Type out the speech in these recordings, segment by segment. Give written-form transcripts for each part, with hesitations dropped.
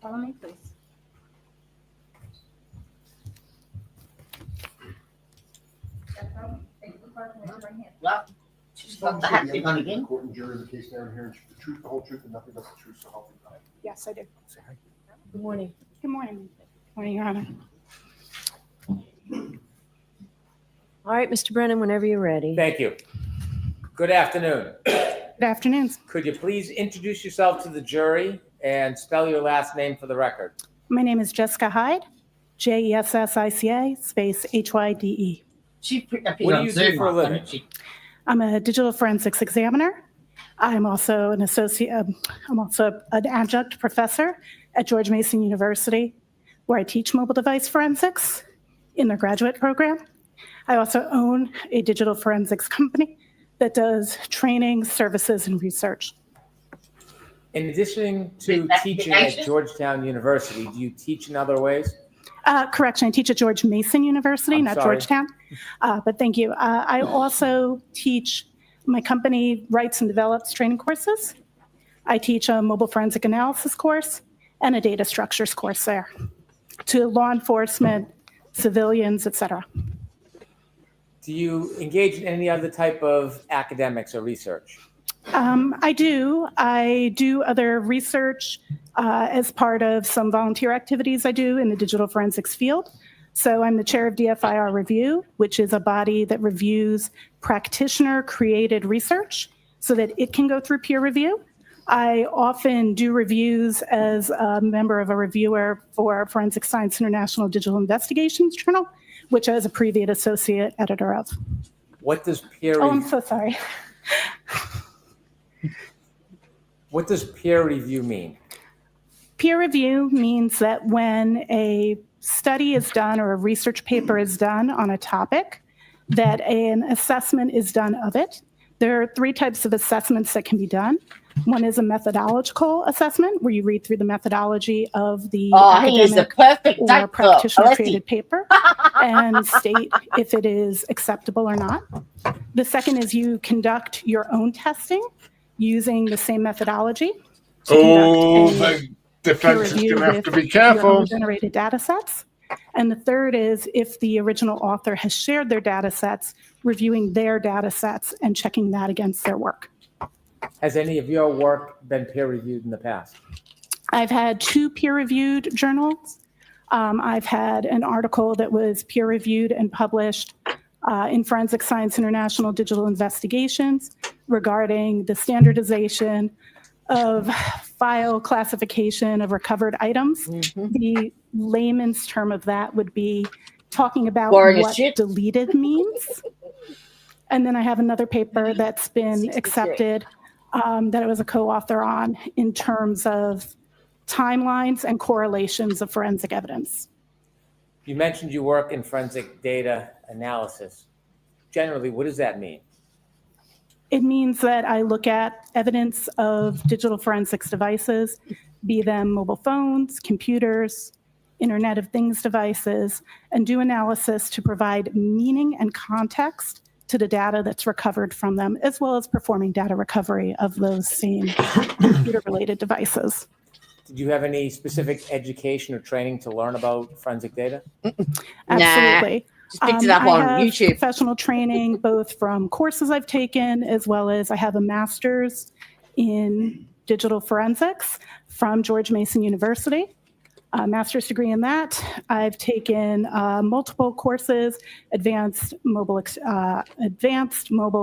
Follow me, please. Well, she's got the hat thing on again. Court and jury of the case down here, and the truth, the whole truth, and nothing but the truth, so help me God. Yes, I do. Good morning. Good morning. Good morning, Your Honor. All right, Mr. Brennan, whenever you're ready. Thank you. Good afternoon. Good afternoon. Could you please introduce yourself to the jury and spell your last name for the record? My name is Jessica Hyde, Jessica space Hyde. What do you do for a living? I'm a digital forensics examiner. I'm also an associate. I'm also an adjunct professor at George Mason University, where I teach mobile device forensics in their graduate program. I also own a digital forensics company that does training, services, and research. In addition to teaching at Georgetown University, do you teach in other ways? Correction, I teach at George Mason University, I'm not sorry. Georgetown, but thank you. I also teach, my company writes and develops training courses. I teach a mobile forensic analysis course and a data structures course there to law enforcement, civilians, et cetera. Do you engage in any other type of academics or research? I do. I do other research as part of some volunteer activities I do in the digital forensics field. So I'm the chair of DFIR Review, which is a body that reviews practitioner-created research so that it can go through peer review. I often do reviews as a member of a reviewer for Forensic Science International Digital Investigations Journal, which I was a previous associate editor of. What does peer Oh, I'm review, so sorry. what does peer review mean? Peer review means that when a study is done or a research paper is done on a topic, that an assessment is done of it. There are three types of assessments that can be done. One is a methodological assessment, where you read through the methodology of the academic or practitioner-created paper and state if it is acceptable or not. The second is you conduct your own testing using the same methodology. The defense is going to have to be careful. Generated data sets. And the third is if the original author has shared their data sets, reviewing their data sets and checking that against their work. Has any of your work been peer reviewed in the past? I've had 2 peer-reviewed journals. I've had an article that was peer-reviewed and published in Forensic Science International Digital Investigations regarding the standardization of file classification of recovered items. The layman's term of that would be talking about what deleted means. And then I have another paper that's been accepted that I was a co-author on in terms of timelines and correlations of forensic evidence. You mentioned you work in forensic data analysis. Generally, what does that mean? It means that I look at evidence of digital forensics devices, be them mobile phones, computers, Internet of Things devices, and do analysis to provide meaning and context to the data that's recovered from them, as well as performing data recovery of those same computer-related devices. Did you have any specific education or training to learn about forensic data? Absolutely. Just picked it up on I have YouTube. Professional training, both from courses I've taken, as well as I have a master's in digital forensics from George Mason University. A master's degree in that. I've taken multiple courses, advanced mobile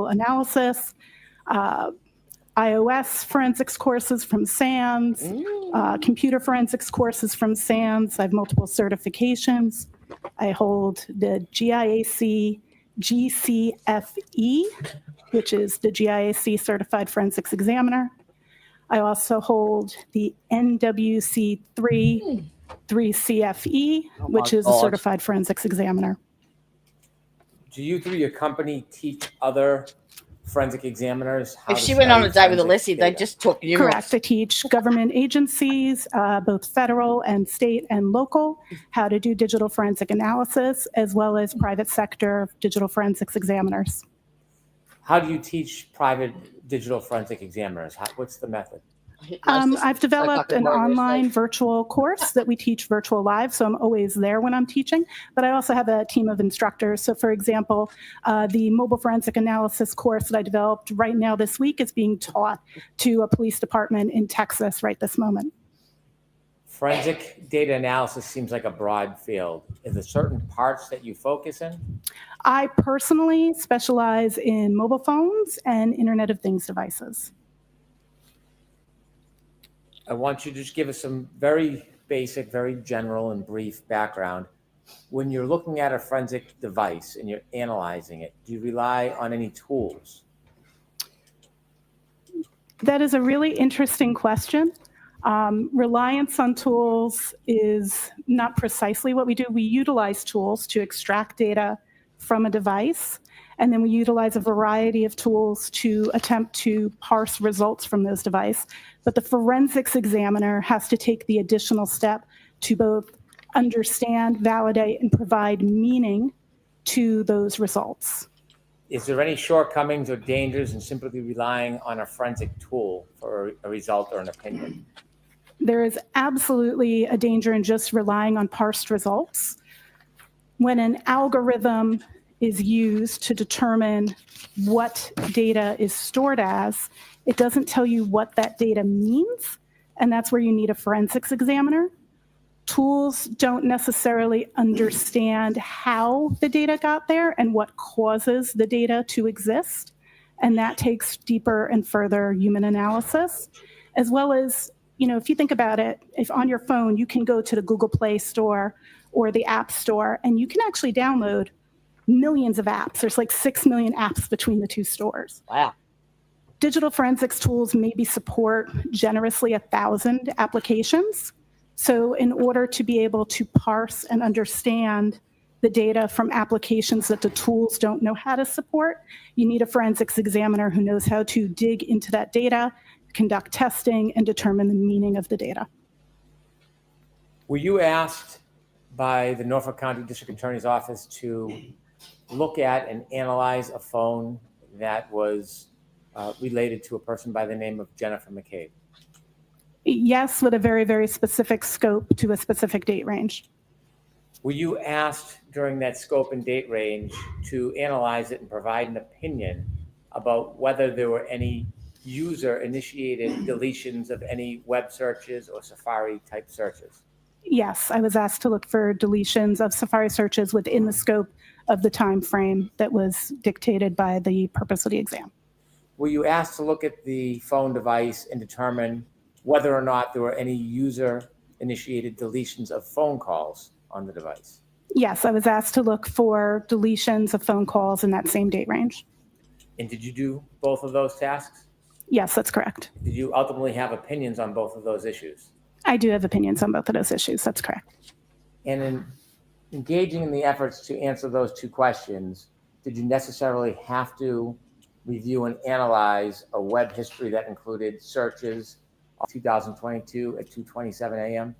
analysis, iOS forensics courses from SANS, computer forensics courses from SANS. I have multiple certifications. I hold the GIAC GCFE, which is the GIAC Certified Forensics Examiner. I also hold the NWC 3CFE, which is a Certified Forensics Examiner. Do you, through your company, teach other forensic examiners how If to she went on a study date with forensic Alyssa, they'd data? just talk you. Correct. I teach government agencies, both federal and state and local, how to do digital forensic analysis, as well as private sector digital forensics examiners. How do you teach private digital forensic examiners? What's the method? I've developed an online virtual course that we teach virtual live, so I'm always there when I'm teaching, but I also have a team of instructors. So for example, the mobile forensic analysis course that I developed right now this week is being taught to a police department in Texas right this moment. Forensic data analysis seems like a broad field. Is there certain parts that you focus in? I personally specialize in mobile phones and Internet of Things devices. I want you to just give us some very basic, very general and brief background. When you're looking at a forensic device and you're analyzing it, do you rely on any tools? That is a really interesting question. Reliance on tools is not precisely what we do. We utilize tools to extract data from a device, and then we utilize a variety of tools to attempt to parse results from those devices. But the forensics examiner has to take the additional step to both understand, validate, and provide meaning to those results. Is there any shortcomings or dangers in simply relying on a forensic tool for a result or an opinion? There is absolutely a danger in just relying on parsed results. When an algorithm is used to determine what data is stored as, it doesn't tell you what that data means, and that's where you need a forensics examiner. Tools don't necessarily understand how the data got there and what causes the data to exist, and that takes deeper and further human analysis, as well as, if you think about it, if on your phone you can go to the Google Play Store or the App Store, and you can actually download millions of apps. There's like 6 million apps between the two stores. Wow. Digital forensics tools maybe support generously 1,000 applications. So in order to be able to parse and understand the data from applications that the tools don't know how to support, you need a forensics examiner who knows how to dig into that data, conduct testing, and determine the meaning of the data. Were you asked by the Norfolk County District Attorney's Office to look at and analyze a phone that was related to a person by the name of Jennifer McCabe? Yes, with a very, very specific scope to a specific date range. Were you asked during that scope and date range to analyze it and provide an opinion about whether there were any user-initiated deletions of any web searches or Safari-type searches? Yes, I was asked to look for deletions of Safari searches within the scope of the time frame that was dictated by the purpose of the exam. Were you asked to look at the phone device and determine whether or not there were any user-initiated deletions of phone calls on the device? Yes, I was asked to look for deletions of phone calls in that same date range. And did you do both of those tasks? Yes, that's correct. Did you ultimately have opinions on both of those issues? I do have opinions on both of those issues. That's correct. And in engaging in the efforts to answer those two questions, did you necessarily have to review and analyze a web history that included searches of 2022 at 2:27 a.m.?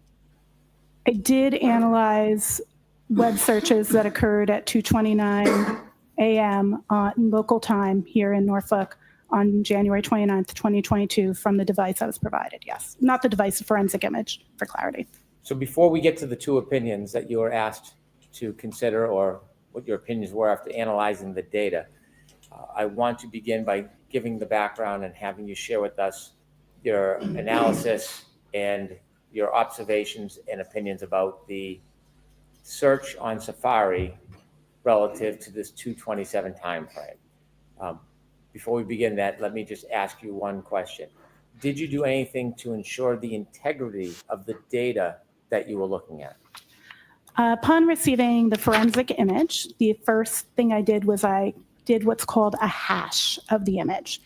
I did analyze web searches that occurred at 2:29 a.m. on local time here in Norfolk on January 29th, 2022 from the device I was provided, yes. Not the device, the forensic image, for clarity. So before we get to the two opinions that you were asked to consider or what your opinions were after analyzing the data, I want to begin by giving the background and having you share with us your analysis and your observations and opinions about the search on Safari relative to this 2:27 timeframe. Before we begin that, let me just ask you one question. Did you do anything to ensure the integrity of the data that you were looking at? Upon receiving the forensic image, the first thing I did was I did what's called a hash of the image.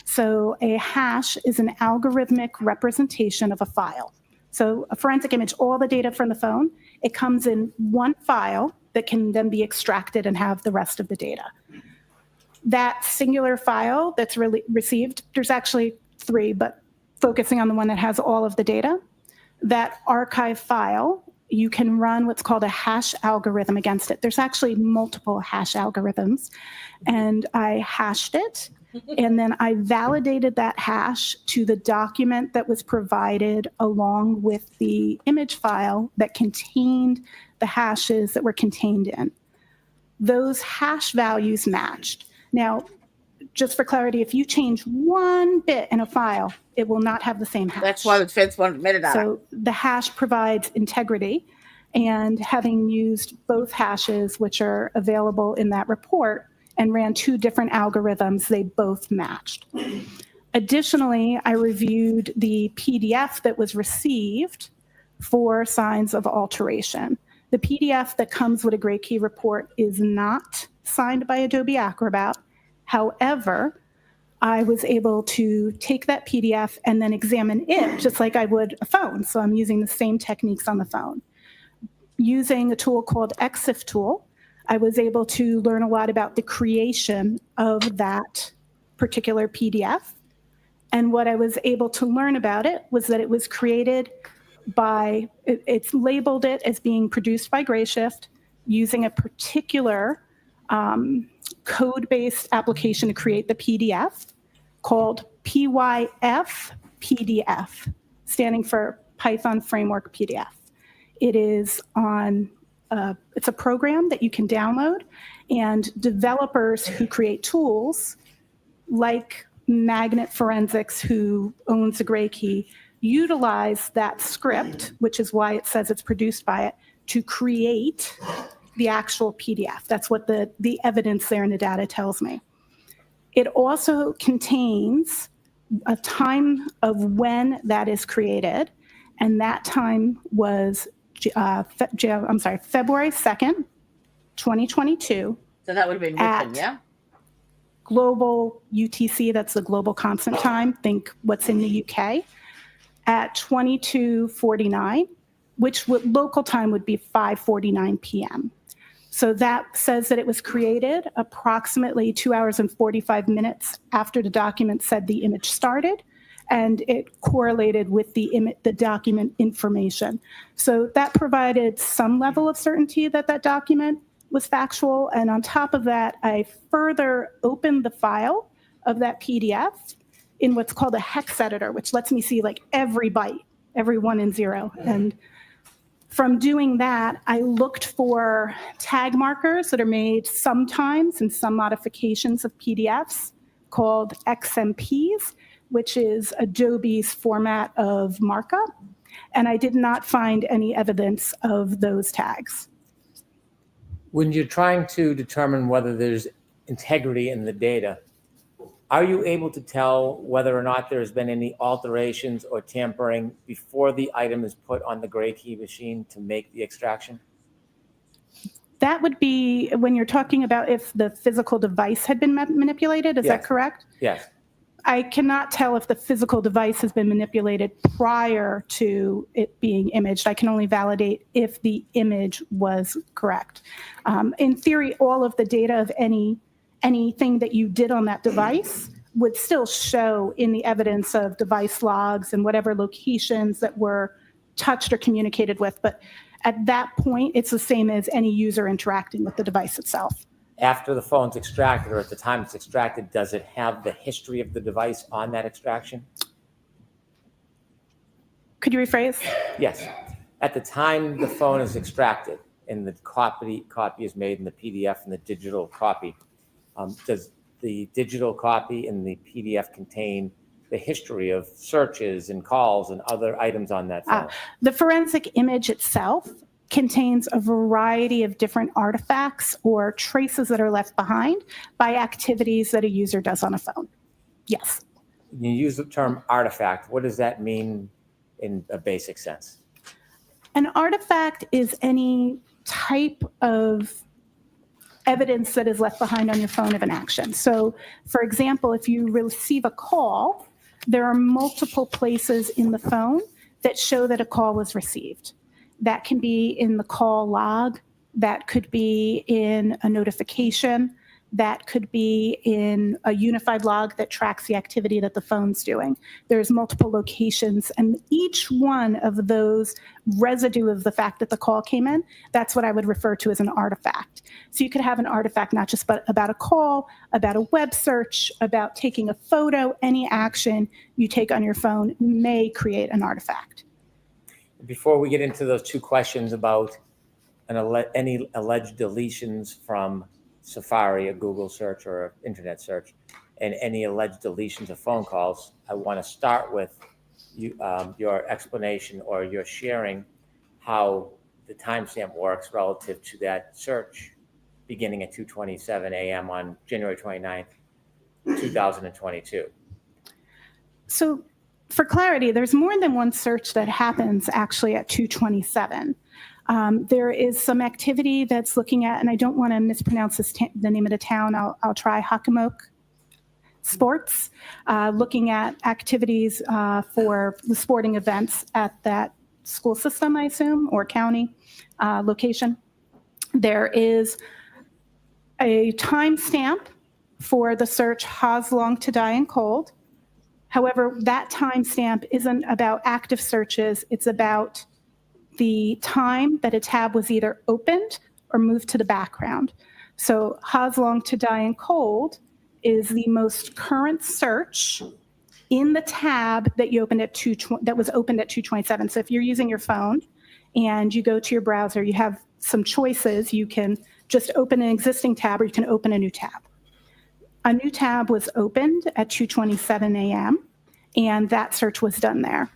So a hash is an algorithmic representation of a file. So a forensic image, all the data from the phone, it comes in one file that can then be extracted and have the rest of the data. That singular file that's received, there's actually 3, but focusing on the one that has all of the data, that archive file, you can run what's called a hash algorithm against it. There's actually multiple hash algorithms, and I hashed it, And then I validated that hash to the document that was provided along with the image file that contained the hashes that were contained in. Those hash values matched. Now, just for clarity, if you change one bit in a file, it will not have the same hash. That's why the defense won't admit it. So the hash provides integrity, and having used both hashes, which are available in that report, and ran two different algorithms, they both matched. Additionally, I reviewed the PDF that was received for signs of alteration. The PDF that comes with a Gray Key report is not signed by Adobe Acrobat. However, I was able to take that PDF and then examine it just like I would a phone. So I'm using the same techniques on the phone. Using a tool called EXIF tool, I was able to learn a lot about the creation of that particular PDF. And what I was able to learn about it was that it was created by, it's labeled it as being produced by Grayshift using a particular code-based application to create the PDF called PYF PDF, standing for Python Framework PDF. It is on, it's a program that you can download, and developers who create tools like Magnet Forensics, who owns the Gray Key, utilize that script, which is why it says it's produced by it, to create the actual PDF. That's what the evidence there in the data tells me. It also contains a time of when that is created, and that time was February 2nd, 2022. So that would have been written, yeah? Global UTC, that's the global constant time, think what's in the UK, at 22:49, which local time would be 5:49 p.m. So that says that it was created approximately 2 hours and 45 minutes after the document said the image started, and it correlated with the document information. So that provided some level of certainty that that document was factual. And on top of that, I further opened the file of that PDF in what's called a hex editor, which lets me see like every byte, every 1 and 0. And from doing that, I looked for tag markers that are made sometimes in some modifications of PDFs called XMPs, which is Adobe's format of markup. And I did not find any evidence of those tags. When you're trying to determine whether there's integrity in the data, are you able to tell whether or not there's been any alterations or tampering before the item is put on the Gray Key machine to make the extraction? That would be when you're talking about if the physical device had been manipulated, is that correct? Yes. I cannot tell if the physical device has been manipulated prior to it being imaged. I can only validate if the image was correct. In theory, all of the data of anything that you did on that device would still show in the evidence of device logs and whatever locations that were touched or communicated with. But at that point, it's the same as any user interacting with the device itself. After the phone's extracted, or at the time it's extracted, does it have the history of the device on that extraction? Could you rephrase? Yes. At the time the phone is extracted and the copy is made in the PDF and the digital copy, does the digital copy and the PDF contain the history of searches and calls and other items on that phone? The forensic image itself contains a variety of different artifacts or traces that are left behind by activities that a user does on a phone. Yes. You use the term artifact. What does that mean in a basic sense? An artifact is any type of evidence that is left behind on your phone of an action. So, for example, if you receive a call, there are multiple places in the phone that show that a call was received. That can be in the call log, that could be in a notification, That could be in a unified log that tracks the activity that the phone's doing. There's multiple locations, and each one of those residue of the fact that the call came in, that's what I would refer to as an artifact. So you could have an artifact not just about a call, about a web search, about taking a photo. Any action you take on your phone may create an artifact. Before we get into those two questions about any alleged deletions from Safari, a Google search or an internet search, and any alleged deletions of phone calls, I want to start with your explanation or your sharing how the timestamp works relative to that search beginning at 2:27 a.m. on January 29th, 2022. So for clarity, there's more than one search that happens actually at 2:27. There is some activity that's looking at, and I don't want to mispronounce the name of the town. I'll try Hockomock Sports, looking at activities for the sporting events at that school system, I assume, or county location. There is a timestamp for the search "Ha's long to die in cold." However, that timestamp isn't about active searches. It's about the time that a tab was either opened or moved to the background. So "Ha's long to die in cold" is the most current search in the tab that you opened at that was opened at 2:27. So if you're using your phone and you go to your browser, you have some choices. You can just open an existing tab, or you can open a new tab. A new tab was opened at 2:27 a.m., and that search was done there.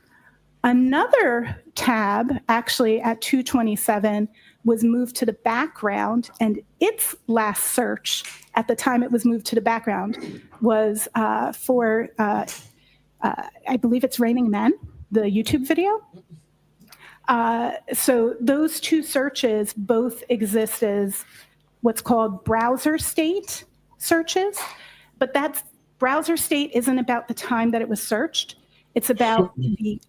Another tab, actually at 2:27, was moved to the background, and its last search at the time it was moved to the background was for, I believe it's Raining Men, the YouTube video. So those two searches both exist as what's called browser state searches, but that's browser state isn't about the time that it was searched. It's about the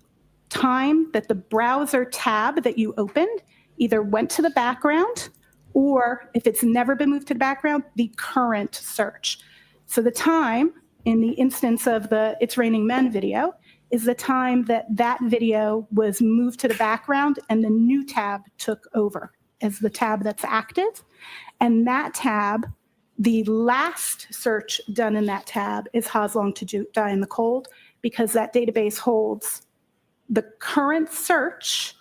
time that the browser tab that you opened either went to the background, or if it's never been moved to the background, the current search. So the time in the instance of the "It's Raining Men" video is the time that that video was moved to the background and the new tab took over as the tab that's active. And that tab, the last search done in that tab is "Ha's long to die in the cold," because that database holds the current search.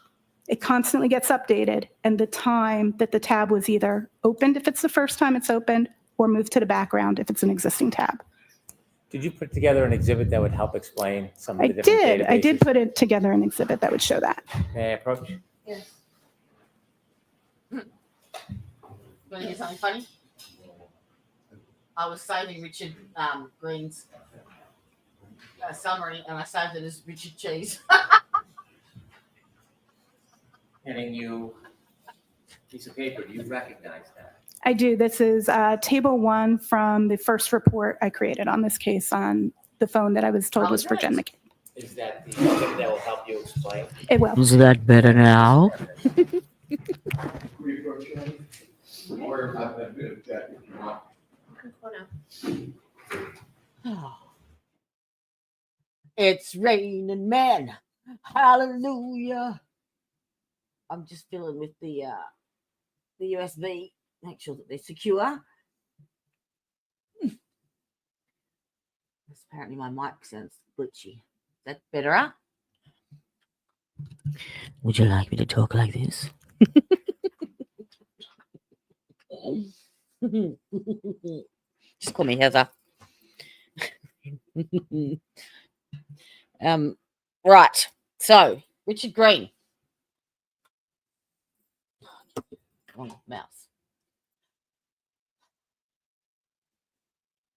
It constantly gets updated, and the time that the tab was either opened, if it's the first time it's opened, or moved to the background if it's an existing tab. Did you put together an exhibit that would help explain some of the different databases? I did put it together an exhibit that would show that. May I approach? Yes. You want to hear something funny? I was saving Richard Green's summary, and I saved it as Richard Cheese. Handing you a piece of paper. Do you recognize that? I do. This is table 1 from the first report I created on this case on the phone that I was told was for Jen McCabe. Is that the exhibit that will help you explain? It will. Is that better now? Or have that bit of that if you want. It's raining men. Hallelujah. I'm just filling with the USB. Make sure that they're secure. Apparently my mic sounds glitchy. Is that better? Huh? Would you like me to talk like this? Just call me Heather. Right. So, Richard Green. Come on, mouse.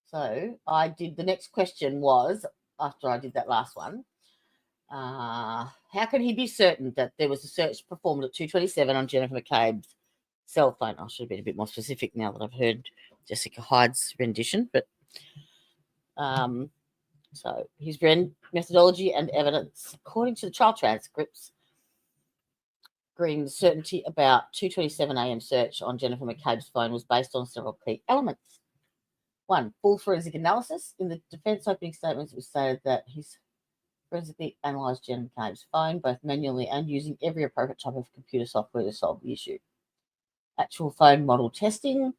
So, I did the next question was, after I did that last one, how can he be certain that there was a search performed at 2:27 on Jennifer McCabe's cell phone? I should have been a bit more specific now that I've heard Jessica Hyde's rendition, but so his methodology and evidence. According to the trial transcripts, Green's certainty about 2:27 a.m. search on Jennifer McCabe's phone was based on several key elements. 1. Full forensic analysis. In the defence opening statements, it was stated that he's forensically analysed Jen McCabe's phone, both manually and using every appropriate type of computer software to solve the issue. Actual phone model testing.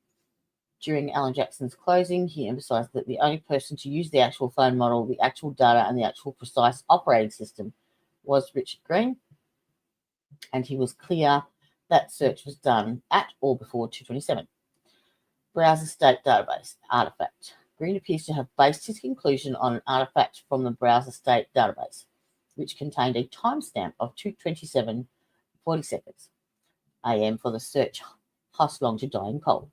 During Alan Jackson's closing, he emphasised that the only person to use the actual phone model, the actual data, and the actual precise operating system was Richard Green, and he was clear that search was done at or before 227. Browser state database, artifact. Green appears to have based his conclusion on an artifact from the browser state database, which contained a timestamp of 2:27:40 seconds AM for the search House long to die in cold.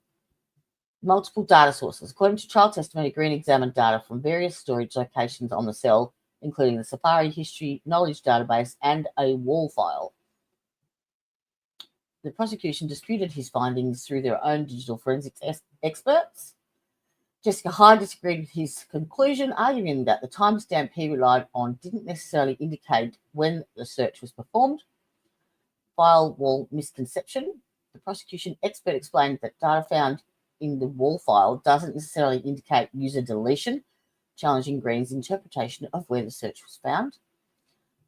Multiple data sources. According to trial testimony, Green examined data from various storage locations on the cell, including the Safari history knowledge database and a wall file. The prosecution disputed his findings through their own digital forensics experts. Jessica Hyde disagreed with his conclusion, arguing that the timestamp he relied on didn't necessarily indicate when the search was performed. File wall misconception. The prosecution expert explained that data found in the wall file doesn't necessarily indicate user deletion, challenging Green's interpretation of where the search was found.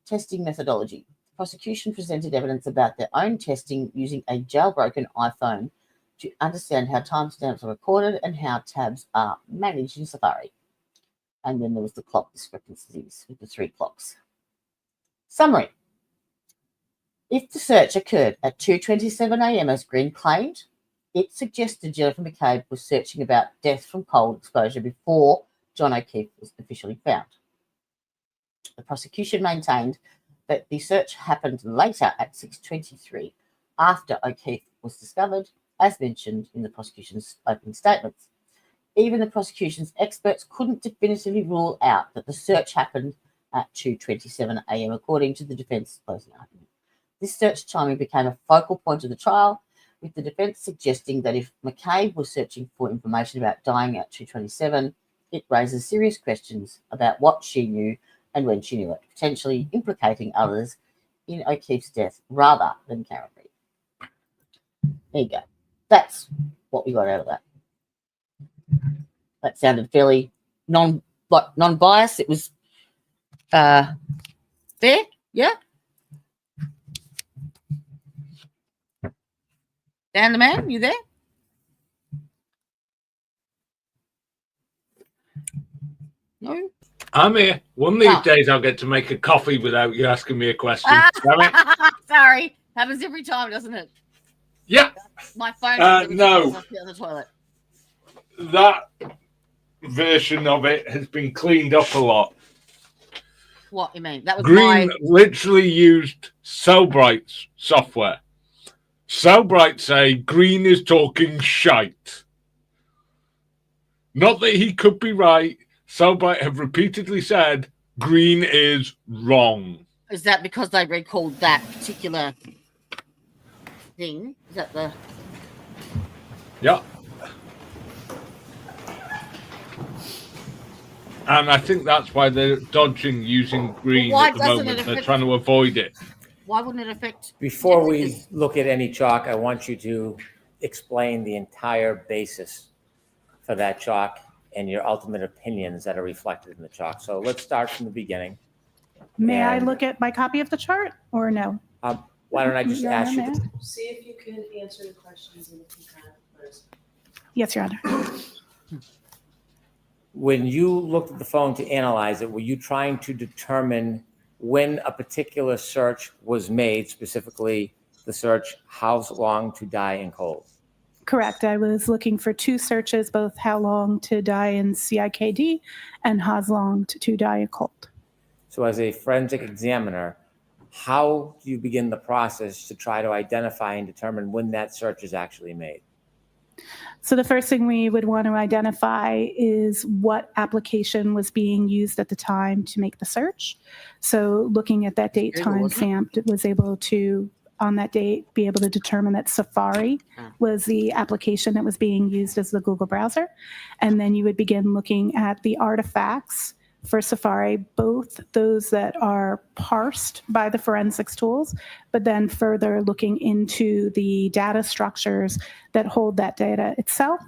Testing methodology. The prosecution presented evidence about their own testing using a jailbroken iPhone to understand how timestamps are recorded and how tabs are managed in Safari. And then there was the clock discrepancies with the 3 clocks. Summary. If the search occurred at 2:27 AM as Green claimed, it suggested Jennifer McCabe was searching about death from cold exposure before John O'Keefe was officially found. The prosecution maintained that the search happened later at 6:23 after O'Keefe was discovered, as mentioned in the prosecution's opening statements. Even the prosecution's experts couldn't definitively rule out that the search happened at 2:27 AM, according to the defence's closing argument. This search timing became a focal point of the trial, with the defence suggesting that if McCabe was searching for information about dying at 2:27, it raises serious questions about what she knew and when she knew it, potentially implicating others in O'Keefe's death rather than Karen Reid. There you go. That's what we got out of that. That sounded fairly non-biased. It was fair, yeah? Dan the man, you there? No? I'm here. One of these days I'll get to make a coffee without you asking me a question. Damn it. Sorry. Happens every time, doesn't it? Yeah. My phone no. on the toilet. That version of it has been cleaned up a lot. What you mean? That was Green literally used Cellbright's software. Cellbright say Green is talking shite. Not that he could be right. Cellbright have repeatedly said Green is wrong. Is that because they recalled that particular thing? Is that the... Yeah. And I think that's why they're dodging using Green at the moment. They're trying to avoid it. Why wouldn't it affect... Before we look at any chalk, I want you to explain the entire basis for that chalk and your ultimate opinions that are reflected in the chalk. So let's start from the beginning. May I look at my copy of the chart or no? Why don't I just Your ask Honor, you? See if you can answer the questions and if you can first. Yes, Your Honor. When you looked at the phone to analyze it, were you trying to determine when a particular search was made, specifically the search, how long to die in cold? Correct. I was looking for 2 searches, both how long to die in CIKD and how long to die in cold. So as a forensic examiner, how do you begin the process to try to identify and determine when that search is actually made? So the first thing we would want to identify is what application was being used at the time to make the search. So looking at that date time stamp, it was able to, on that date, be able to determine that Safari was the application that was being used as the Google browser. And then you would begin looking at the artifacts for Safari, both those that are parsed by the forensics tools, but then further looking into the data structures that hold that data itself,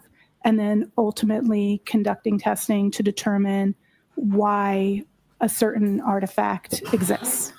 and then ultimately conducting testing to determine why a certain artifact exists.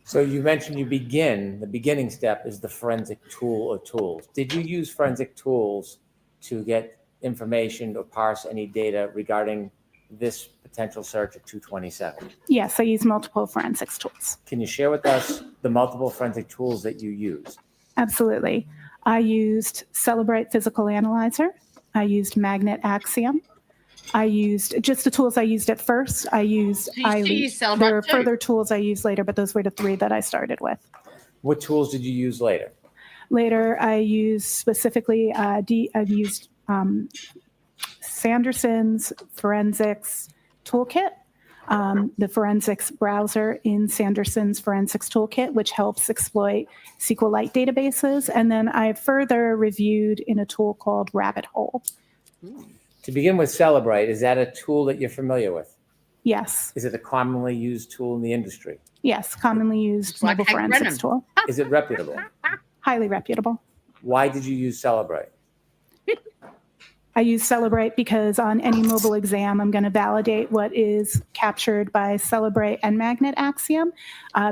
So you mentioned the beginning step is the forensic tool or tools. Did you use forensic tools to get information or parse any data regarding this potential search at 227? Yes, I use multiple forensics tools. Can you share with us the multiple forensic tools that you use? Absolutely. I used Celebrate Physical Analyzer. I used Magnet Axiom. I used just the tools I used at first. I used So you iLeap. use Celebrate There are too? further tools I used later, but those were the three that I started with. What tools did you use later? Later, I used specifically, I've used Sanderson's Forensics Toolkit, the forensics browser in Sanderson's Forensics Toolkit, which helps exploit SQLite databases. And then I further reviewed in a tool called Rabbit Hole. To begin with, Celebrate, is that a tool that you're familiar with? Yes, Is it a commonly used tool in the industry? yes, commonly used It's like mobile Hank forensics Brennan. tool. Is it reputable? Highly reputable. Why did you use Celebrate? I use Celebrate because on any mobile exam, I'm going to validate what is captured by Celebrate and Magnet Axiom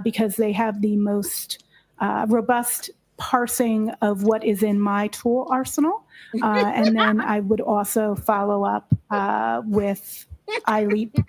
because they have the most robust parsing of what is in my tool arsenal. And then I would also follow up with iLeap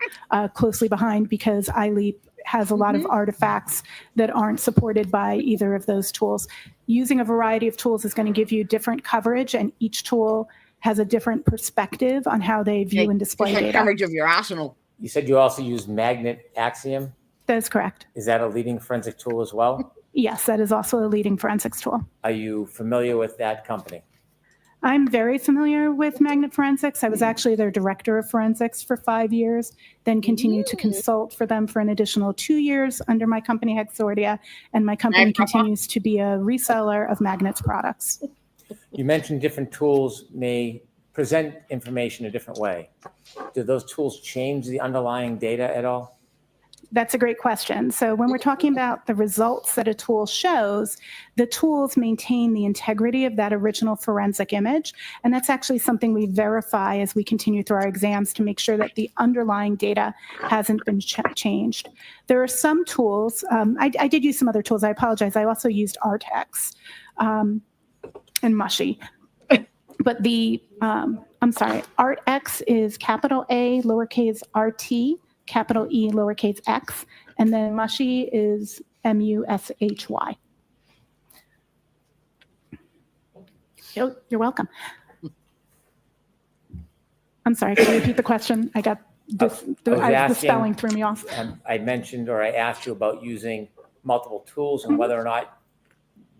closely behind because iLeap has a lot of artifacts that aren't supported by either of those tools. Using a variety of tools is going to give you different coverage, and each tool has a different perspective on how they view and display Different data. coverage of your arsenal. You said you also used Magnet Axiom. That is correct. Is that a leading forensic tool as well? Yes, that is also a leading forensics tool. Are you familiar with that company? I'm very familiar with Magnet Forensics. I was actually their director of forensics for 5 years, then continued to consult for them for an additional 2 years under my company Hexordia, and my company And Papa. continues to be a reseller of Magnet's products. You mentioned different tools may present information a different way. Do those tools change the underlying data at all? That's a great question. So when we're talking about the results that a tool shows, the tools maintain the integrity of that original forensic image. And that's actually something we verify as we continue through our exams to make sure that the underlying data hasn't been changed. There are some tools, I did use some other tools, I apologize. I also used Artex and Mushy. But Artex is capital A, lowercase RT, capital E, lowercase x, and then Mushy is MUSHY. You're welcome. I'm sorry, can you repeat the question? I got this, the spelling threw me off. I mentioned, or I asked you about using multiple tools and whether or not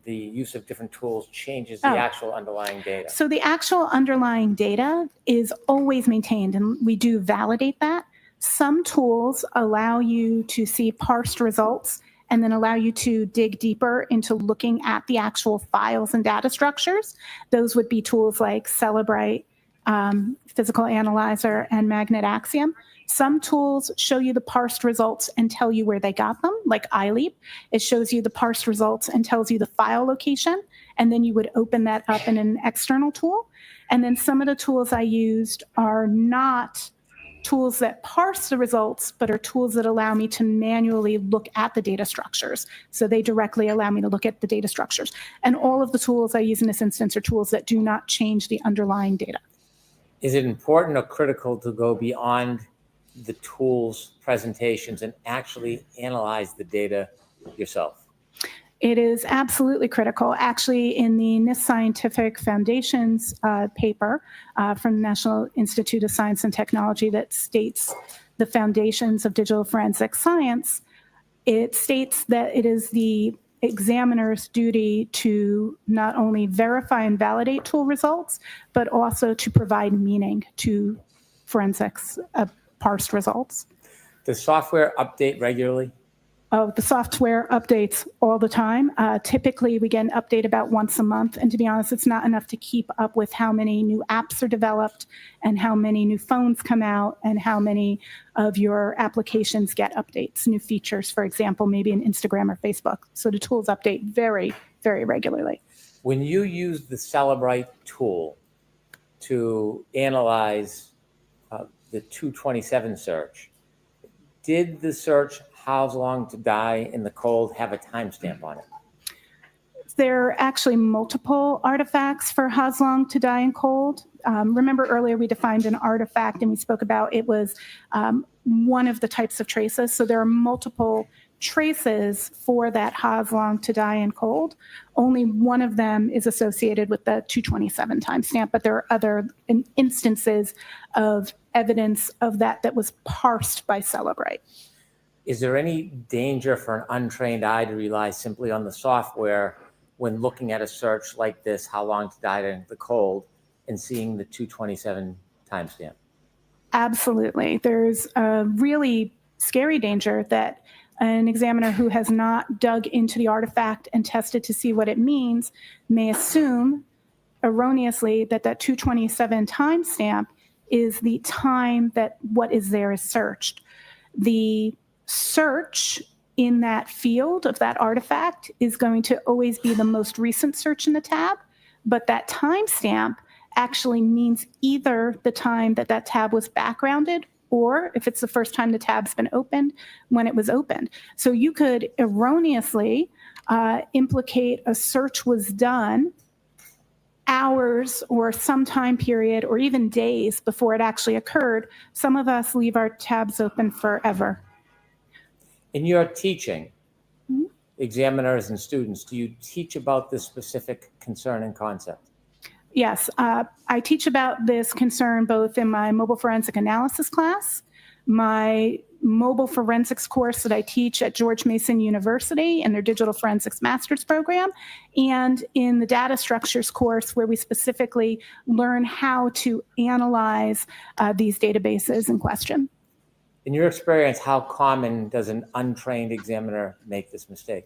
the use of different tools changes the actual underlying data. So the actual underlying data is always maintained, and we do validate that. Some tools allow you to see parsed results and then allow you to dig deeper into looking at the actual files and data structures. Those would be tools like Celebrate, Physical Analyzer, and Magnet Axiom. Some tools show you the parsed results and tell you where they got them, like iLeap. It shows you the parsed results and tells you the file location, and then you would open that up in an external tool. And then some of the tools I used are not tools that parse the results, but are tools that allow me to manually look at the data structures. So they directly allow me to look at the data structures. And all of the tools I use in this instance are tools that do not change the underlying data. Is it important or critical to go beyond the tools presentations and actually analyze the data yourself? It is absolutely critical. Actually, in the NIST Scientific Foundations paper from the National Institute of Science and Technology that states the foundations of digital forensic science, it states that it is the examiner's duty to not only verify and validate tool results, but also to provide meaning to forensics parsed results. Does software update regularly? Oh, the software updates all the time. Typically, we get an update about once a month. And to be honest, it's not enough to keep up with how many new apps are developed and how many new phones come out and how many of your applications get updates, new features, for example, maybe in Instagram or Facebook. So the tools update very, very regularly. When you use the Celebrate tool, to analyze the 227 search. Did the search How Long to Die in the Cold have a timestamp on it? There are actually multiple artifacts for How Long to Die in Cold. Remember earlier we defined an artifact and we spoke about it was one of the types of traces. So there are multiple traces for that How Long to Die in Cold. Only one of them is associated with the 227 timestamp, but there are other instances of evidence of that was parsed by Celebrate. Is there any danger for an untrained eye to rely simply on the software when looking at a search like this, How Long to Die in the Cold, and seeing the 227 timestamp? Absolutely. There's a really scary danger that an examiner who has not dug into the artifact and tested to see what it means may assume erroneously that 227 timestamp is the time that what is there is searched. The search in that field of that artifact is going to always be the most recent search in the tab, but that timestamp actually means either the time that tab was backgrounded or if it's the first time the tab's been opened, when it was opened. So you could erroneously implicate a search was done hours or some time period or even days before it actually occurred. Some of us leave our tabs open forever. In your teaching, examiners and students, do you teach about this specific concern and concept? Yes, I teach about this concern both in my mobile forensic analysis class, my mobile forensics course that I teach at George Mason University in their digital forensics master's program, and in the data structures course where we specifically learn how to analyze these databases in question. In your experience, how common does an untrained examiner make this mistake?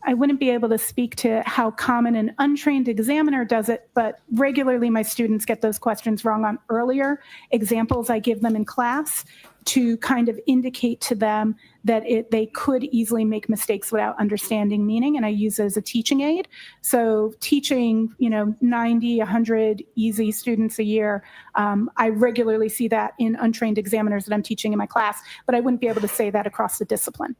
I wouldn't be able to speak to how common an untrained examiner does it, but regularly my students get those questions wrong on earlier examples I give them in class to kind of indicate to them that they could easily make mistakes without understanding meaning, and I use it as a teaching aid. So teaching, 90, 100 easy students a year, I regularly see that in untrained examiners that I'm teaching in my class, but I wouldn't be able to say that across the discipline.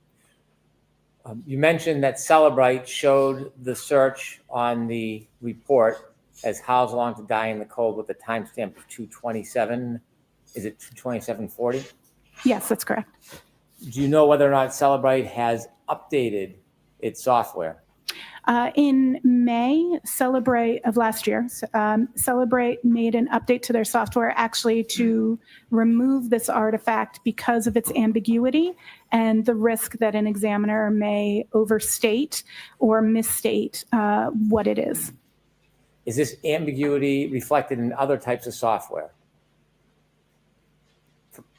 You mentioned that Celebrite showed the search on the report as How Long to Die in the Cold with a timestamp of 227. Is it 227:40? Yes, that's correct. Do you know whether or not Celebrite has updated its software? In May, Celebrate of last year, Celebrate made an update to their software actually to remove this artifact because of its ambiguity and the risk that an examiner may overstate or misstate what it is. Is this ambiguity reflected in other types of software?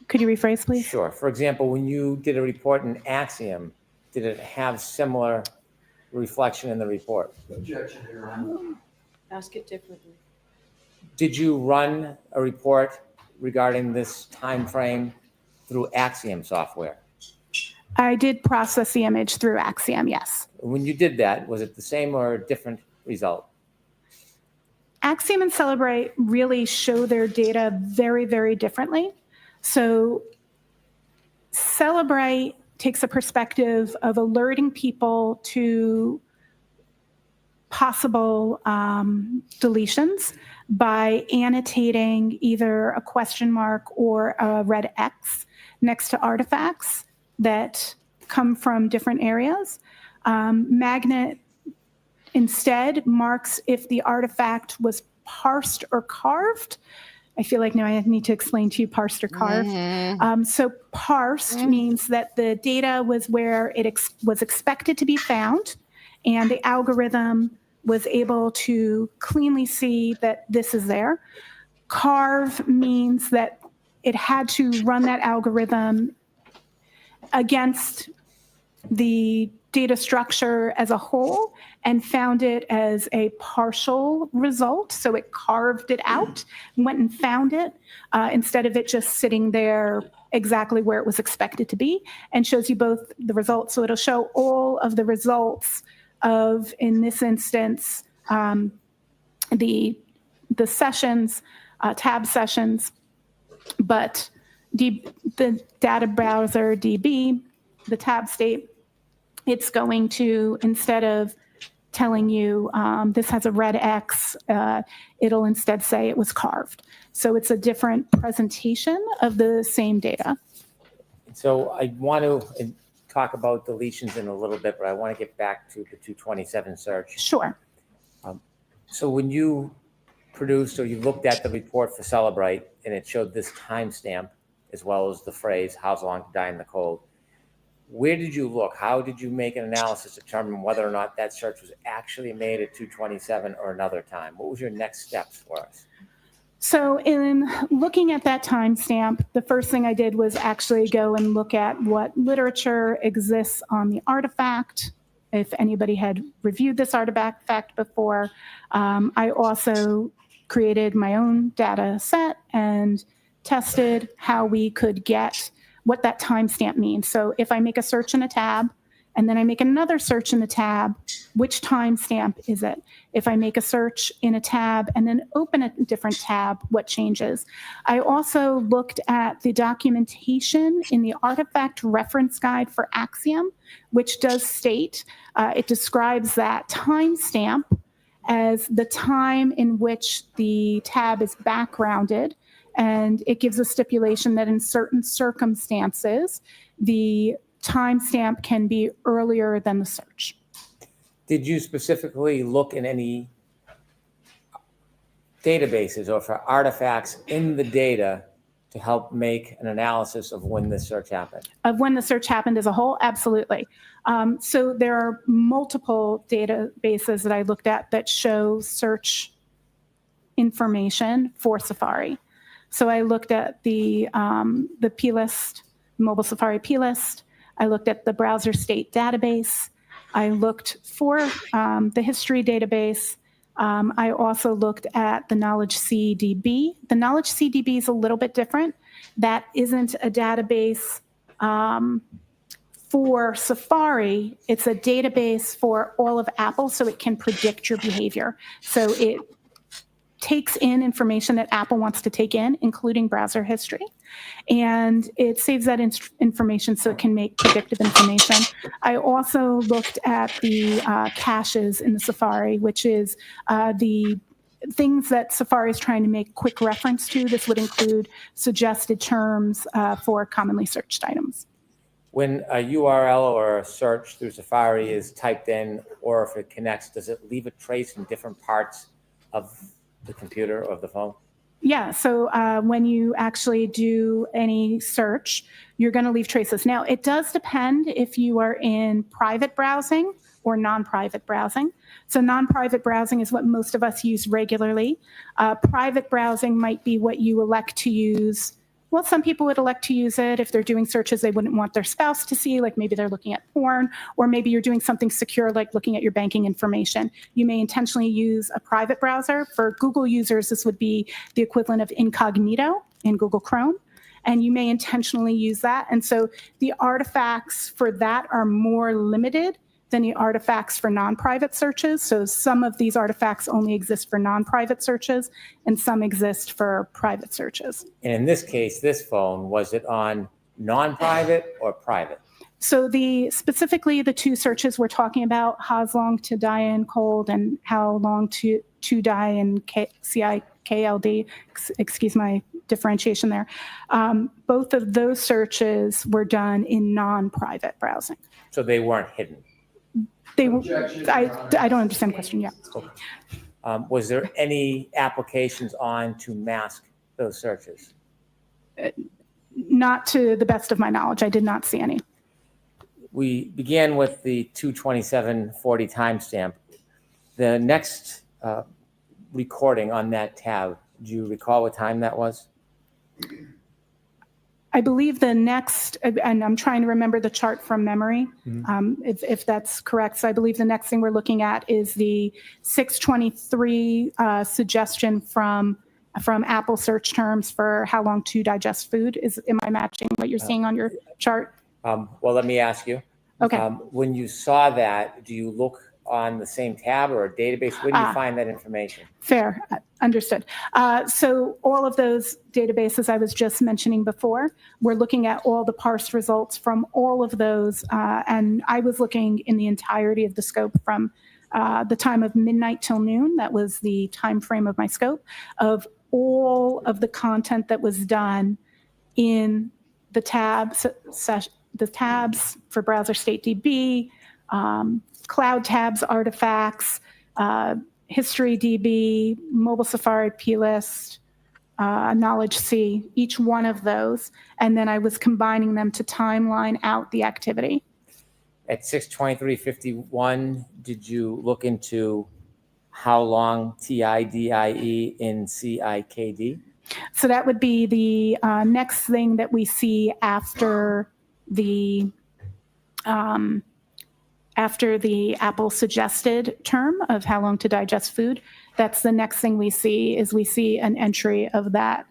Could you rephrase, please? Sure. For example, when you did a report in Axiom, did it have similar reflection in the report? Objection, Your Honor. Ask it differently. Did you run a report regarding this time frame through Axiom software? I did process the image through Axiom, yes. When you did that, was it the same or a different result? Axiom and Celebrate really show their data very, very differently. So Celebrate takes a perspective of alerting people to possible deletions by annotating either a question mark or a red X next to artifacts that come from different areas. Magnet instead marks if the artifact was parsed or carved. I feel like now I need to explain to you parsed or carved. So parsed means that the data was where it was expected to be found, and the algorithm was able to cleanly see that this is there. Carve means that it had to run that algorithm against the data structure as a whole and found it as a partial result. So it carved it out, went and found it instead of it just sitting there exactly where it was expected to be, and shows you both the results. So it'll show all of the results of, in this instance, the the sessions, tab sessions, but the data browser DB, the tab state, it's going to, instead of telling you this has a red X, it'll instead say it was carved. So it's a different presentation of the same data. So I want to talk about deletions in a little bit, but I want to get back to the 227 search. Sure. So when you produced or you looked at the report for Celebrate and it showed this timestamp as well as the phrase, how's long to die in the cold, where did you look? How did you make an analysis to determine whether or not that search was actually made at 227 or another time? What was your next steps for us? So in looking at that timestamp, the first thing I did was actually go and look at what literature exists on the artifact, if anybody had reviewed this artifact before. I also created my own data set and tested how we could get what that timestamp means. So if I make a search in a tab, and then I make another search in the tab, which timestamp is it? If I make a search in a tab and then open a different tab, what changes? I also looked at the documentation in the artifact reference guide for Axiom, which does state, it describes that timestamp as the time in which the tab is backgrounded, and it gives a stipulation that in certain circumstances, the timestamp can be earlier than the search. Did you specifically look in any databases or for artifacts in the data to help make an analysis of when this search happened? Of when the search happened as a whole? Absolutely. So there are multiple databases that I looked at that show search information for Safari. So I looked at the plist, mobile Safari plist. I looked at the browser state database. I looked for the history database. I also looked at the knowledge CDB. The knowledge CDB is a little bit different. That isn't a database for Safari. It's a database for all of Apple, so it can predict your behavior. So it takes in information that Apple wants to take in, including browser history, and it saves that information so it can make predictive information. I also looked at the caches in the Safari, which is the things that Safari is trying to make quick reference to. This would include suggested terms for commonly searched items. When a URL or a search through Safari is typed in, or if it connects, does it leave a trace in different parts of the computer or the phone? Yeah, so when you actually do any search, you're going to leave traces. Now, it does depend if you are in private browsing or non-private browsing. So non-private browsing is what most of us use regularly. Private browsing might be what you elect to use. Well, some people would elect to use it if they're doing searches they wouldn't want their spouse to see, like maybe they're looking at porn, or maybe you're doing something secure like looking at your banking information. You may intentionally use a private browser. For Google users, this would be the equivalent of incognito in Google Chrome, and you may intentionally use that. And so the artifacts for that are more limited than the artifacts for non-private searches. So some of these artifacts only exist for non-private searches, and some exist for private searches. And in this case, this phone, was it on non-private or private? So specifically the two searches we're talking about, how's long to die in cold and how long to die in CIKLD, excuse my differentiation there. Both of those searches were done in non-private browsing. So they weren't hidden? I don't understand the question, yeah. Was there any applications on to mask those searches? Not to the best of my knowledge. I did not see any. We began with the 22740 timestamp. The next recording on that tab, do you recall what time that was? I believe the next, and I'm trying to remember the chart from memory, if that's correct. So I believe the next thing we're looking at is the 623 suggestion from Apple search terms for how long to digest food. Am I matching what you're seeing on your chart? Well, let me ask you. Okay. When you saw that, do you look on the same tab or a database? Where do you Ah. find that information? Fair, understood. So all of those databases I was just mentioning before, we're looking at all the parsed results from all of those, and I was looking in the entirety of the scope from the time of midnight till noon. That was the time frame of my scope of all of the content that was done in the tabs for browser state DB, cloud tabs artifacts, history DB, mobile Safari plist, knowledge C, each one of those. And then I was combining them to timeline out the activity. At 6:23:51, did you look into how long TIDIE in CIKD? So that would be the next thing that we see after the Apple suggested term of how long to digest food. That's the next thing we see is we see an entry of that.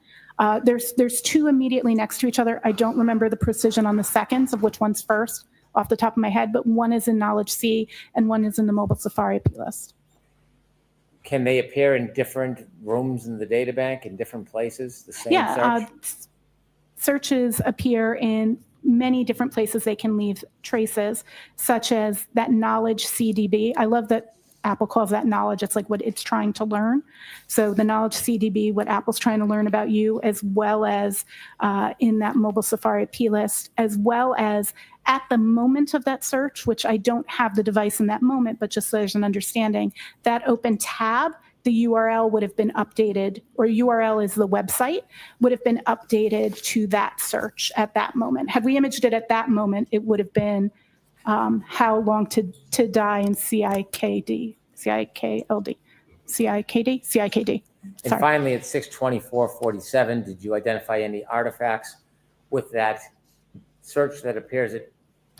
There's two immediately next to each other. I don't remember the precision on the seconds of which one's first off the top of my head, but one is in Knowledge C and one is in the mobile Safari plist. Can they appear in different rooms in the data bank in different places, the same search? Searches appear in many different places. They can leave traces, such as that knowledge CDB. I love that Apple calls that knowledge. It's like what it's trying to learn. So the knowledge CDB, what Apple's trying to learn about you, as well as in that mobile Safari plist, as well as at the moment of that search, which I don't have the device in that moment, but just so there's an understanding, that open tab, the URL would have been updated, or URL is the website, would have been updated to that search at that moment. Had we imaged it at that moment, it would have been how long to die in CIKD. And Sorry. finally, at 6:24:47, did you identify any artifacts with that search that appears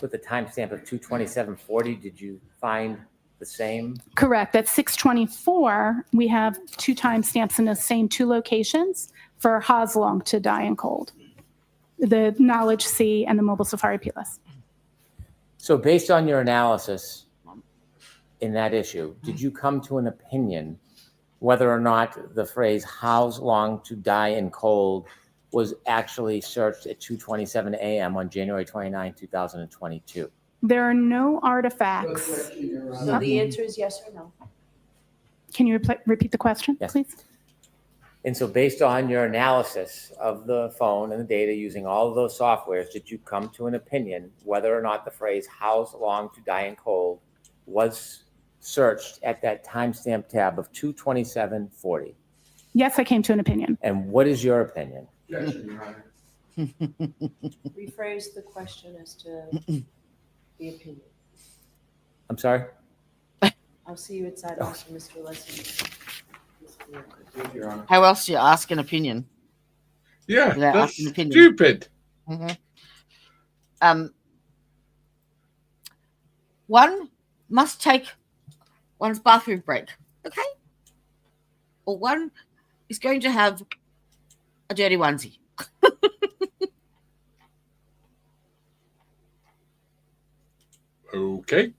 with the timestamp of 2:27:40? Did you find the same? Correct. At 6:24, we have two timestamps in the same two locations for Haslong to die in cold. The Knowledge C and the mobile Safari plist. So based on your analysis in that issue, did you come to an opinion whether or not the phrase "how's long to die in cold" was actually searched at 2:27 a.m. on January 29, 2022? There are no artifacts. So the answer is yes or no. Can you repeat the question, Yes. please? And so based on your analysis of the phone and the data using all of those softwares, did you come to an opinion whether or not the phrase "how's long to die in cold" was searched at that timestamp tab of 2:27:40? Yes, I came to an opinion. And what is your opinion? Objection, Your Honor. Rephrase the question as to the opinion. I'm sorry? I'll see you at sidebar, Mr. Lessing. Thank you, Your Honor. How else do you ask an opinion? Yeah, Without that's asking opinion. stupid. One must take one's bathroom break, okay? Or one is going to have a dirty onesie. Okay.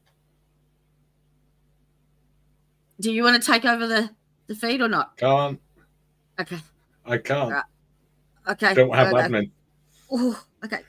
Do you want to take over the feed or not? Can't. Okay. I can't. Right. Okay. Don't have okay. admin. Ooh, okay.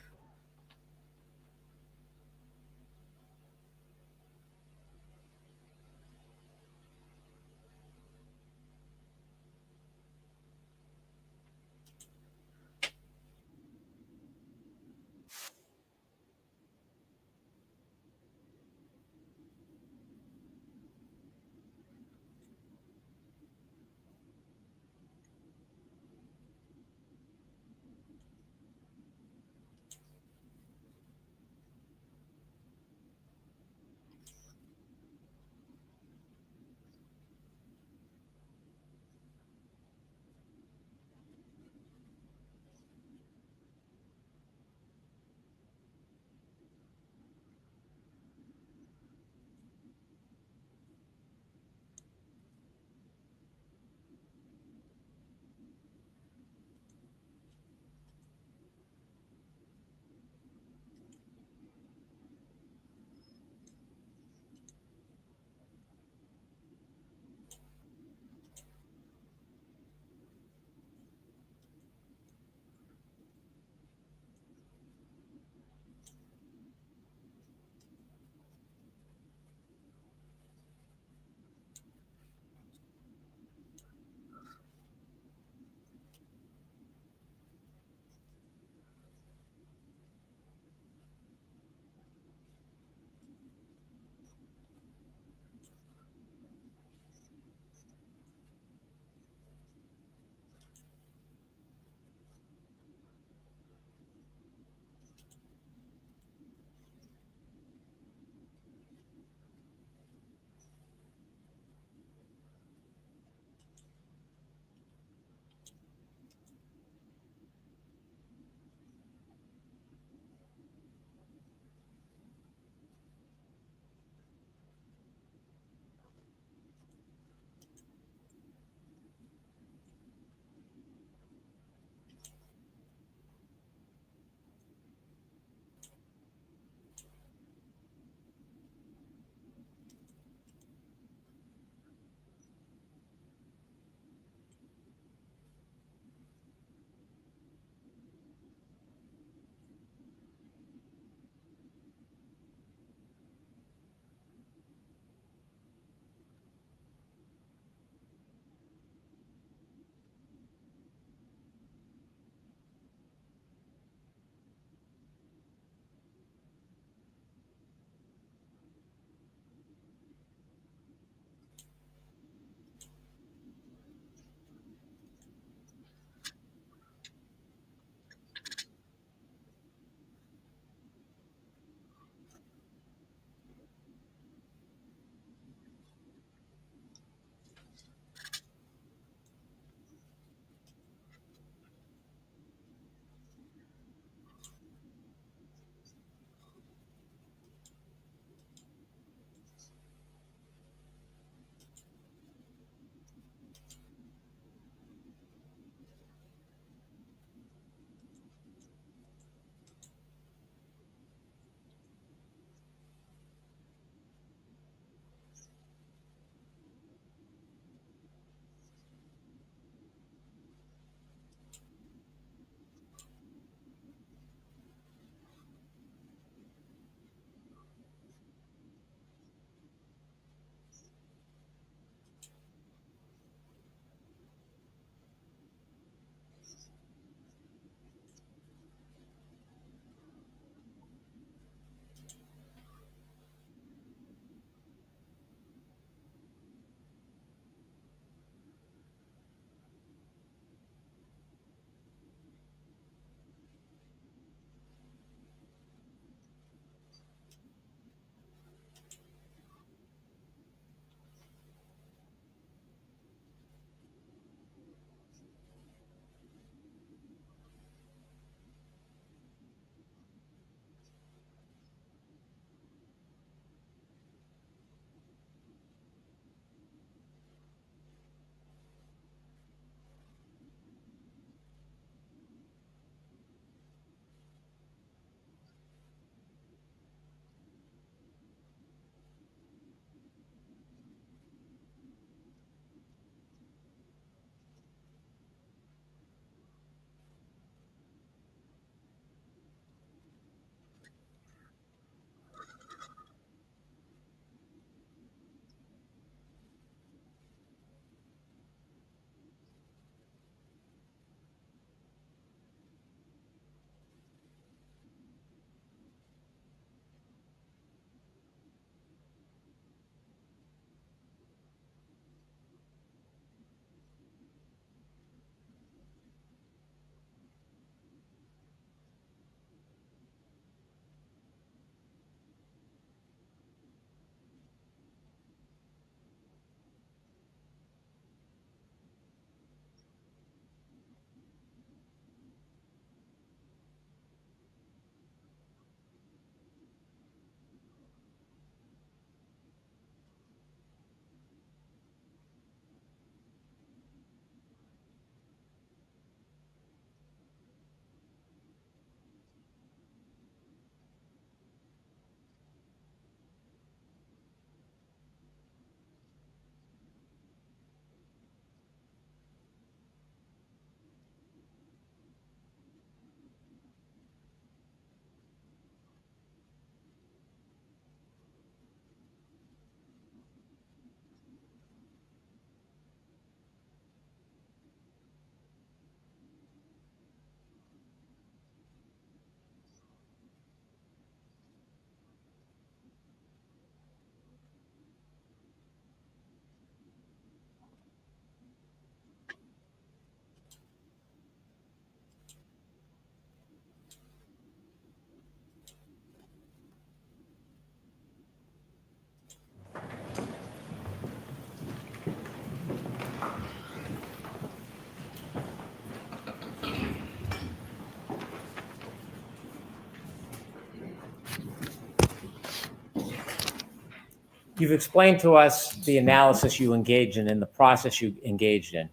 You've explained to us the analysis you engaged in and the process you engaged in.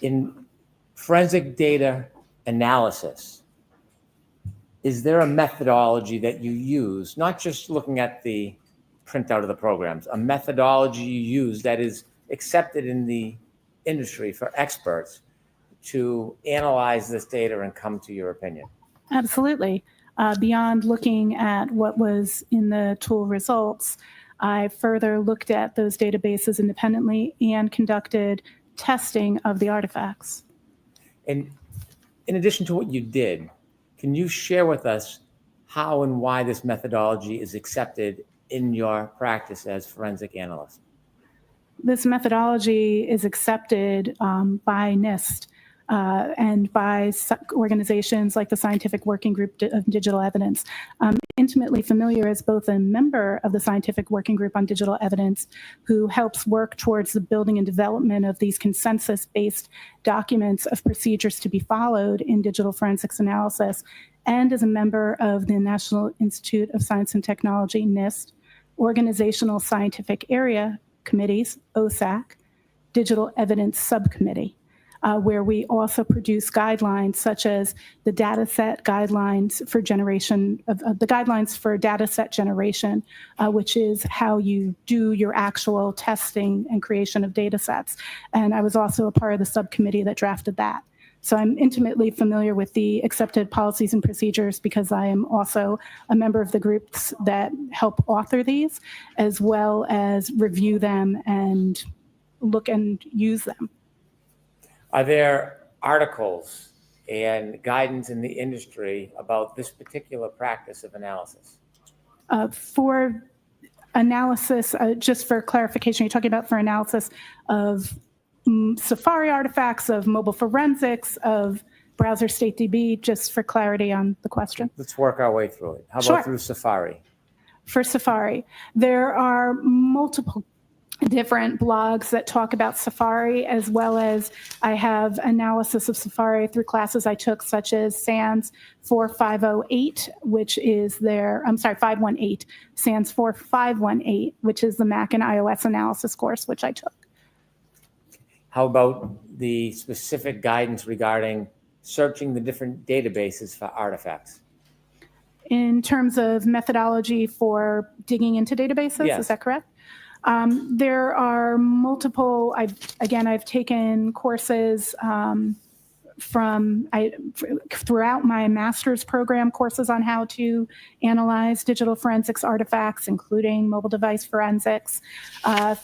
In forensic data analysis, is there a methodology that you use, not just looking at the printout of the programs, a methodology you use that is accepted in the industry for experts to analyze this data and come to your opinion? Absolutely. Beyond looking at what was in the tool results, I further looked at those databases independently and conducted testing of the artifacts. And in addition to what you did, can you share with us how and why this methodology is accepted in your practice as forensic analyst? This methodology is accepted by NIST and by organizations like the Scientific Working Group of Digital Evidence. I'm intimately familiar as both a member of the Scientific Working Group on Digital Evidence, who helps work towards the building and development of these consensus-based documents of procedures to be followed in digital forensics analysis, and as a member of the National Institute of Science and Technology, NIST, Organizational Scientific Area Committees, OSAC, Digital Evidence Subcommittee, where we also produce guidelines such as the dataset guidelines for generation of the guidelines for dataset generation, which is how you do your actual testing and creation of datasets. And I was also a part of the subcommittee that drafted that. So I'm intimately familiar with the accepted policies and procedures because I am also a member of the groups that help author these, as well as review them and look and use them. Are there articles and guidance in the industry about this particular practice of analysis? For analysis, just for clarification, you're talking about for analysis of Safari artifacts, of mobile forensics, of browser state DB, just for clarity on the question. Let's work our way through it. How about Sure. through Safari? For Safari, there are multiple different blogs that talk about Safari, as well as I have analysis of Safari through classes I took, such as SANS 4508, which is 518, SANS 4518, which is the Mac and iOS analysis course, which I took. How about the specific guidance regarding searching the different databases for artifacts? In terms of methodology for digging into databases, Yes. Is that correct? There are multiple, I've taken courses throughout my master's program, courses on how to analyze digital forensics artifacts, including mobile device forensics,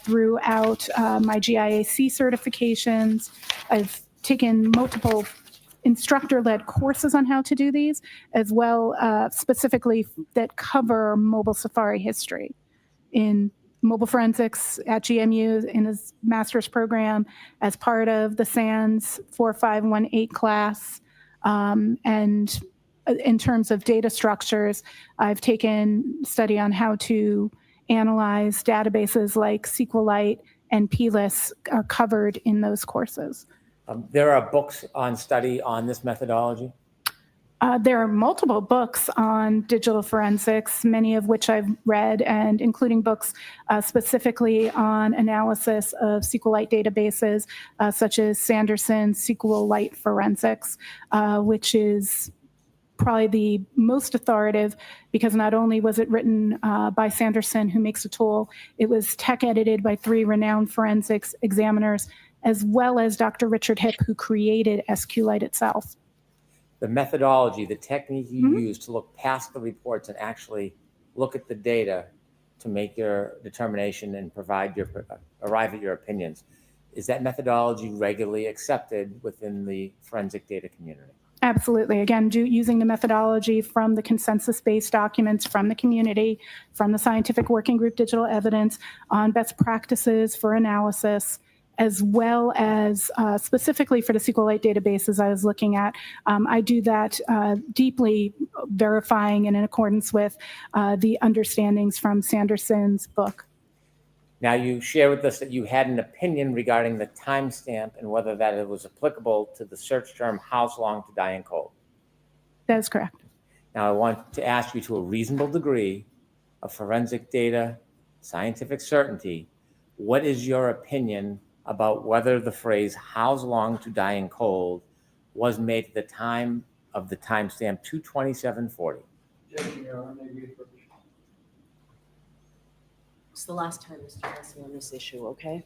throughout my GIAC certifications. I've taken multiple instructor-led courses on how to do these, as well specifically that cover mobile Safari history in mobile forensics at GMU in his master's program as part of the SANS 4518 class. And in terms of data structures, I've taken study on how to analyze databases like SQLite and PLIS are covered in those courses. There are books on study on this methodology? There are multiple books on digital forensics, many of which I've read, and including books specifically on analysis of SQLite databases, such as Sanderson's SQLite Forensics, which is probably the most authoritative because not only was it written by Sanderson, who makes a tool, it was tech edited by 3 renowned forensics examiners, as well as Dr. Richard Hipp, who created SQLite itself. The methodology, the technique you use to look past the reports and actually look at the data to make your determination and arrive at your opinions, is that methodology regularly accepted within the forensic data community? Absolutely. Again, using the methodology from the consensus-based documents from the community, from the Scientific Working Group Digital Evidence on best practices for analysis, as well as specifically for the SQLite databases I was looking at. I do that deeply verifying and in accordance with the understandings from Sanderson's book. Now, you share with us that you had an opinion regarding the timestamp and whether that it was applicable to the search term "house long to die in cold." That is correct. Now, I want to ask you, to a reasonable degree of forensic data scientific certainty, what is your opinion about whether the phrase "how's long to die in cold" was made at the time of the timestamp 22740? It's the last time, Mr. Massey, on this issue, okay?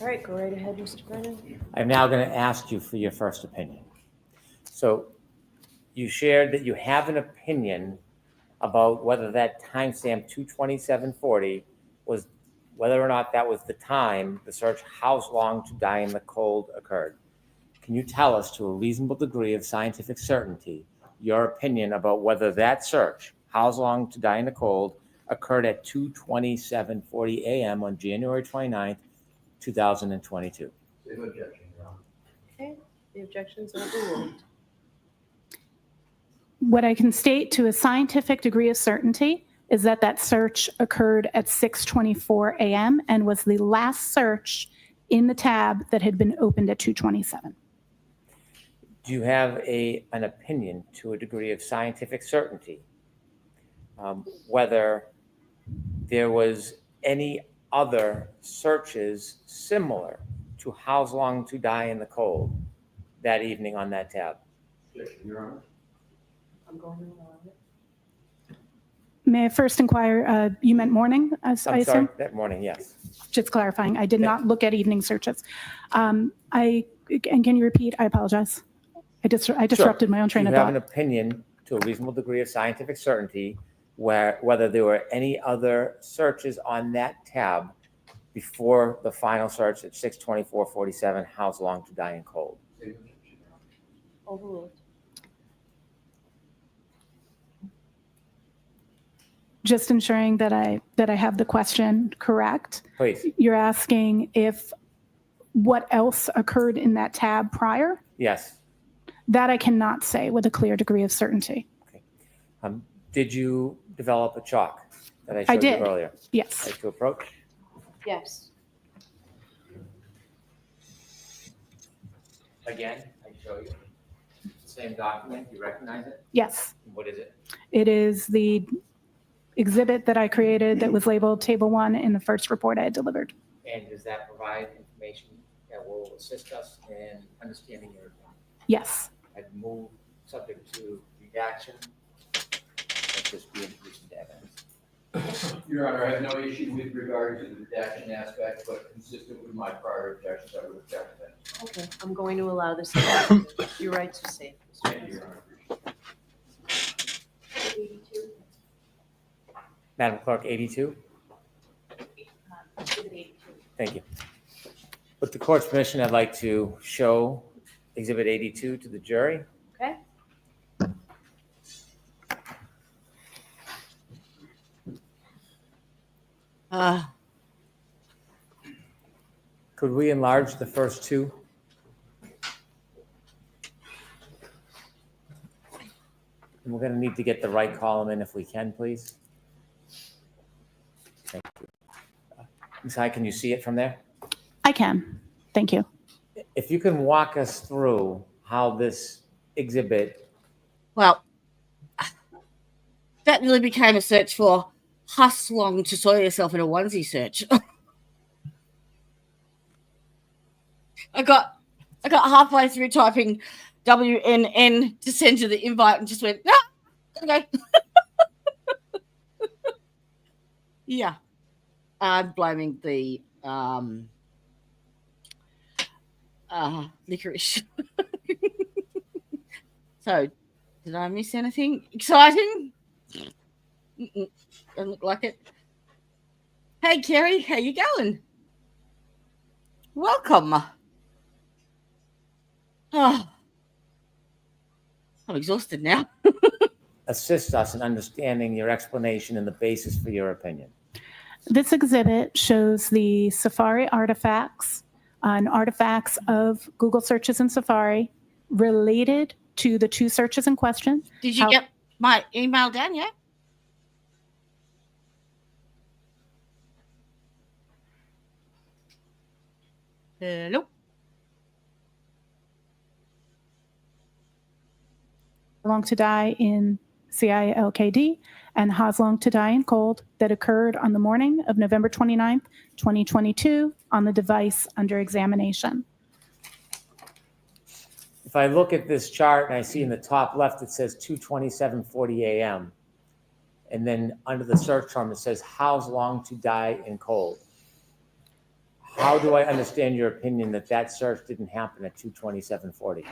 All right, go right ahead, Mr. Brennan. I'm now going to ask you for your first opinion. So you shared that you have an opinion about whether that timestamp 22740 was whether or not that was the time the search "How long to die in the cold" occurred. Can you tell us to a reasonable degree of scientific certainty your opinion about whether that search, "How long to die in the cold," occurred at 2:27:40 a.m. on January 29th, 2022? Okay, the objections are overruled. What I can state to a scientific degree of certainty is that that search occurred at 6:24 a.m. and was the last search in the tab that had been opened at 2:27. Do you have an opinion to a degree of scientific certainty whether there was any other searches similar to "How long to die in the cold" that evening on that tab? Your Honor. I'm going to allow it. May I first inquire, you meant morning, as I I'm sorry, assume? that morning, yes. Just clarifying, I did Okay. not look at evening searches. And can you repeat? I apologize. I disrupted my own train of Do you have an thought. opinion to a reasonable degree of scientific certainty whether there were any other searches on that tab before the final search at 6:24:47, "How long to die in cold"? Overruled. Just ensuring that I have the question correct. Please. You're asking if what else occurred in that tab prior? Yes. That I cannot say with a clear degree of certainty. Did you develop a chalk that I I showed you did. earlier? Yes. Like to approach? Yes. Again, I show you. Same document, you recognize it? Yes. What is it? It is the exhibit that I created that was labeled Table 1 in the first report I had delivered. And does that provide information that will assist us in understanding your account? Yes. I'd move subject to redaction. Let this be introduced into evidence. Your Honor, I have no issue with regard to the redaction aspect, but consistent with my prior objections, I would object to that. Okay, I'm going to allow this. Your right to say. Thank you, Your Honor. 82. Madam Clerk, 82? Exhibit 82. Thank you. With the court's permission, I'd like to show Exhibit 82 to the jury. Okay. Could we enlarge the first two? And we're going to need to get the right column in if we can, please. Thank you. Ms. Hyde, can you see it from there? I can. Thank you. If you can walk us through how this exhibit, Well, that really became a search for "How long to soil yourself in a onesie" search. I got halfway through typing WNN to send you the invite and just went, no, okay. Yeah. I'm blaming the licorice. So, did I miss anything exciting? Doesn't look like it. Hey, Kerry, how you going? Welcome. Oh, I'm exhausted now. assist us in understanding your explanation and the basis for your opinion. This exhibit shows the Safari artifacts and artifacts of Google searches in Safari related to the two searches in question. Did you get my email down yet? Hello. Long to Die in CILKD and How Long to Die in Cold that occurred on the morning of November 29th, 2022 on the device under examination. If I look at this chart and I see in the top left, it says 2:27:40 a.m. And then under the search term, it says "How long to die in cold." How do I understand your opinion that that search didn't happen at 2:27:40?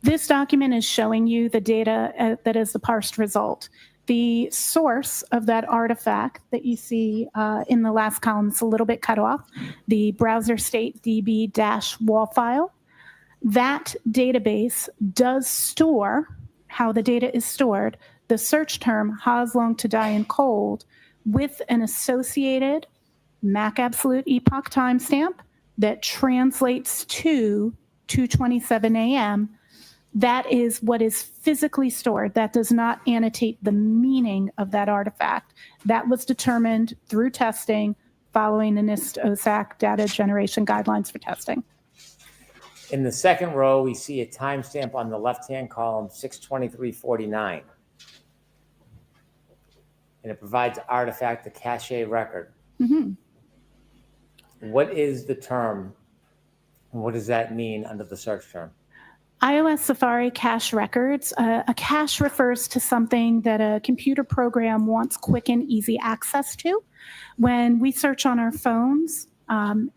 This document is showing you the data that is the parsed result. the source of that artifact that you see in the last column is a little bit cut off, the browser state db-wall file. That database does store how the data is stored, the search term "Ha's long to die in cold" with an associated MAC absolute epoch timestamp that translates to 2:27 a.m. That is what is physically stored. That does not annotate the meaning of that artifact. That was determined through testing following the NIST OSAC data generation guidelines for testing. In the second row, we see a timestamp on the left-hand column, 6:23:49. And it provides artifact, the cache record. Mm-hmm. What is the term? And what does that mean under the search term? iOS Safari cache records. A cache refers to something that a computer program wants quick and easy access to. When we search on our phones,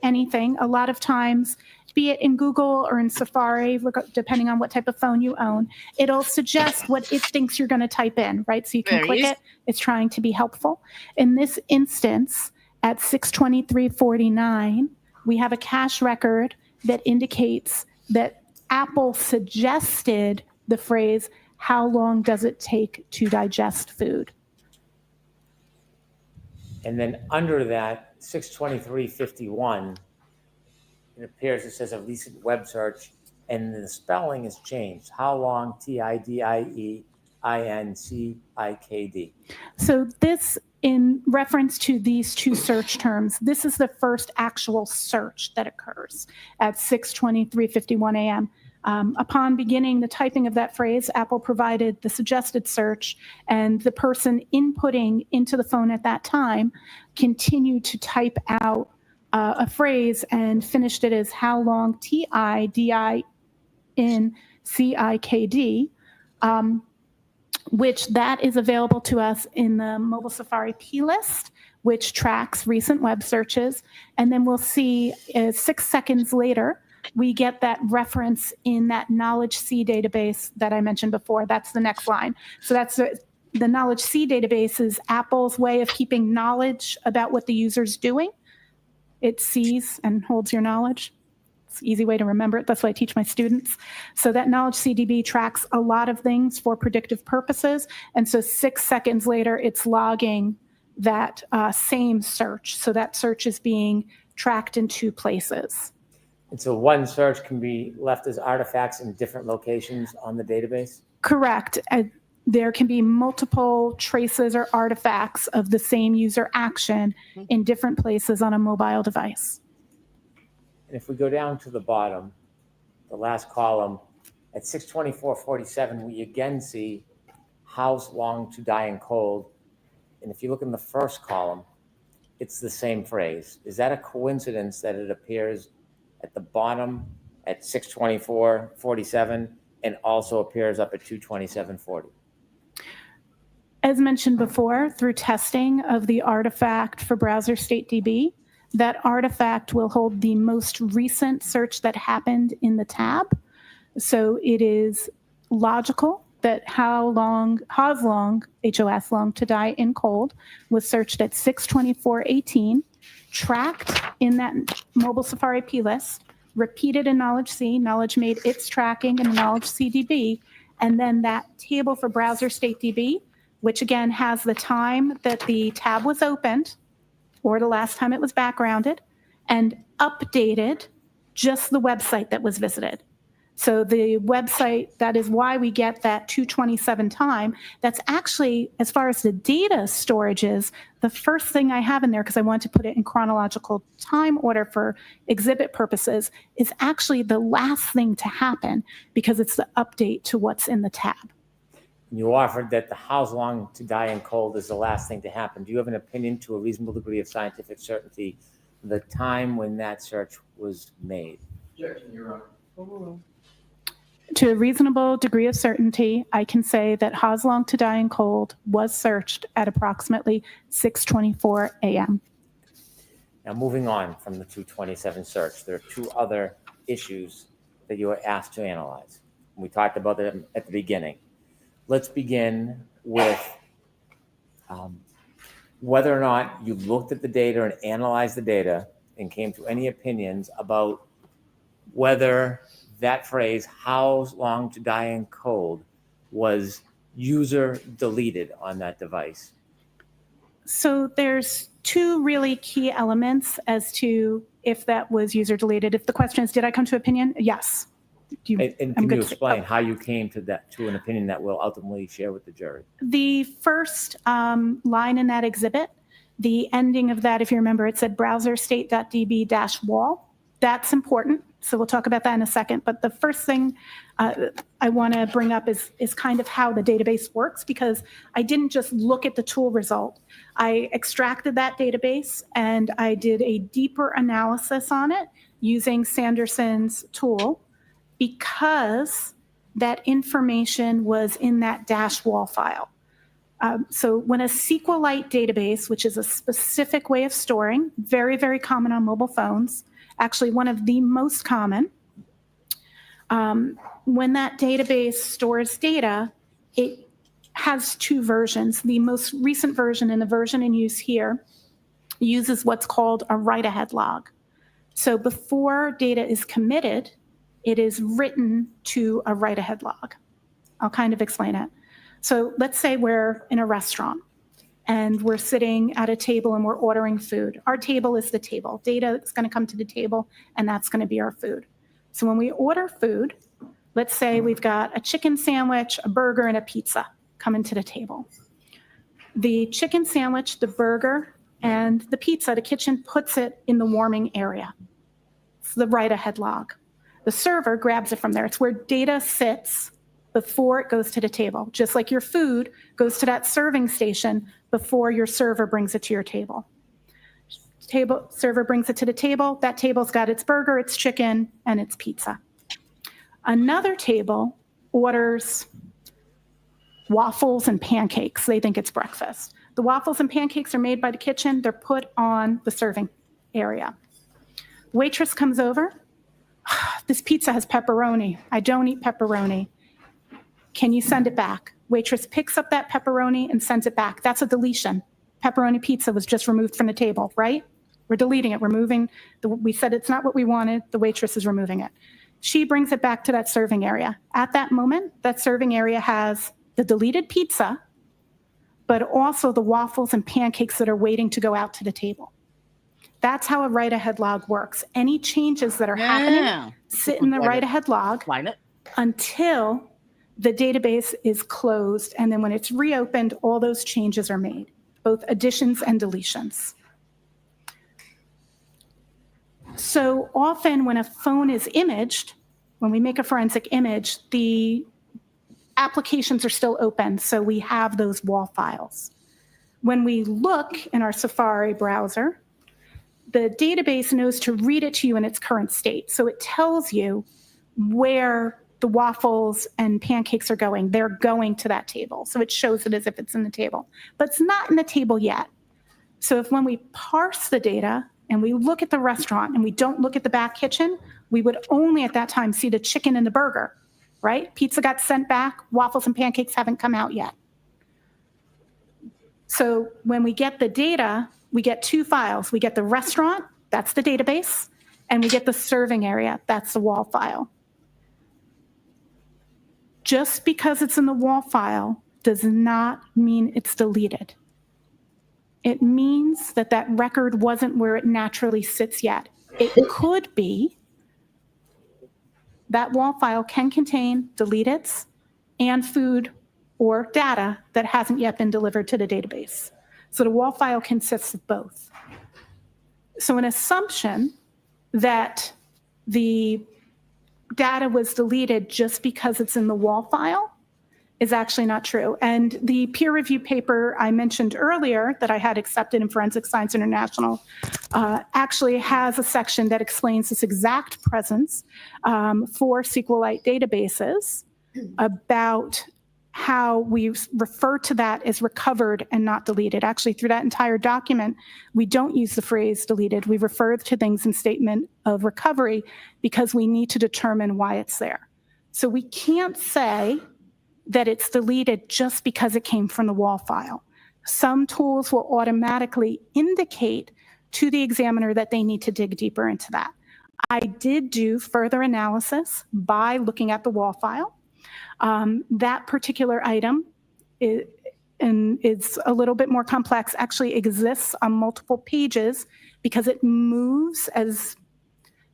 anything, a lot of times, be it in Google or in Safari, depending on what type of phone you own, it'll suggest what it thinks you're going to type in, right? So you can click it. It's trying to be helpful. In this instance, at 6:23:49, we have a cache record that indicates that Apple suggested the phrase, "How long does it take to digest food?" And then under that, 6:23:51, it appears it says a recent web search, and the spelling is changed. How long? TIDIEINCIKD. So this, in reference to these two search terms, this is the first actual search that occurs at 6:23:51 a.m. Upon beginning the typing of that phrase, Apple provided the suggested search, and the person inputting into the phone at that time continued to type out a phrase and finished it as "how long," TIDINCIKD, which that is available to us in the mobile Safari plist, which tracks recent web searches. And then we'll see 6 seconds later, we get that reference in that Knowledge C database that I mentioned before. That's the next line. So that's the Knowledge C database is Apple's way of keeping knowledge about what the user's doing. It sees and holds your knowledge. It's an easy way to remember it. That's what I teach my students. So that Knowledge CDB tracks a lot of things for predictive purposes. And so 6 seconds later, it's logging that same search. So that search is being tracked in 2 places. And so one search can be left as artifacts in different locations on the database? Correct. There can be multiple traces or artifacts of the same user action in different places on a mobile device. And if we go down to the bottom, the last column, at 6:24:47, we again see "How's long to die in cold." And if you look in the first column, it's the same phrase. Is that a coincidence that it appears at the bottom at 6:24:47 and also appears up at 2:27:40? As mentioned before, through testing of the artifact for browser state DB, that artifact will hold the most recent search that happened in the tab. So it is logical that Ha's long, HOS long to die in cold, was searched at 6:24:18, tracked in that mobile Safari plist, repeated in Knowledge C. Knowledge made its tracking in Knowledge CDB, and then that table for browser state DB, which again has the time that the tab was opened or the last time it was backgrounded, and updated just the website that was visited. So the website, that is why we get that 2:27 time. That's actually, as far as the data storage is, the first thing I have in there, because I want to put it in chronological time order for exhibit purposes, is actually the last thing to happen because it's the update to what's in the tab. You offered that the "how's long to die in cold" is the last thing to happen. Do you have an opinion to a reasonable degree of scientific certainty the time when that search was made? Objection, Your Honor. To a reasonable degree of certainty, I can say that Ha's long to die in cold was searched at approximately 6:24 a.m. Now, moving on from the 2:27 search, there are 2 other issues that you were asked to analyze. We talked about them at the beginning. Let's begin with Whether or not you looked at the data and analyzed the data and came to any opinions about whether that phrase, how long to die in cold, was user deleted on that device. So there's two really key elements as to if that was user deleted. If the question is, did I come to opinion? Yes. And can you explain how you came to an opinion that we'll ultimately share with the jury? The first line in that exhibit, the ending of that, if you remember, it said browser state.db-wall. That's important. So we'll talk about that in a second. But the first thing I want to bring up is kind of how the database works, because I didn't just look at the tool result. I extracted that database and I did a deeper analysis on it using Sanderson's tool, because that information was in that -wall file. So when a SQLite database, which is a specific way of storing, very, very common on mobile phones, actually one of the most common, when that database stores data, it has two versions. The most recent version and the version in use here uses what's called a write-ahead log. So before data is committed, it is written to a write-ahead log. I'll kind of explain it. So let's say we're in a restaurant and we're sitting at a table and we're ordering food. Our table is the table. Data is going to come to the table, and that's going to be our food. So when we order food, let's say we've got a chicken sandwich, a burger, and a pizza coming to the table. The chicken sandwich, the burger, and the pizza, the kitchen puts it in the warming area. It's the write-ahead log. The server grabs it from there. It's where data sits before it goes to the table, just like your food goes to that serving station before your server brings it to your table. Server brings it to the table. That table's got its burger, its chicken, and its pizza. Another table orders waffles and pancakes. They think it's breakfast. The waffles and pancakes are made by the kitchen. They're put on the serving area. Waitress comes over. This pizza has pepperoni. I don't eat pepperoni. Can you send it back? Waitress picks up that pepperoni and sends it back. That's a deletion. Pepperoni pizza was just removed from the table, right? We're deleting it. We're moving. We said it's not what we wanted. The waitress is removing it. She brings it back to that serving area. At that moment, that serving area has the deleted pizza, but also the waffles and pancakes that are waiting to go out to the table. That's how a write-ahead log works. Any changes that are happening sit in the write-ahead log until the database is closed, and then when it's reopened, all those changes are made, both additions and deletions. So often when a phone is imaged, when we make a forensic image, the applications are still open, so we have those WAL files. When we look in our Safari browser, the database knows to read it to you in its current state. So it tells you where the waffles and pancakes are going. They're going to that table. So it shows it as if it's in the table, but it's not in the table yet. So if when we parse the data and we look at the restaurant and we don't look at the back kitchen, we would only at that time see the chicken and the burger, right? Pizza got sent back, waffles and pancakes haven't come out yet. So when we get the data, we get two files. We get the restaurant, that's the database, and we get the serving area, that's the WAL file. Just because it's in the WAL file does not mean it's deleted. It means that that record wasn't where it naturally sits yet. It could be that WAL file can contain deleteds and food or data that hasn't yet been delivered to the database. So the WAL file consists of both. So an assumption that the data was deleted just because it's in the WAL file is actually not true. And the peer review paper I mentioned earlier that I had accepted in Forensic Science International actually has a section that explains this exact presence for SQLite databases about how we refer to that as recovered and not deleted. Actually, through that entire document, we don't use the phrase deleted. We refer to things in statement of recovery because we need to determine why it's there. So we can't say that it's deleted just because it came from the WAL file. some tools will automatically indicate to the examiner that they need to dig deeper into that. I did do further analysis by looking at the wall file. That particular item and it's a little bit more complex, actually exists on multiple pages because it moves as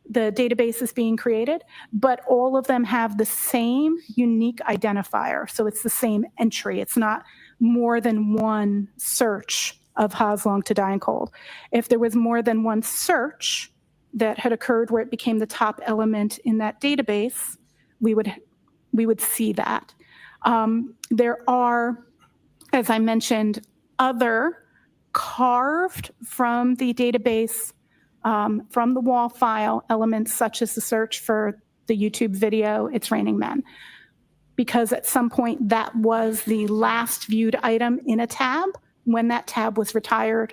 the database is being created, but all of them have the same unique identifier. So it's the same entry. It's not more than one search of how's long to die in cold. If there was more than one search that had occurred where it became the top element in that database, we would see that. There are, as I mentioned, other carved from the database, from the wall file elements such as the search for the YouTube video, It's Raining Men, because at some point that was the last viewed item in a tab when that tab was retired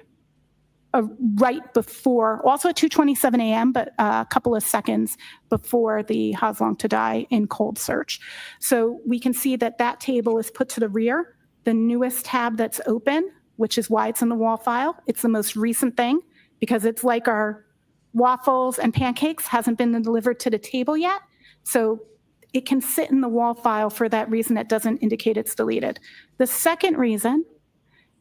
right before, also at 2:27 a.m., but a couple of seconds before the How's Long to Die in cold search. So we can see that that table is put to the rear. The newest tab that's open, which is why it's in the wall file, it's the most recent thing because it's like our waffles and pancakes hasn't been delivered to the table yet. So it can sit in the wall file for that reason. It doesn't indicate it's deleted. The second reason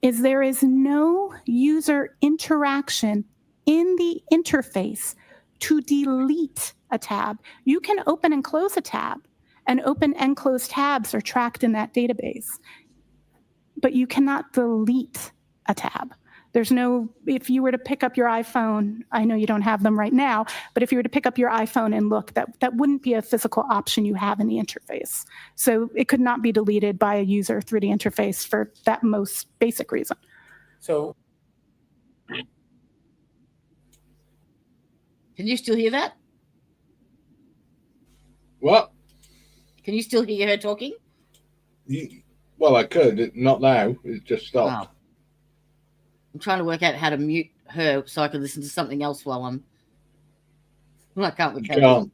is there is no user interaction in the interface to delete a tab. You can open and close a tab, and open and close tabs are tracked in that database, but you cannot delete a tab. There's no, if you were to pick up your iPhone, I know you don't have them right now, but if you were to pick up your iPhone and look, that wouldn't be a physical option you have in the interface. So it could not be deleted by a user through the interface for that most basic reason. So Can you still hear that? What? Can you still hear her talking? Well, I could. Not now. It just stopped. Oh. I'm trying to work out how to mute her so I can listen to something else while I'm. Well, I can't. We can't.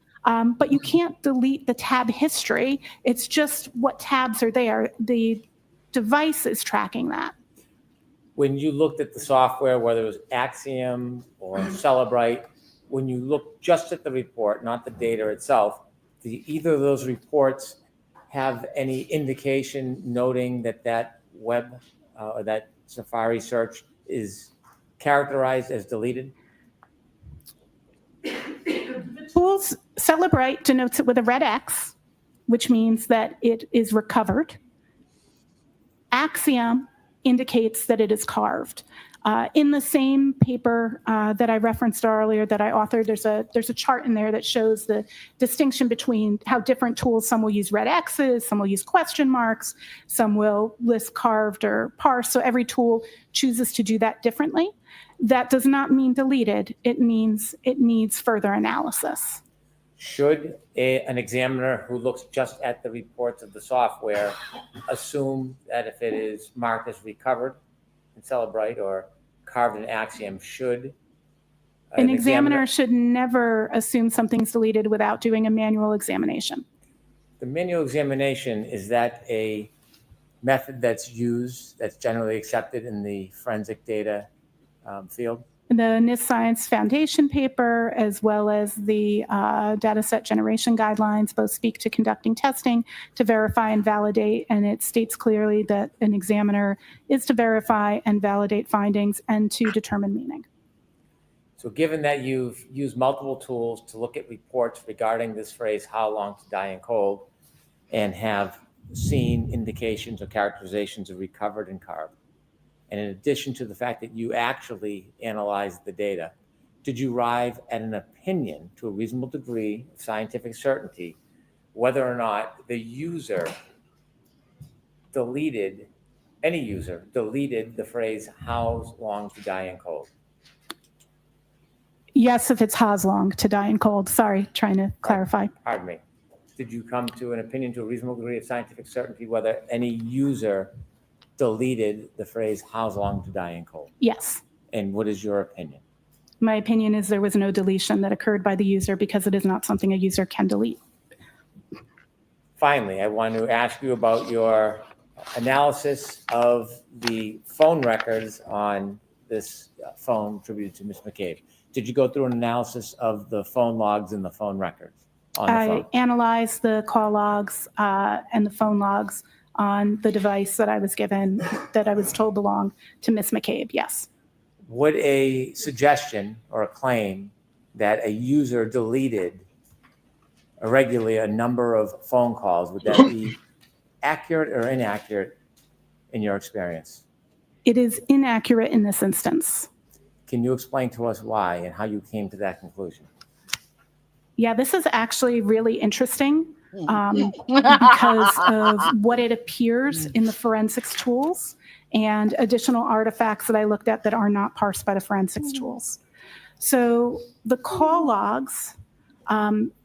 But you can't delete the tab history. It's just what tabs are there. The device is tracking that. when you looked at the software, whether it was Axiom or Celebrite, when you look just at the report, not the data itself, do either of those reports have any indication noting that that web or that Safari search is characterized as deleted? Tools Celebrite denotes it with a red X, which means that it is recovered. Axiom indicates that it is carved. In the same paper that I referenced earlier that I authored, there's a chart in there that shows the distinction between how different tools, some will use red X's, some will use question marks, some will list carved or parsed. So every tool chooses to do that differently. That does not mean deleted. It means it needs further analysis. Should an examiner who looks just at the reports of the software assume that if it is marked as recovered in Celebrite or carved in Axiom, should an examiner should never assume something's deleted without doing a manual examination. The manual examination, is that a method that's used, that's generally accepted in the forensic data field? The NIST Science Foundation paper, as well as the dataset generation guidelines, both speak to conducting testing to verify and validate, and it states clearly that an examiner is to verify and validate findings and to determine meaning. So given that you've used multiple tools to look at reports regarding this phrase, how long to die in cold, and have seen indications or characterizations of recovered and carved, and in addition to the fact that you actually analyzed the data, did you arrive at an opinion to a reasonable degree of scientific certainty whether or not the user deleted, any user deleted the phrase, how long to die in cold? Yes, if it's how's long to die in cold. Sorry, trying to clarify. Pardon me. Did you come to an opinion to a reasonable degree of scientific certainty whether any user deleted the phrase, how's long to die in cold? Yes. And what is your opinion? My opinion is there was no deletion that occurred by the user because it is not something a user can delete. Finally, I want to ask you about your analysis of the phone records on this phone attributed to Ms. McCabe. Did you go through an analysis of the phone logs and the phone records on the I phone? analyzed the call logs and the phone logs on the device that I was given, that I was told belonged to Ms. McCabe, yes. Would a suggestion or a claim that a user deleted irregularly a number of phone calls, would that be accurate or inaccurate in your experience? It is inaccurate in this instance. Can you explain to us why and how you came to that conclusion? Yeah, this is actually really interesting because of what it appears in the forensics tools and additional artifacts that I looked at that are not parsed by the forensics tools. So the call logs,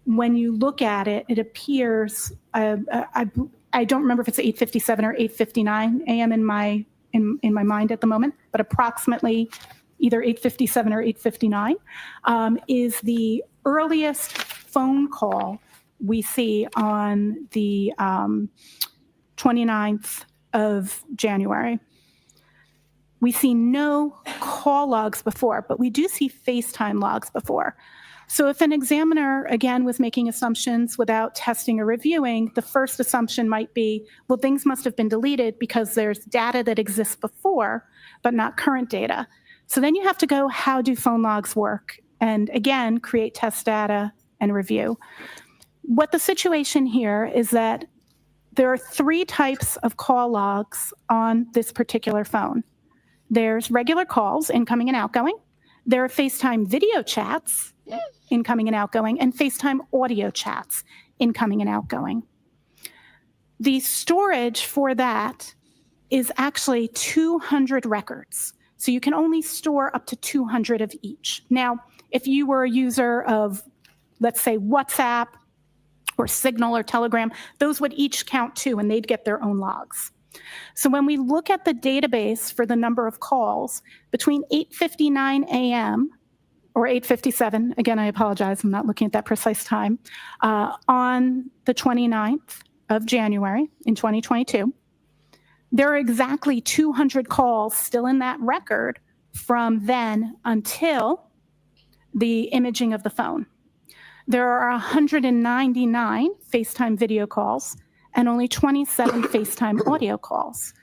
when you look at it, it appears, I don't remember if it's 8:57 or 8:59 a.m. in my mind at the moment, but approximately either 8:57 or 8:59 is the earliest phone call we see on the 29th of January. We see no call logs before, but we do see FaceTime logs before. So if an examiner, again, was making assumptions without testing or reviewing, the first assumption might be, well, things must have been deleted because there's data that exists before, but not current data. So then you have to go, how do phone logs work? And again, create test data and review. What the situation here is that there are 3 types of call logs on this particular phone. There's regular calls, incoming and outgoing. There are FaceTime video chats, incoming and outgoing, and FaceTime audio chats, incoming and outgoing. The storage for that is actually 200 records. So you can only store up to 200 of each. Now, if you were a user of, let's say, WhatsApp or Signal or Telegram, those would each count 2 and they'd get their own logs. So when we look at the database for the number of calls between 8:59 a.m. or 8:57, again, I apologize, I'm not looking at that precise time, on the 29th of January in 2022, there are exactly 200 calls still in that record from then until the imaging of the phone. There are 199 FaceTime video calls and only 27 FaceTime audio calls.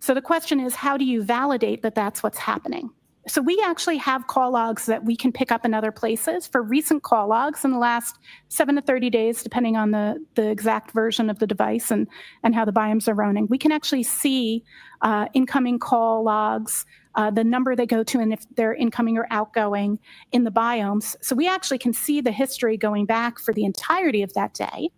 So the question is, how do you validate that that's what's happening? So we actually have call logs that we can pick up in other places for recent call logs in the last 7 to 30 days, depending on the exact version of the device and how the biomes are running. We can actually see incoming call logs, the number they go to, and if they're incoming or outgoing in the biomes. So we actually can see the history going back for the entirety of that day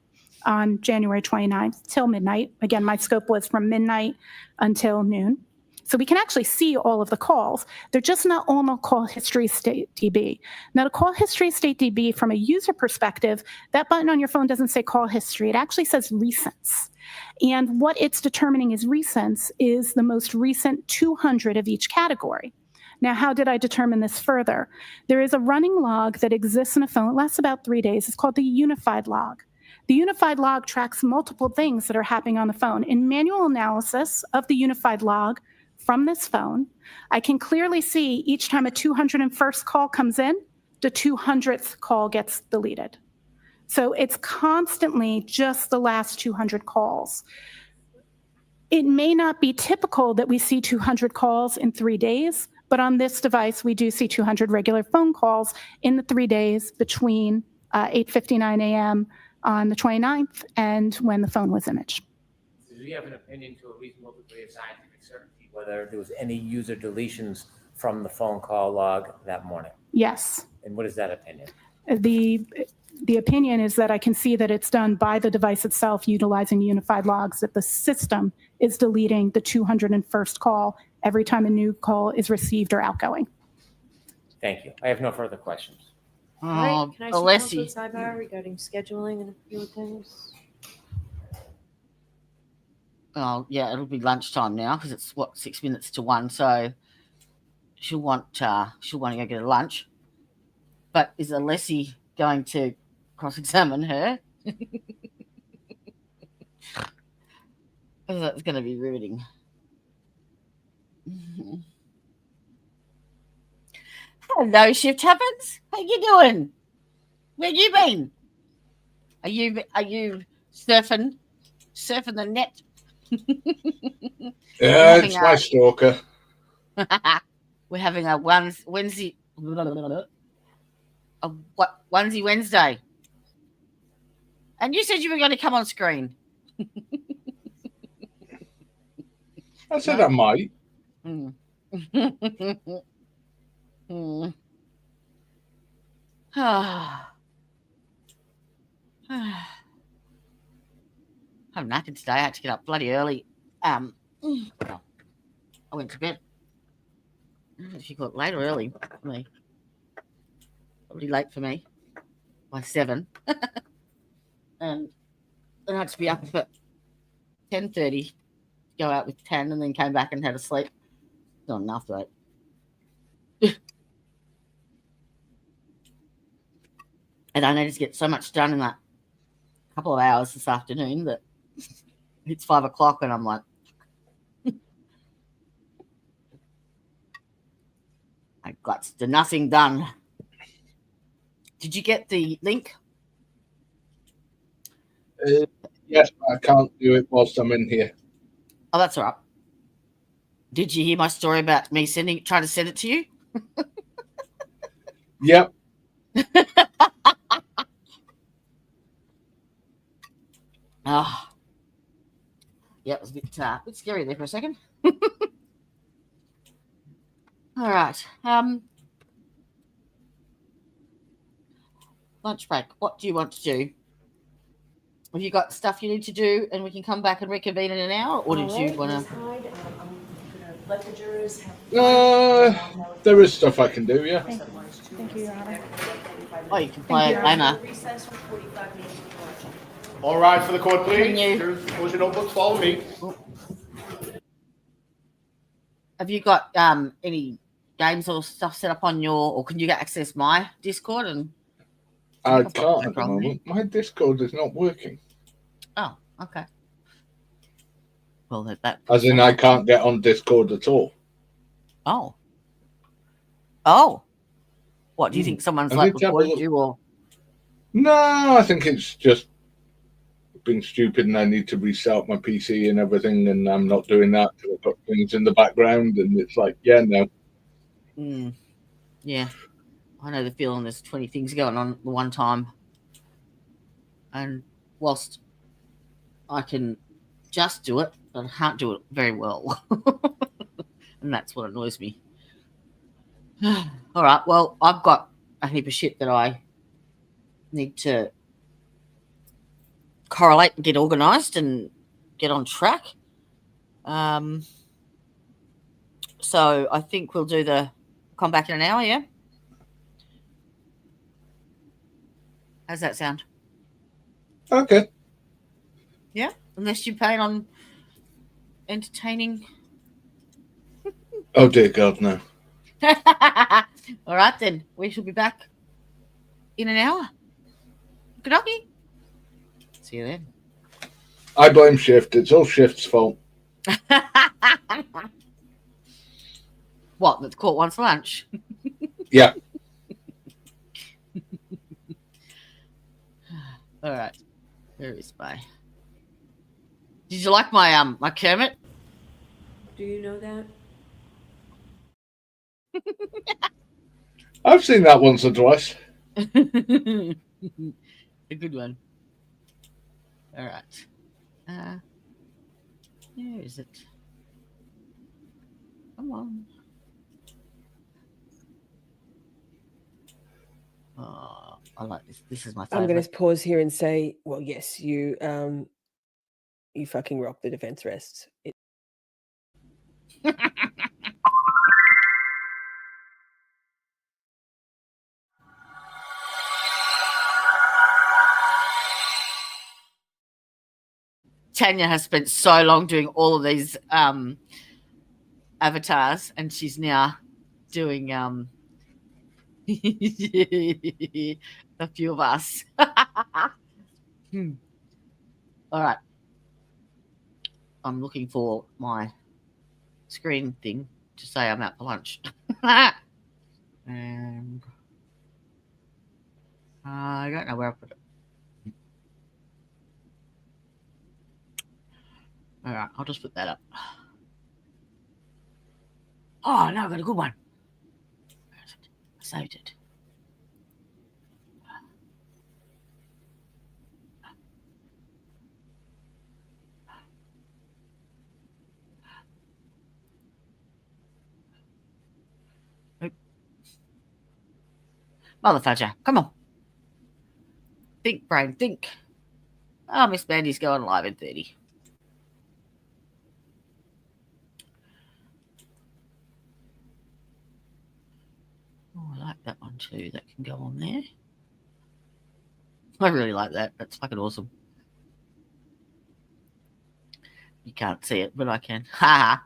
on January 29th till midnight. Again, my scope was from midnight until noon. So we can actually see all of the calls. They're just not all in call history state DB. Now, the call history state DB, from a user perspective, that button on your phone doesn't say call history. It actually says recents. And what it's determining as recents is the most recent 200 of each category. Now, how did I determine this further? There is a running log that exists in a phone. It lasts about 3 days. It's called the unified log. The unified log tracks multiple things that are happening on the phone. In manual analysis of the unified log from this phone, I can clearly see each time a 201st call comes in, the 200th call gets deleted. So it's constantly just the last 200 calls. It may not be typical that we see 200 calls in 3 days, but on this device, we do see 200 regular phone calls in the 3 days between 8:59 a.m. on the 29th and when the phone was imaged. So do you have an opinion to a reasonable degree of scientific certainty whether there was any user deletions from the phone call log that morning? Yes. And what is that opinion? The opinion is that I can see that it's done by the device itself utilizing unified logs, that the system is deleting the 201st call every time a new call is received or outgoing. Thank you. I have no further questions. All right, can I see Alessi. counsel at sidebar regarding scheduling and a few things? Oh, yeah, it'll be lunchtime now because it's 6 minutes to 1. So she'll want to go get a lunch. But is Alessi going to cross-examine her? Oh, that's going to be riveting. Hello, Shift Happens. How you doing? Where you been? Are you surfing the net? Yeah, it's my stalker. We're having a Wednesday, onesie Wednesday, and you said you were going to come on screen. I said I might. Mm. Mm. I'm knackered today. I had to get up bloody early. I went to bed. I don't know if you call it late or early for me. Probably late for me by 7. And then I had to be up at 10:30, go out with 10, and then came back and had a sleep. Not enough, though. And I needed to get so much done in that couple of hours this afternoon that it's 5 o'clock, and I'm like, I got nothing done. Did you get the link? Yes, but I can't do it whilst I'm in here. Oh, that's all right. Did you hear my story about me trying to send it to you? Yep. Oh, yeah, it was a bit scary there for a second. All right. Lunch break. What do you want to do? Have you got stuff you need to do, and we can come back and reconvene in an hour, or did you want Ms. to? Hyde, I'm gonna let the jurors have. There is stuff I can do, yeah. Thank you, Your Honor. Oh, you can play it later. Recess for 45 minutes. All rise for the court, please. Can you- Close your notebooks, follow me. Have you got any games or stuff set up on your, or can you access my Discord? And I I've got can't no at the problem. moment. My Discord is not working. Oh, okay. Well, that. As in, I can't get on Discord at all. Oh. Oh. What do you think? Someone's I like need to have a recorded look. you, or? No, I think it's just being stupid and I need to restart my PC and everything, and I'm not doing that because I've got things in the background, and it's like, yeah, no. Yeah. I know the feeling. There's 20 things going on at one time. And whilst I can just do it, but I can't do it very well. And that's what annoys me. All right. Well, I've got a heap of shit that I need to correlate and get organized and get on track. So I think we'll come back in an hour, yeah? How's that sound? Okay. Yeah? Unless you plan on entertaining. Oh, dear God, no. All right, then. We shall be back in an hour. Good lucky. See you then. I blame Shift. It's all Shift's fault. What? The court wants lunch? Yeah. All right. There is my. Did you like my my Kermit? Do you know that? I've seen that once or twice. A good one. All right. Where is it? Come on. Oh, I like this. This is my favorite. I'm going to pause here and say, well, yes, you fucking rock the defense rests. Tanya has spent so long doing all of these avatars, and she's now doing a few of us. All right. I'm looking for my screen thing to say I'm out for lunch. And I don't know where I put it. All right, I'll just put that up. Oh, no, I got a good one. I saved it. Mother fudger, come on. Think, brain, think. Oh, Miss Mandy's going live in 30. Oh, I like that one too. That can go on there. I really like that. That's fucking awesome. You can't see it, but I can. Ha ha.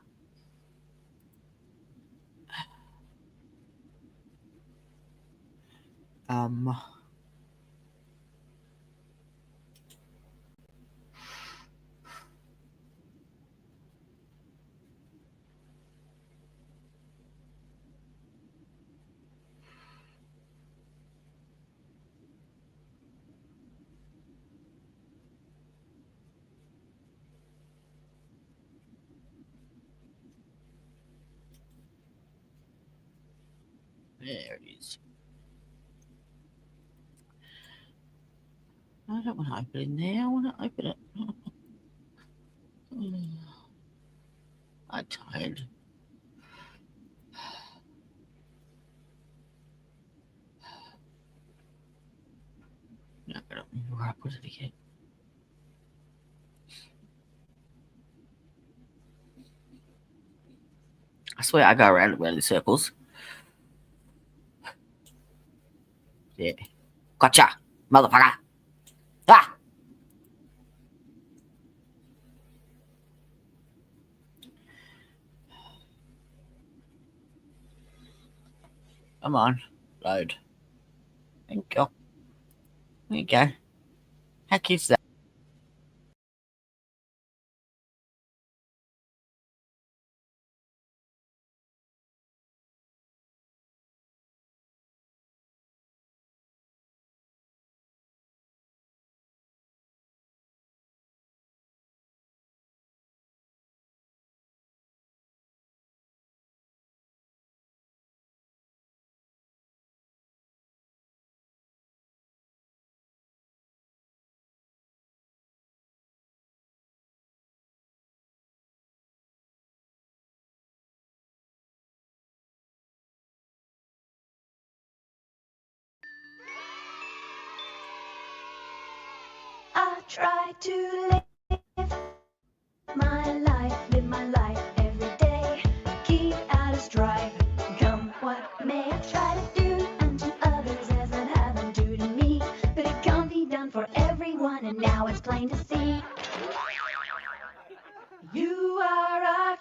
There it is. I don't want to open it in there. I want to open it. I'm tired. No, I don't remember where I put it again. I swear I go around in circles. Yeah. Gotcha, motherfucker. Ah! Come on. Load. Thank you. There you go. How cute's that? I try to live my life every day. Keep out of strife, come what may. I try to do unto others as I'd have them do to me. But it can't be done for everyone, and now it's plain to see. You are a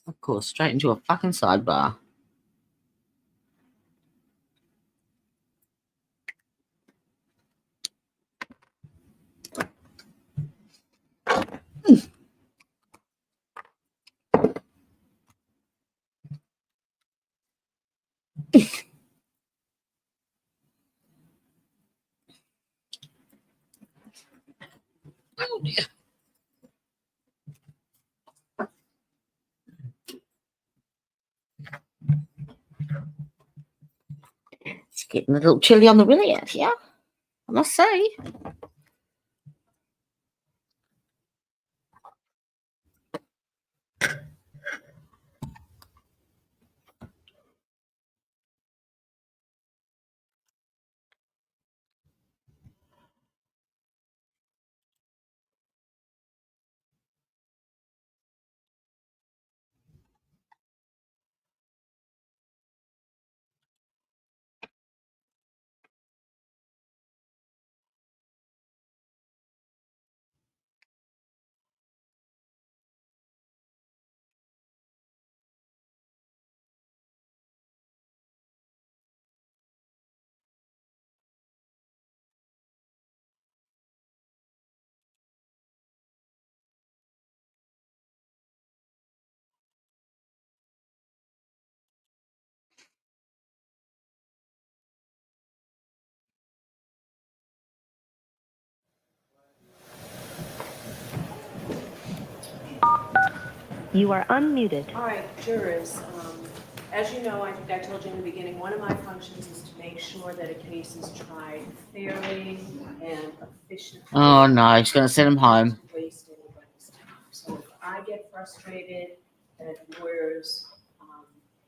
Of course, straight into a fucking sidebar. Oh dear. It's getting a little chilly on the willy out here, I must say. You are unmuted. All right, jurors, as you know, I think I told you in the beginning, one of my functions is to make sure that a case is tried fairly and efficiently. Oh no, he's going to send him home. Not to waste anybody's time. So if I get frustrated at lawyers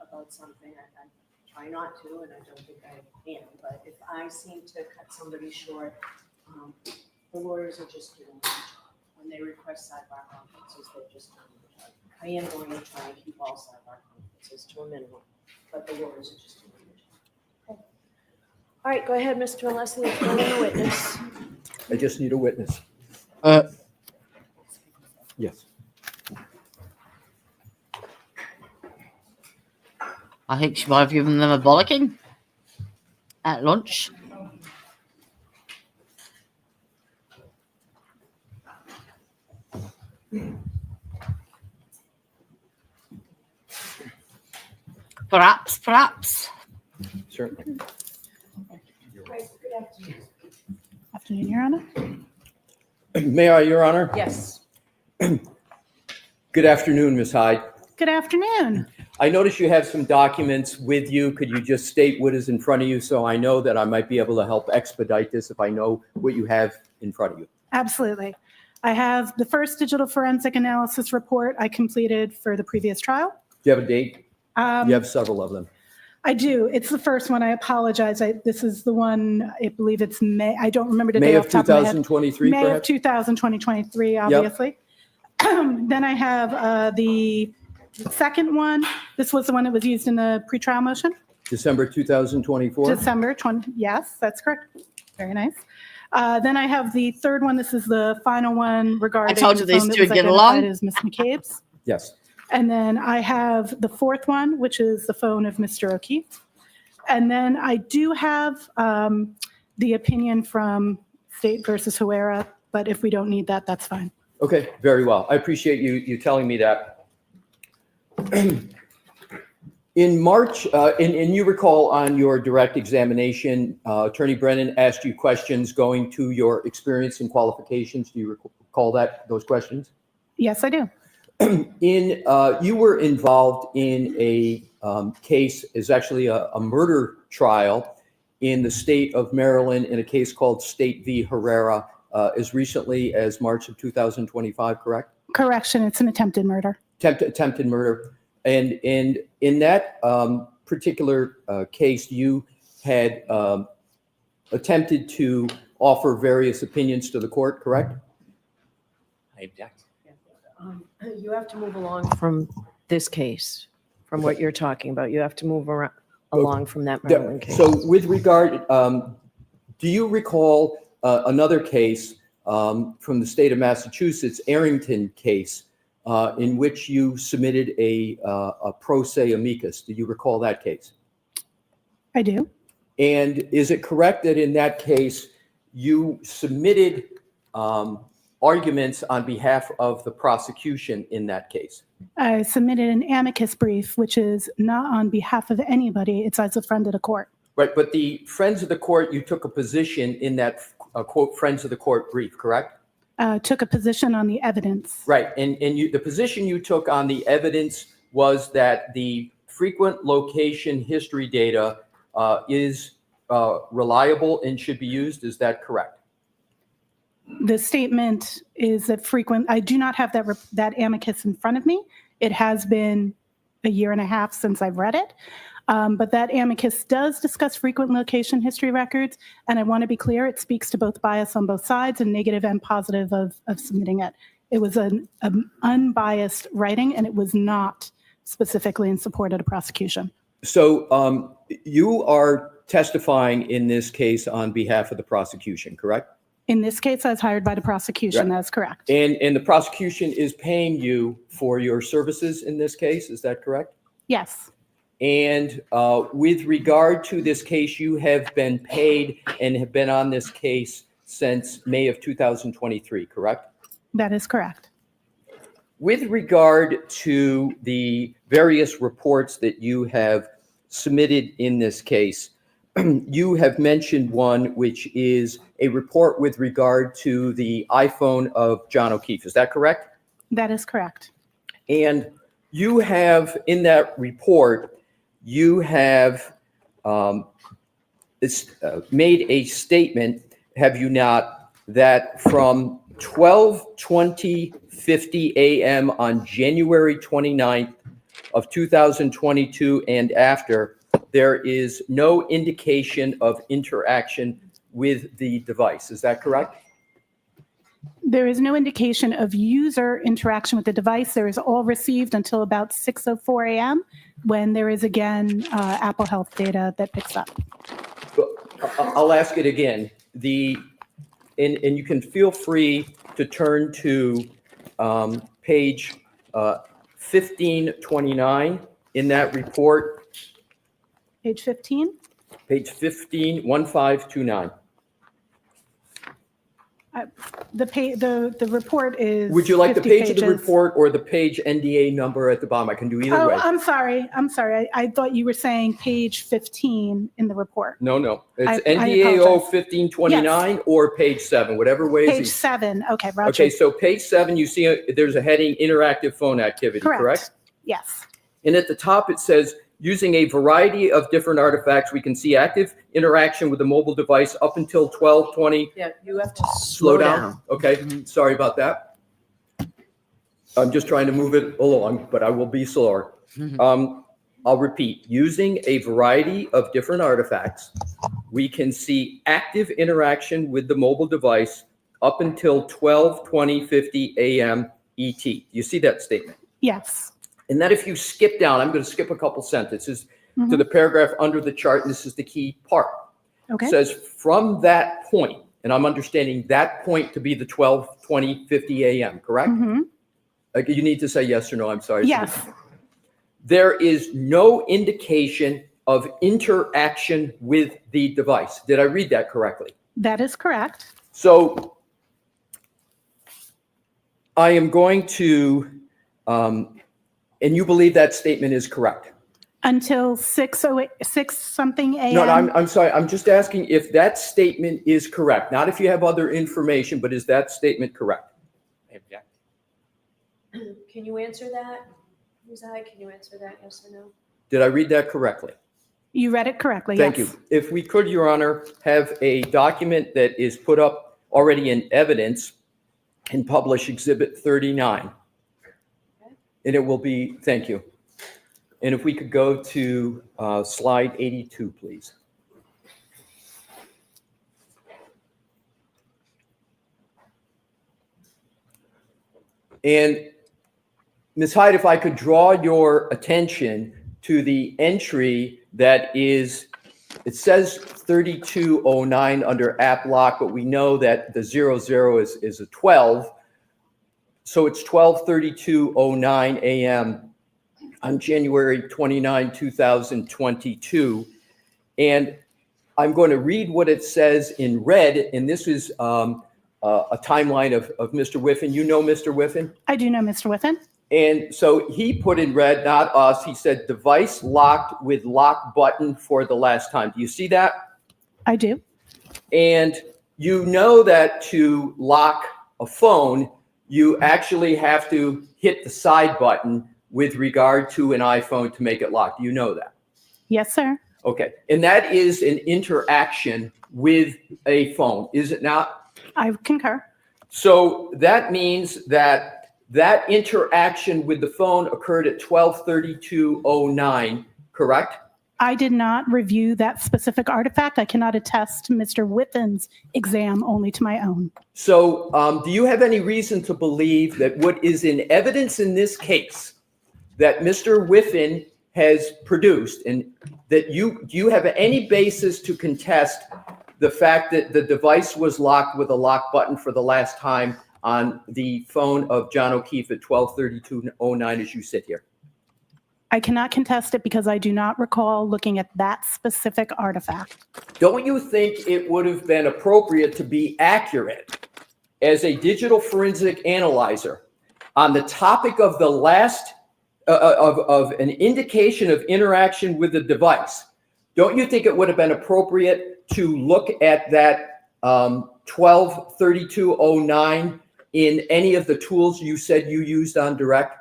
about something, I try not to, and I don't think I am, but if I seem to cut somebody short, the lawyers are just doing their job. When they request sidebar conferences, they're just doing their job. I am going to try and keep all sidebar conferences to a minimum, but the lawyers are just doing their job. Okay. All right, go ahead, Mr. Alessi, let's go in a witness. I just need a witness. Yes. I think she might have given them a bollocking at lunch. Perhaps. Certainly. Afternoon, Your Honor. May I, Your Honor? Yes. Good afternoon, Ms. Hyde. Good afternoon. I notice you have some documents with you. Could you just state what is in front of you so I know that I might be able to help expedite this if I know what you have in front of you? Absolutely. I have the first digital forensic analysis report I completed for the previous trial. Do you have a date? You have several of them. I do. It's the first one. I apologize. This is the one, I believe it's May. I don't remember the May day of off the top of my head. 2023, May of perhaps? 2023, obviously. Then I have the second one. This was the one that was used in the pretrial motion. December 2024? December 20, yes, that's correct. Very nice. Then I have the third one. This is the final one regarding I told you the these phone that two was would get identified along. as Ms. McCabe's. Yes. And then I have the fourth one, which is the phone of Mr. O'Keefe. And then I do have the opinion from State versus Huera, but if we don't need that, that's fine. Okay, very well. I appreciate you telling me that. In March, and you recall on your direct examination, Attorney Brennan asked you questions going to your experience and qualifications. Do you recall those questions? Yes, I do. You were involved in a case, is actually a murder trial in the state of Maryland in a case called State v. Herrera as recently as March of 2025, correct? Correction, it's an attempted murder. Attempted murder. And in that particular case, you had attempted to offer various opinions to the court, correct? I object. You have to move along from this case, from what you're talking about. You have to move along from that Maryland case. So with regard, do you recall another case from the state of Massachusetts, Arrington case, in which you submitted a pro se amicus. Do you recall that case? I do. And is it correct that in that case, you submitted arguments on behalf of the prosecution in that case? I submitted an amicus brief, which is not on behalf of anybody. It's as a friend of the court. Right, but the friends of the court, you took a position in that quote, friends of the court brief, correct? Took a position on the evidence. Right, and the position you took on the evidence was that the frequent location history data is reliable and should be used. Is that correct? The statement is that I do not have that amicus in front of me. It has been a year and a half since I've read it. But that amicus does discuss frequent location history records. And I want to be clear, it speaks to both bias on both sides and negative and positive of submitting it. It was an unbiased writing, and it was not specifically in support of the prosecution. So you are testifying in this case on behalf of the prosecution, correct? In this case, I was hired by the prosecution. Right. That's correct. And the prosecution is paying you for your services in this case. Is that correct? Yes. And with regard to this case, you have been paid and have been on this case since May of 2023, correct? That is correct. With regard to the various reports that you have submitted in this case, you have mentioned one, which is a report with regard to the iPhone of John O'Keefe. Is that correct? That is correct. And you have, in that report, you have made a statement, have you not, that from 12:20:50 a.m. on January 29th of 2022 and after, there is no indication of interaction with the device. Is that correct? There is no indication of user interaction with the device. There is all received until about 6:04 a.m. when there is again Apple Health data that picks up. I'll ask it again. And you can feel free to turn to page 1529 in that report. Page 15? Page 15, 1529. The report is. Would you like the 50 page of the pages. report or the page NDA number at the bottom? I can do either Oh, way. I'm sorry. I thought you were saying page 15 in the report. No. It's I NDAO apologize. 1529 or page 7, whatever way is Page easy. 7. Okay, Roger. Okay, so page 7, you see there's a heading, interactive phone activity, correct? Yes. And at the top, it says, using a variety of different artifacts, we can see active interaction with the mobile device up until 12:20. Yeah, you have to Slow down. Okay, sorry about that. I'm just trying to move it along, but I will be slower. I'll repeat, using a variety of different artifacts, we can see active interaction with the mobile device up until 12:20:50 a.m. ET. You see that statement? Yes. And that if you skip down, I'm going to skip a couple sentences to the paragraph under the chart, and this is the key part. Okay. It says, from that point, and I'm understanding that point to be the 12:20:50 a.m., correct? You need to say yes or no, I'm sorry. Yes. There is no indication of interaction with the device. Did I read that correctly? That is correct. So I am going to, and you believe that statement is correct? Until 6 something a.m. No, I'm sorry. I'm just asking if that statement is correct. Not if you have other information, but is that statement correct? Object. Can you answer that? Ms. Hyde, can you answer that, yes or no? Did I read that correctly? You read it correctly, Thank yes. you. If we could, Your Honor, have a document that is put up already in evidence and publish Exhibit 39. And it will be, thank you. And if we could go to slide 82, please. And Ms. Hyde, if I could draw your attention to the entry that is, it says 3209 under app lock, but we know that the 00 is a 12. So it's 12:32:09 a.m. on January 29, 2022. And I'm going to read what it says in red. And this is a timeline of Mr. Whiffen. You know Mr. Whiffen? I do know Mr. Whiffen. And so he put in red, not us. He said device locked with lock button for the last time. Do you see that? I do. And you know that to lock a phone, you actually have to hit the side button with regard to an iPhone to make it lock. Do you know that? Yes, sir. Okay. And that is an interaction with a phone, is it not? I concur. So that means that that interaction with the phone occurred at 12:32:09, correct? I did not review that specific artifact. I cannot attest to Mr. Whiffen's exam, only to my own. So do you have any reason to believe that what is in evidence in this case that Mr. Whiffen has produced, and that do you have any basis to contest the fact that the device was locked with a lock button for the last time on the phone of John O'Keefe at 12:32:09 as you sit here? I cannot contest it because I do not recall looking at that specific artifact. Don't you think it would have been appropriate to be accurate as a digital forensic analyzer on the topic of the last of an indication of interaction with the device? Don't you think it would have been appropriate to look at that 12:32:09 in any of the tools you said you used on direct?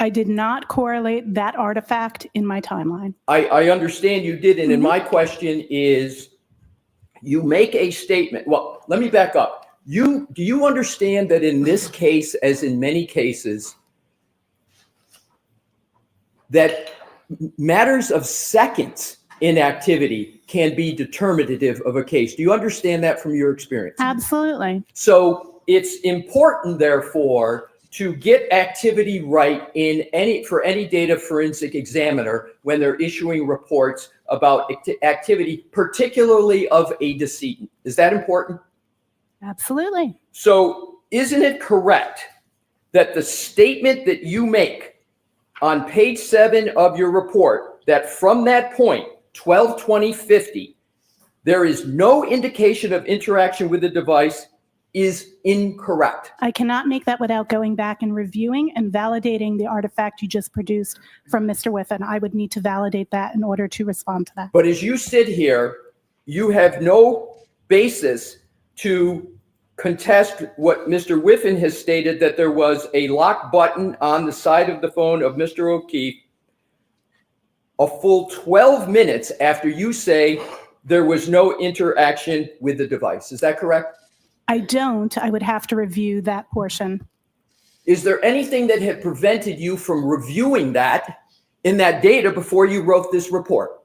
I did not correlate that artifact in my timeline. I understand you didn't, and my question is, you make a statement. Well, let me back up. Do you understand that in this case, as in many cases, that matters of seconds in activity can be determinative of a case? Do you understand that from your experience? Absolutely. So it's important, therefore, to get activity right for any data forensic examiner when they're issuing reports about activity, particularly of a decedent. Is that important? Absolutely. So isn't it correct that the statement that you make on page 7 of your report, that from that point, 12/20/50, there is no indication of interaction with the device, is incorrect? I cannot make that without going back and reviewing and validating the artifact you just produced from Mr. Whiffen. I would need to validate that in order to respond to that. But as you sit here, you have no basis to contest what Mr. Whiffen has stated, that there was a lock button on the side of the phone of Mr. O'Keefe a full 12 minutes after you say there was no interaction with the device. Is that correct? I don't. I would have to review that portion. Is there anything that had prevented you from reviewing that in that data before you wrote this report?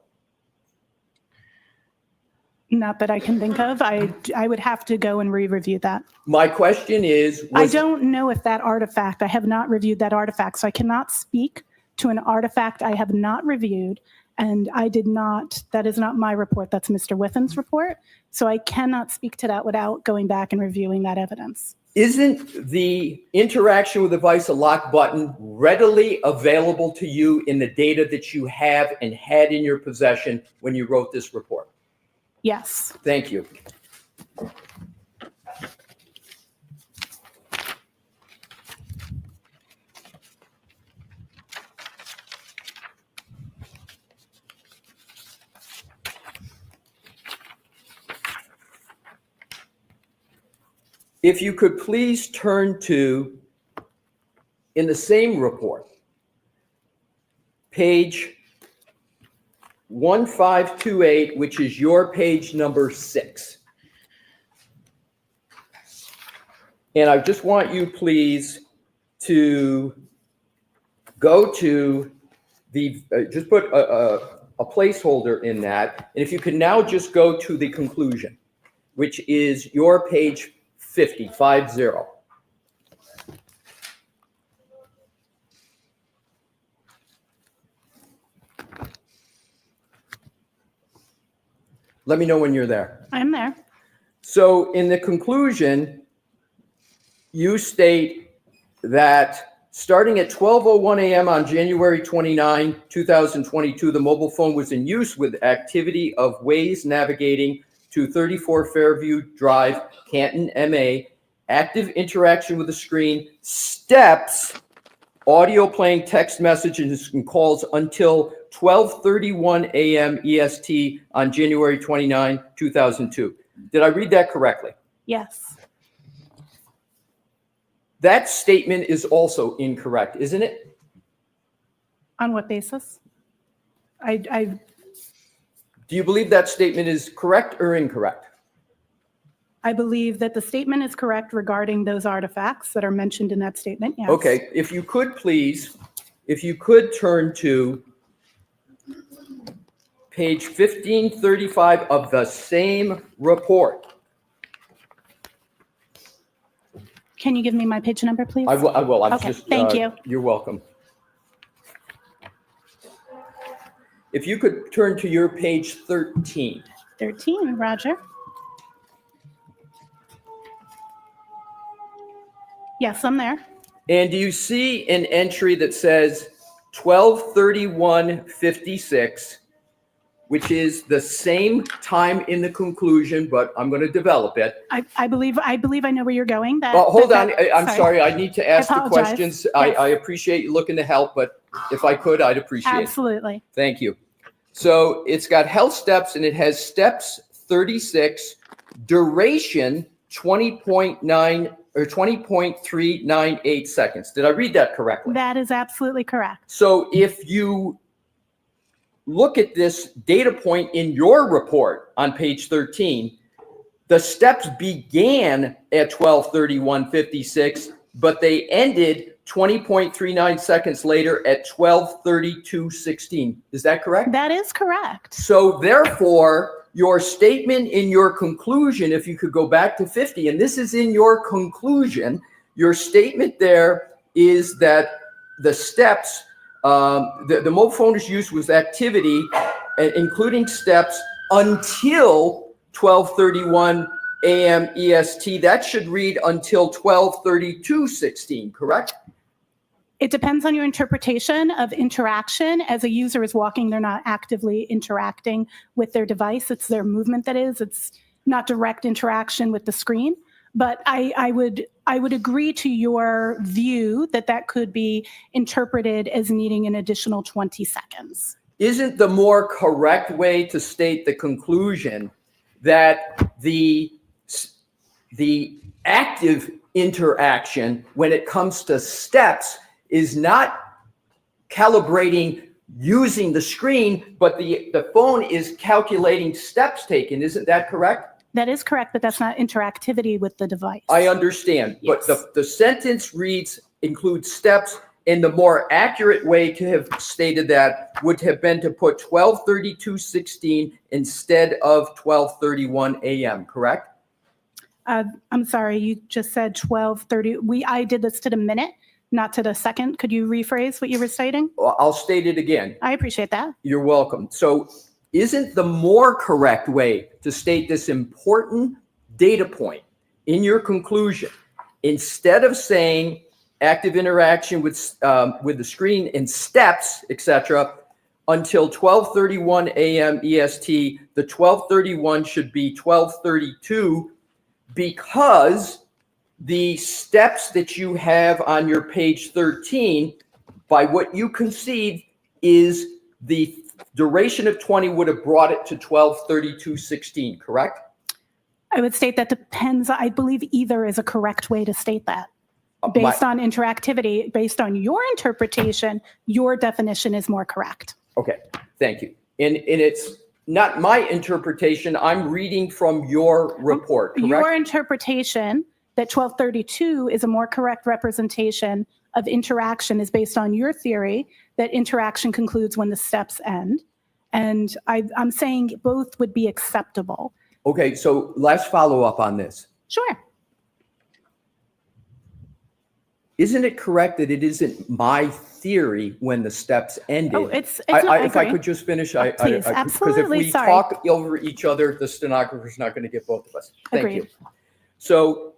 Not that I can think of. I would have to go and re-review that. My question is, I don't know if that artifact, I have not reviewed that artifact, so I cannot speak to an artifact I have not reviewed. And I did not, that is not my report, that's Mr. Whiffen's report. So I cannot speak to that without going back and reviewing that evidence. Isn't the interaction with the device a lock button readily available to you in the data that you have and had in your possession when you wrote this report? Yes. Thank you. If you could please turn to, in the same report, page 1528, which is your page number 6. And I just want you, please, to go to the, just put a placeholder in that. And if you could now just go to the conclusion, which is your page 50. Let me know when you're there. I'm there. So in the conclusion, you state that starting at 12:01 a.m. on January 29, 2022, the mobile phone was in use with activity of Waze navigating to 34 Fairview Drive, Canton, MA, active interaction with the screen, steps, audio playing, text messages and calls until 12:31 a.m. EST on January 29, 2002. Did I read that correctly? Yes. That statement is also incorrect, isn't it? On what basis? I Do you believe that statement is correct or incorrect? I believe that the statement is correct regarding those artifacts that are mentioned in that statement, yes. Okay, if you could please, if you could turn to page 1535 of the same report. Can you give me my page number, please? I will. I'm Okay, just. thank you. You're welcome. If you could turn to your page 13. 13, Roger. Yes, I'm there. And do you see an entry that says 12:31:56, which is the same time in the conclusion, but I'm going to develop it. I believe I know where you're going. Well, hold on. I'm sorry. I need to ask the apologize. questions. Yes. I appreciate you looking to help, but if I could, I'd appreciate it. Absolutely. Thank you. So it's got health steps and it has steps 36, duration 20.9 or 20.398 seconds. Did I read that correctly? That is absolutely correct. So if you look at this data point in your report on page 13, the steps began at 12:31:56, but they ended 20.39 seconds later at 12:32:16. Is that correct? That is correct. So therefore, your statement in your conclusion, if you could go back to 50, and this is in your conclusion, your statement there is that the steps, the mobile phone is used with activity, including steps, until 12:31 a.m. EST. That should read until 12:32:16, correct? It depends on your interpretation of interaction. As a user is walking, they're not actively interacting with their device. It's their movement that is. It's not direct interaction with the screen. But I would agree to your view that that could be interpreted as needing an additional 20 seconds. Isn't the more correct way to state the conclusion that the active interaction when it comes to steps is not calibrating using the screen, but the phone is calculating steps taken? Isn't that correct? That is correct, but that's not interactivity with the device. I understand, Yes. but the sentence reads includes steps, and the more accurate way to have stated that would have been to put 12:32:16 instead of 12:31 a.m., correct? I'm sorry, you just said 12:30. I did this to the minute, not to the second. Could you rephrase what you were stating? Well, I'll state it again. I appreciate that. You're welcome. So isn't the more correct way to state this important data point in your conclusion, instead of saying active interaction with the screen and steps, etc., until 12:31 a.m. EST, the 12:31 should be 12:32, because the steps that you have on your page 13, by what you concede, is the duration of 20 would have brought it to 12:32:16, correct? I would state that depends. I believe either is a correct way to state that. Based on interactivity, based on your interpretation, your definition is more correct. Okay, thank you. And it's not my interpretation. I'm reading from your report, correct? Your interpretation that 12:32 is a more correct representation of interaction is based on your theory that interaction concludes when the steps end. And I'm saying both would be acceptable. Okay, so let's follow up on this. Sure. Isn't it correct that it isn't my theory when the steps ended? Oh, it's not, if I agree. could just finish, Please, because if absolutely, we sorry. talk over each other, the stenographer's not going to get both of us. Thank Agreed. you. So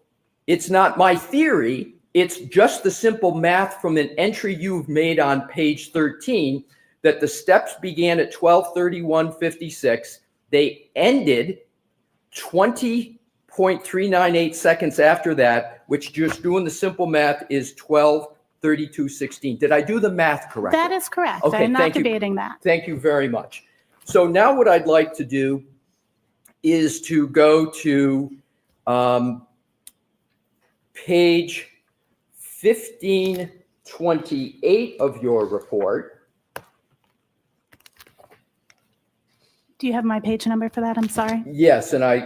It's not my theory. It's just the simple math from an entry you've made on page 13 that the steps began at 12:31:56. They ended 20.398 seconds after that, which just doing the simple math is 12:32:16. Did I do the math correctly? That is correct. Okay, I'm not thank you. debating that. Thank you very much. So now what I'd like to do is to go to page 1528 of your report. Do you have my page number for that? I'm sorry. Yes, and I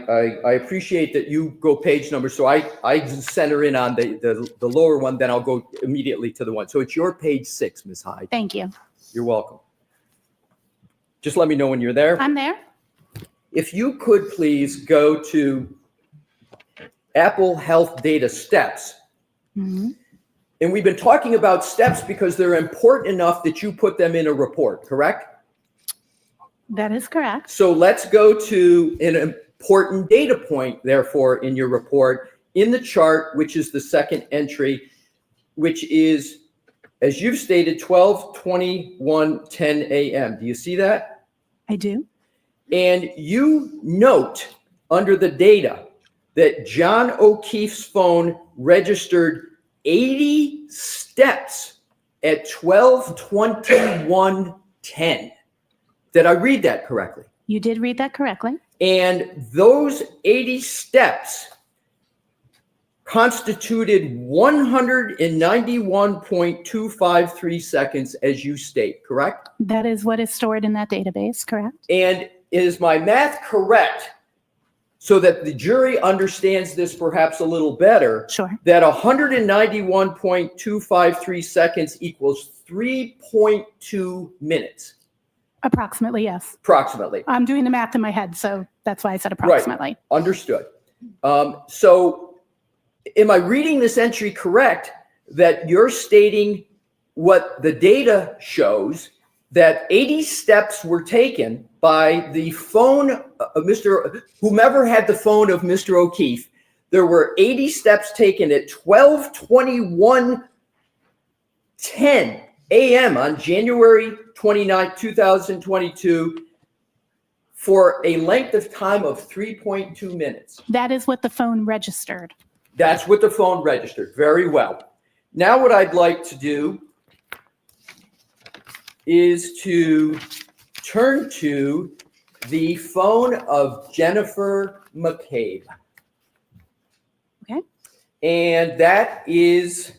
appreciate that you go page number. So I center in on the lower one, then I'll go immediately to the one. So it's your page 6, Ms. Hyde. Thank you. You're welcome. Just let me know when you're there. I'm there. If you could please go to Apple Health Data Steps. Mhm. And we've been talking about steps because they're important enough that you put them in a report, correct? That is correct. So let's go to an important data point, therefore, in your report, in the chart, which is the second entry, which is, as you've stated, 12:21:10 a.m. Do you see that? I do. And you note under the data that John O'Keefe's phone registered 80 steps at 12:21:10. Did I read that correctly? You did read that correctly. And those 80 steps constituted 191.253 seconds, as you state, correct? That is what is stored in that database, correct? And is my math correct, so that the jury understands this perhaps a little better, Sure. that 191.253 seconds equals 3.2 minutes? Approximately, yes. Approximately. I'm doing the math in my head, so that's why I said approximately. Understood. So am I reading this entry correct, that you're stating what the data shows, that 80 steps were taken by the phone of whomever had the phone of Mr. O'Keefe? There were 80 steps taken at 12:21:10 a.m. on January 29, 2022, for a length of time of 3.2 minutes. That is what the phone registered. That's what the phone registered. Very well. Now what I'd like to do is to turn to the phone of Jennifer McCabe. Okay. And that is,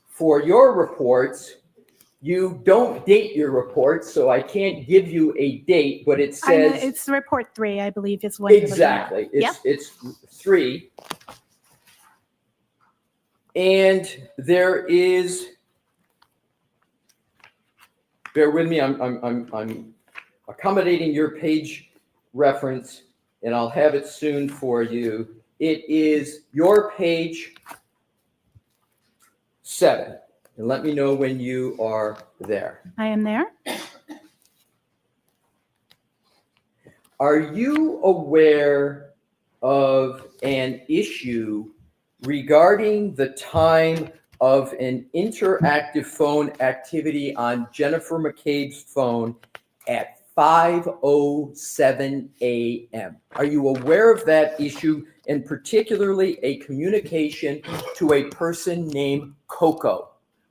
for your reports, you don't date your reports, so I can't give you a date, but it I know, says it's report 3, I believe, is what you're looking at. exactly. Yep. It's 3. And there is, bear with me, I'm accommodating your page reference, and I'll have it soon for you. It is your page 7. And let me know when you are there. I am there. Are you aware of an issue regarding the time of an interactive phone activity on Jennifer McCabe's phone at 5:07 a.m.? Are you aware of that issue, and particularly a communication to a person named Coco?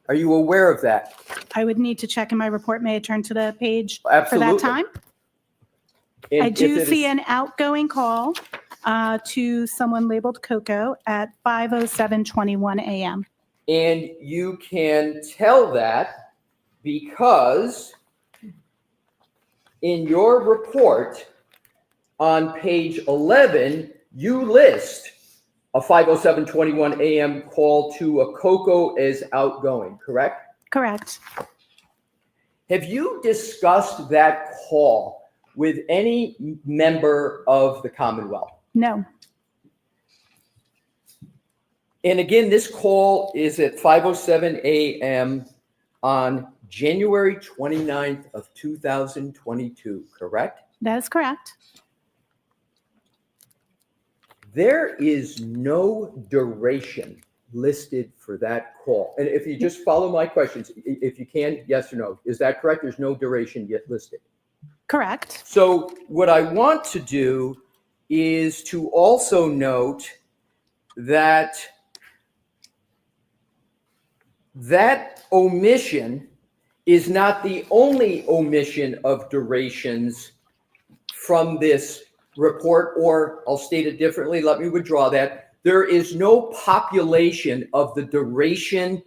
Are you aware of that? I would need to check in my report. May I turn to the page for Absolutely. that time? And I if do it see is- an outgoing call to someone labeled Coco at 5:07:21 a.m. And you can tell that because in your report on page 11, you list a 5:07:21 a.m. call to a Coco as outgoing, correct? Correct. Have you discussed that call with any member of the Commonwealth? No. And again, this call is at 5:07 a.m. on January 29th of 2022, correct? That is correct. There is no duration listed for that call. And if you just follow my questions, if you can, yes or no, is that correct? There's no duration yet listed. Correct. So what I want to do is to also note that that omission is not the only omission of durations from this report, or I'll state it differently. Let me withdraw that. There is no population of the duration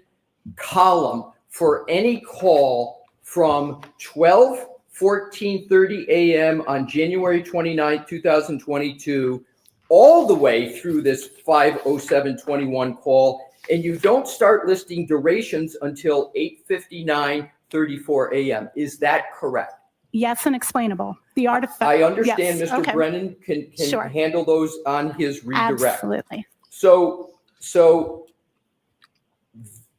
column for any call from 12:14:30 a.m. on January 29, 2022, all the way through this 5:07:21 call. And you don't start listing durations until 8:59:34 a.m. Is that correct? Yes, and explainable. The artifact. I understand yes, Mr. okay. Brennan can Sure. handle those on his redirect. Absolutely. So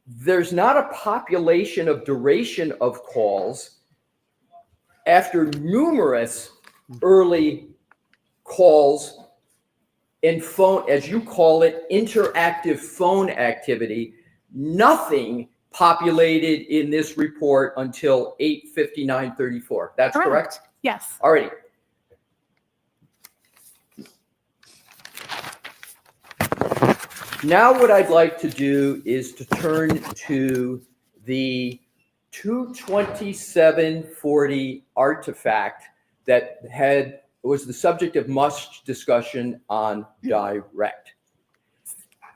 there's not a population of duration of calls after numerous early calls and phone, as you call it, interactive phone activity. Nothing populated in this report until 8:59:34. That's correct? Yes. All righty. Now what I'd like to do is to turn to the 22740 artifact that was the subject of much discussion on direct.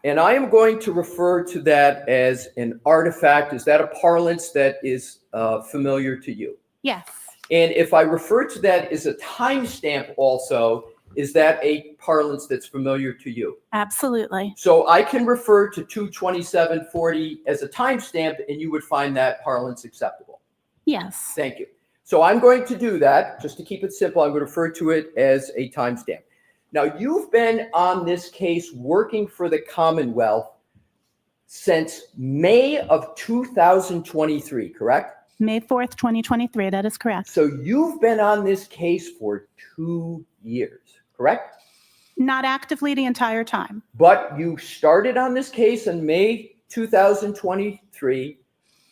And I am going to refer to that as an artifact. Is that a parlance that is familiar to you? Yes. And if I refer to that as a timestamp also, is that a parlance that's familiar to you? Absolutely. So I can refer to 22740 as a timestamp, and you would find that parlance acceptable. Yes. Thank you. So I'm going to do that. Just to keep it simple, I'm going to refer to it as a timestamp. Now, you've been on this case working for the Commonwealth since May of 2023, correct? May 4th, 2023. That is correct. So you've been on this case for 2 years, correct? Not actively the entire time. But you started on this case in May 2023.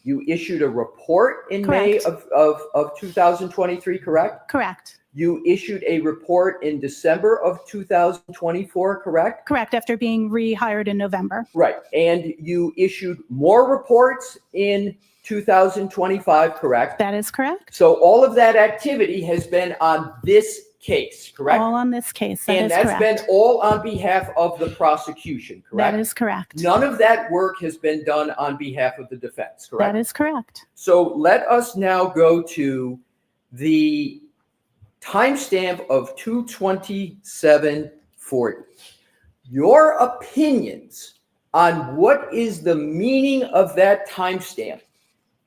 You issued a report in May Correct. of 2023, correct? Correct. You issued a report in December of 2024, correct? Correct. After being rehired in November. Right. And you issued more reports in 2025, correct? That is correct. So all of that activity has been on this case, correct? All on this case. That And is that's correct. been all on behalf of the prosecution, correct? That is correct. None of that work has been done on behalf of the defense, correct? That is correct. So let us now go to the timestamp of 22740. Your opinions on what is the meaning of that timestamp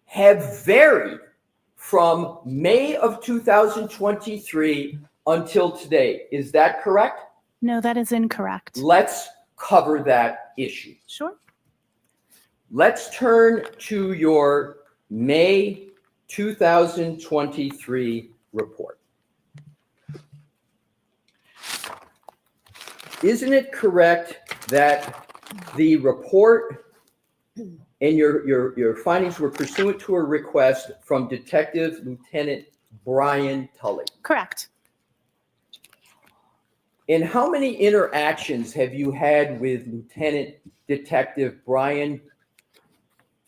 have varied from May of 2023 until today. Is that correct? No, that is incorrect. Let's cover that issue. Sure. Let's turn to your May 2023 report. Isn't it correct that the report and your findings were pursuant to a request from Detective Lieutenant Brian Tully? Correct. And how many interactions have you had with Lieutenant Detective Brian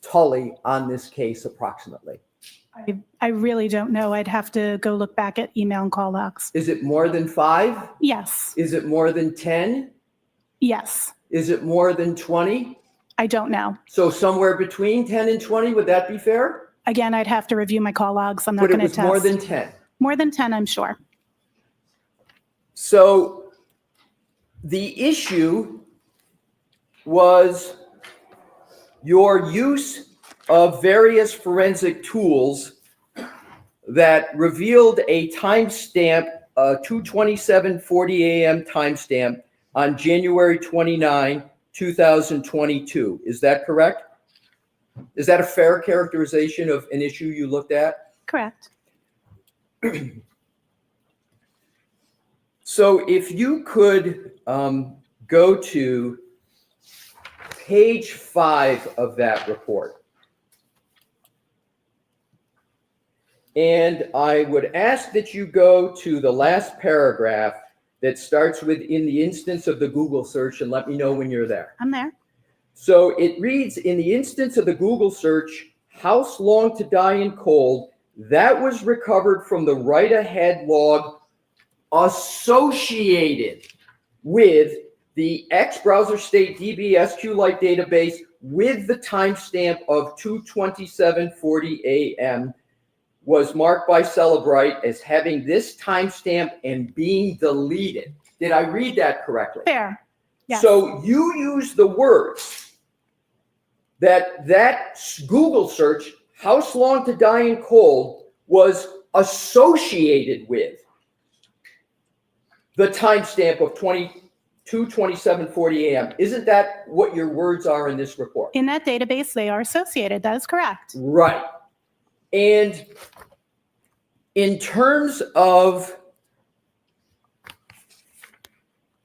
Tully on this case approximately? I really don't know. I'd have to go look back at email and call logs. Is it more than 5? Yes. Is it more than 10? Yes. Is it more than 20? I don't know. So somewhere between 10 and 20, would that be fair? Again, I'd have to review my call logs. I'm not But it going to was test. more than 10. More than 10, I'm sure. So the issue was your use of various forensic tools that revealed a timestamp, 2:27:40 a.m. timestamp on January 29, 2022. Is that correct? Is that a fair characterization of an issue you looked at? Correct. So if you could go to page 5 of that report. And I would ask that you go to the last paragraph that starts with "in the instance of the Google search," and let me know when you're there. I'm there. So it reads, "In the instance of the Google search, house long to die in cold, that was recovered from the write-ahead log associated with the X browser state DB SQLite database with the timestamp of 2:27:40 a.m. was marked by Celebrite as having this timestamp and being deleted." Did I read that correctly? Fair. Yes. So you use the words that Google search, "house long to die in cold," was associated with the timestamp of 2:27:40 a.m. Isn't that what your words are in this report? In that database, they are associated. That is correct. Right. And in terms of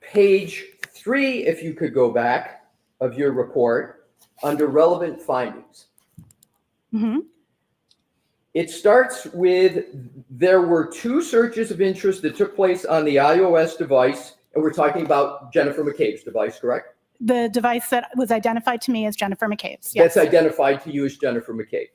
page 3, if you could go back, of your report, under relevant findings. Mm-hmm. It starts with, "There were 2 searches of interest that took place on the iOS device," and we're talking about Jennifer McCabe's device, correct? The device that was identified to me as Jennifer McCabe's. Yes. That's identified to you as Jennifer McCabe.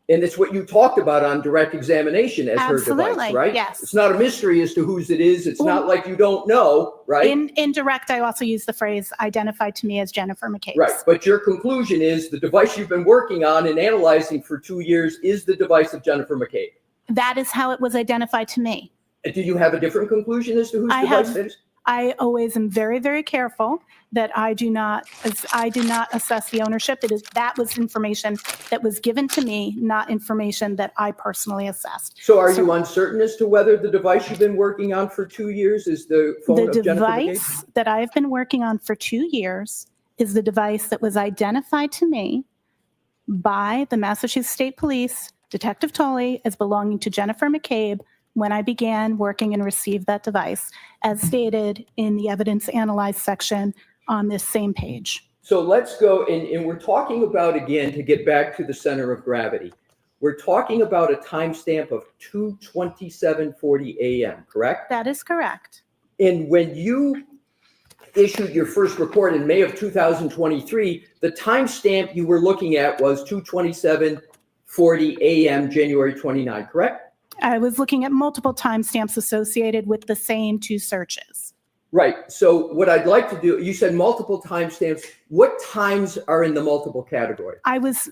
And it's what you talked about on direct examination as her device, Absolutely, right? yes. It's not a mystery as to whose it is. It's not like you don't know, right? In direct, I also use the phrase "identified to me as Jennifer McCabe's." Right. But your conclusion is the device you've been working on and analyzing for 2 years is the device of Jennifer McCabe. That is how it was identified to me. And do you have a different conclusion as to whose device it is? I always am very, very careful that I do not assess the ownership. That was information that was given to me, not information that I personally assessed. So are you uncertain as to whether the device you've been working on for 2 years is the phone The of Jennifer McCabe? device that I have been working on for 2 years is the device that was identified to me by the Massachusetts State Police, Detective Tolley, as belonging to Jennifer McCabe when I began working and received that device, as stated in the evidence analyzed section on this same page. So let's go, and we're talking about, again, to get back to the center of gravity, we're talking about a timestamp of 2:27:40 a.m., correct? That is correct. And when you issued your first report in May of 2023, the timestamp you were looking at was 2:27:40 a.m., January 29, correct? I was looking at multiple timestamps associated with the same 2 searches. Right. So what I'd like to do, you said multiple timestamps. What times are in the multiple category?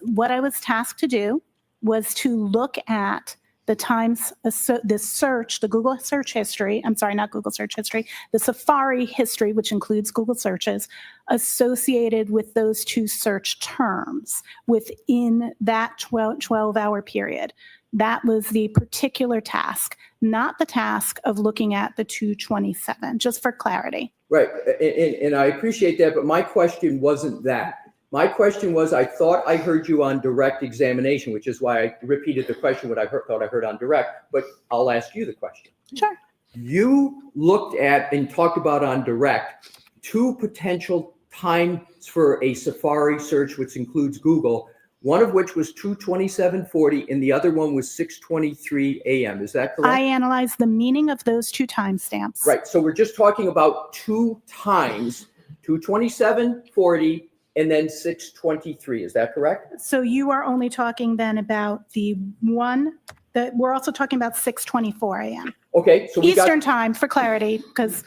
What I was tasked to do was to look at the times, the Google search history, I'm sorry, not Google search history, the Safari history, which includes Google searches, associated with those 2 search terms within that 12-hour period. That was the particular task, not the task of looking at the 2:27, just for clarity. Right. And I appreciate that, but my question wasn't that. My question was, I thought I heard you on direct examination, which is why I repeated the question, what I thought I heard on direct, but I'll ask you the question. Sure. You looked at and talked about on direct 2 potential times for a Safari search, which includes Google, one of which was 2:27:40 and the other one was 6:23 a.m. Is that correct? I analyzed the meaning of those 2 timestamps. Right. So we're just talking about 2 times, 2:27:40 and then 6:23. Is that correct? So you are only talking then about the one that we're also talking about 6:24 a.m. Okay. So we Eastern time for clarity, because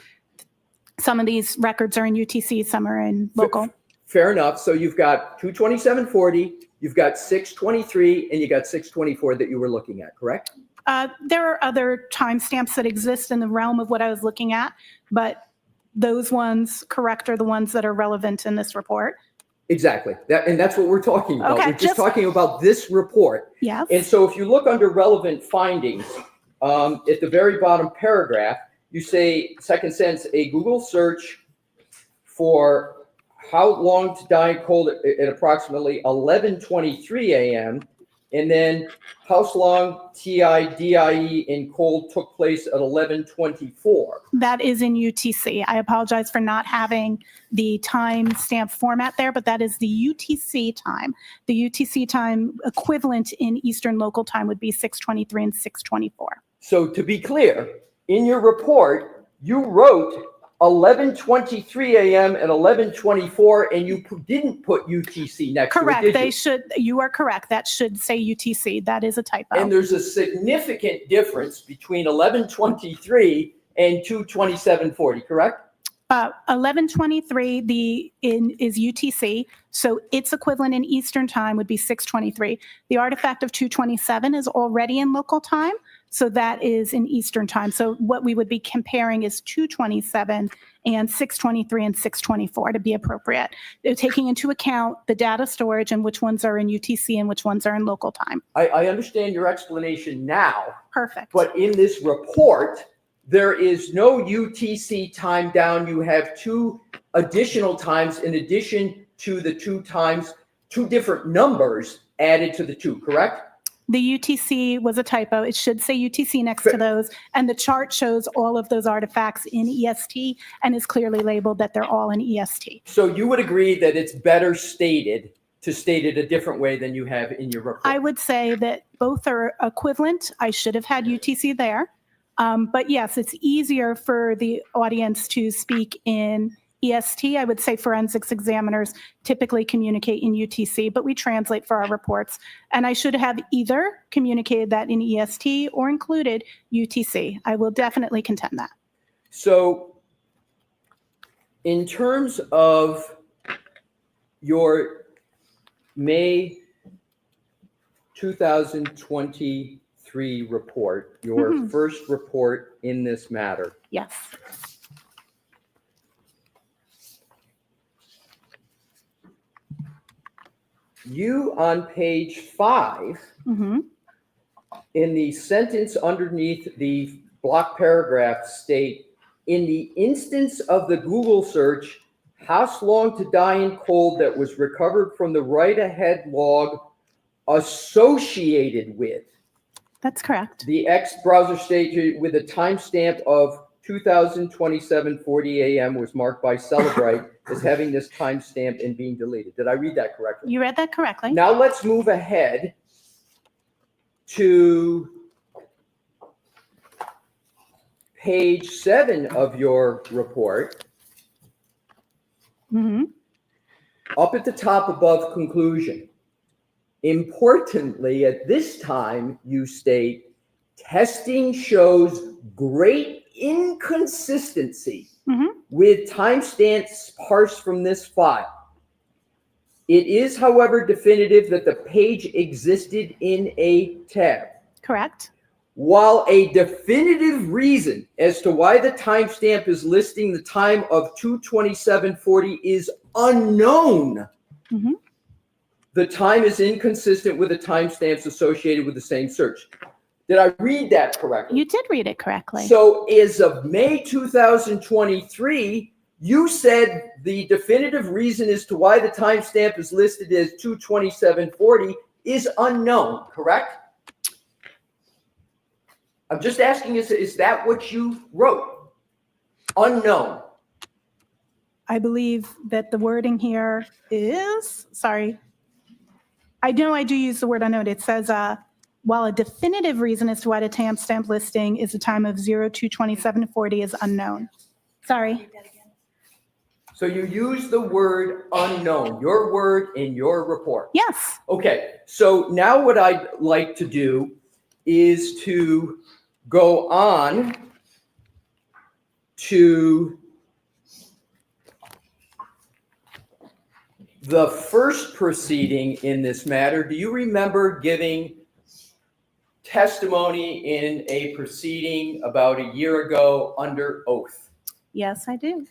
some of these records are in UTC, some are in local. Fair enough. So you've got 2:27:40, you've got 6:23, and you got 6:24 that you were looking at, correct? There are other timestamps that exist in the realm of what I was looking at, but those ones, correct, are the ones that are relevant in this report. Exactly. And that's what we're talking about. Okay, We're just talking about this report. Yes. And so if you look under relevant findings, at the very bottom paragraph, you say, second sentence, a Google search for how long to die cold at approximately 11:23 a.m. And then house long TIDIE in cold took place at 11:24. That is in UTC. I apologize for not having the timestamp format there, but that is the UTC time. The UTC time equivalent in Eastern Local Time would be 6:23 and 6:24. So to be clear, in your report, you wrote 11:23 a.m. and 11:24, and you didn't put UTC next Correct. to it, did They you? should. You are correct. That should say UTC. That is a typo. And there's a significant difference between 11:23 and 2:27:40, correct? 11:23 is UTC, so its equivalent in Eastern Time would be 6:23. The artifact of 2:27 is already in local time, so that is in Eastern Time. So what we would be comparing is 2:27 and 6:23 and 6:24 to be appropriate. They're taking into account the data storage and which ones are in UTC and which ones are in local time. I understand your explanation now, Perfect. but in this report, there is no UTC time down. You have two additional times in addition to the two times, two different numbers added to the two, correct? The UTC was a typo. It should say UTC next to those. And the chart shows all of those artifacts in EST and is clearly labeled that they're all in EST. So you would agree that it's better stated to state it a different way than you have in your report? I would say that both are equivalent. I should have had UTC there. But yes, it's easier for the audience to speak in EST. I would say forensics examiners typically communicate in UTC, but we translate for our reports. And I should have either communicated that in EST or included UTC. I will definitely contend that. So in terms of your May 2023 report, your first report in this matter, Yes. you on page 5, Mhm. in the sentence underneath the block paragraph state, in the instance of the Google search, house long to die in cold that was recovered from the write-ahead log associated with That's correct. the X browser stage with a timestamp of 2027:40 a.m. was marked by Celebrite as having this timestamp and being deleted. Did I read that correctly? You read that correctly. Now let's move ahead to page 7 of your report. Mhm. Up at the top above conclusion. Importantly, at this time, you state, testing shows great inconsistency with timestamps parsed from this file. It is, however, definitive that the page existed in a tab. Correct. While a definitive reason as to why the timestamp is listing the time of 2:27:40 is unknown, the time is inconsistent with the timestamps associated with the same search. Did I read that correctly? You did read it correctly. So as of May 2023, you said the definitive reason as to why the timestamp is listed as 2:27:40 is unknown, correct? I'm just asking, is that what you wrote? Unknown. I believe that the wording here is, sorry, I know I do use the word unknown. It says, while a definitive reason as to why the timestamp listing is the time of 02/27:40 is unknown. Sorry. So you use the word unknown, your word in your report. Yes. Okay, so now what I'd like to do is to go on to the first proceeding in this matter. Do you remember giving testimony in a proceeding about a year ago under oath? Yes, I do.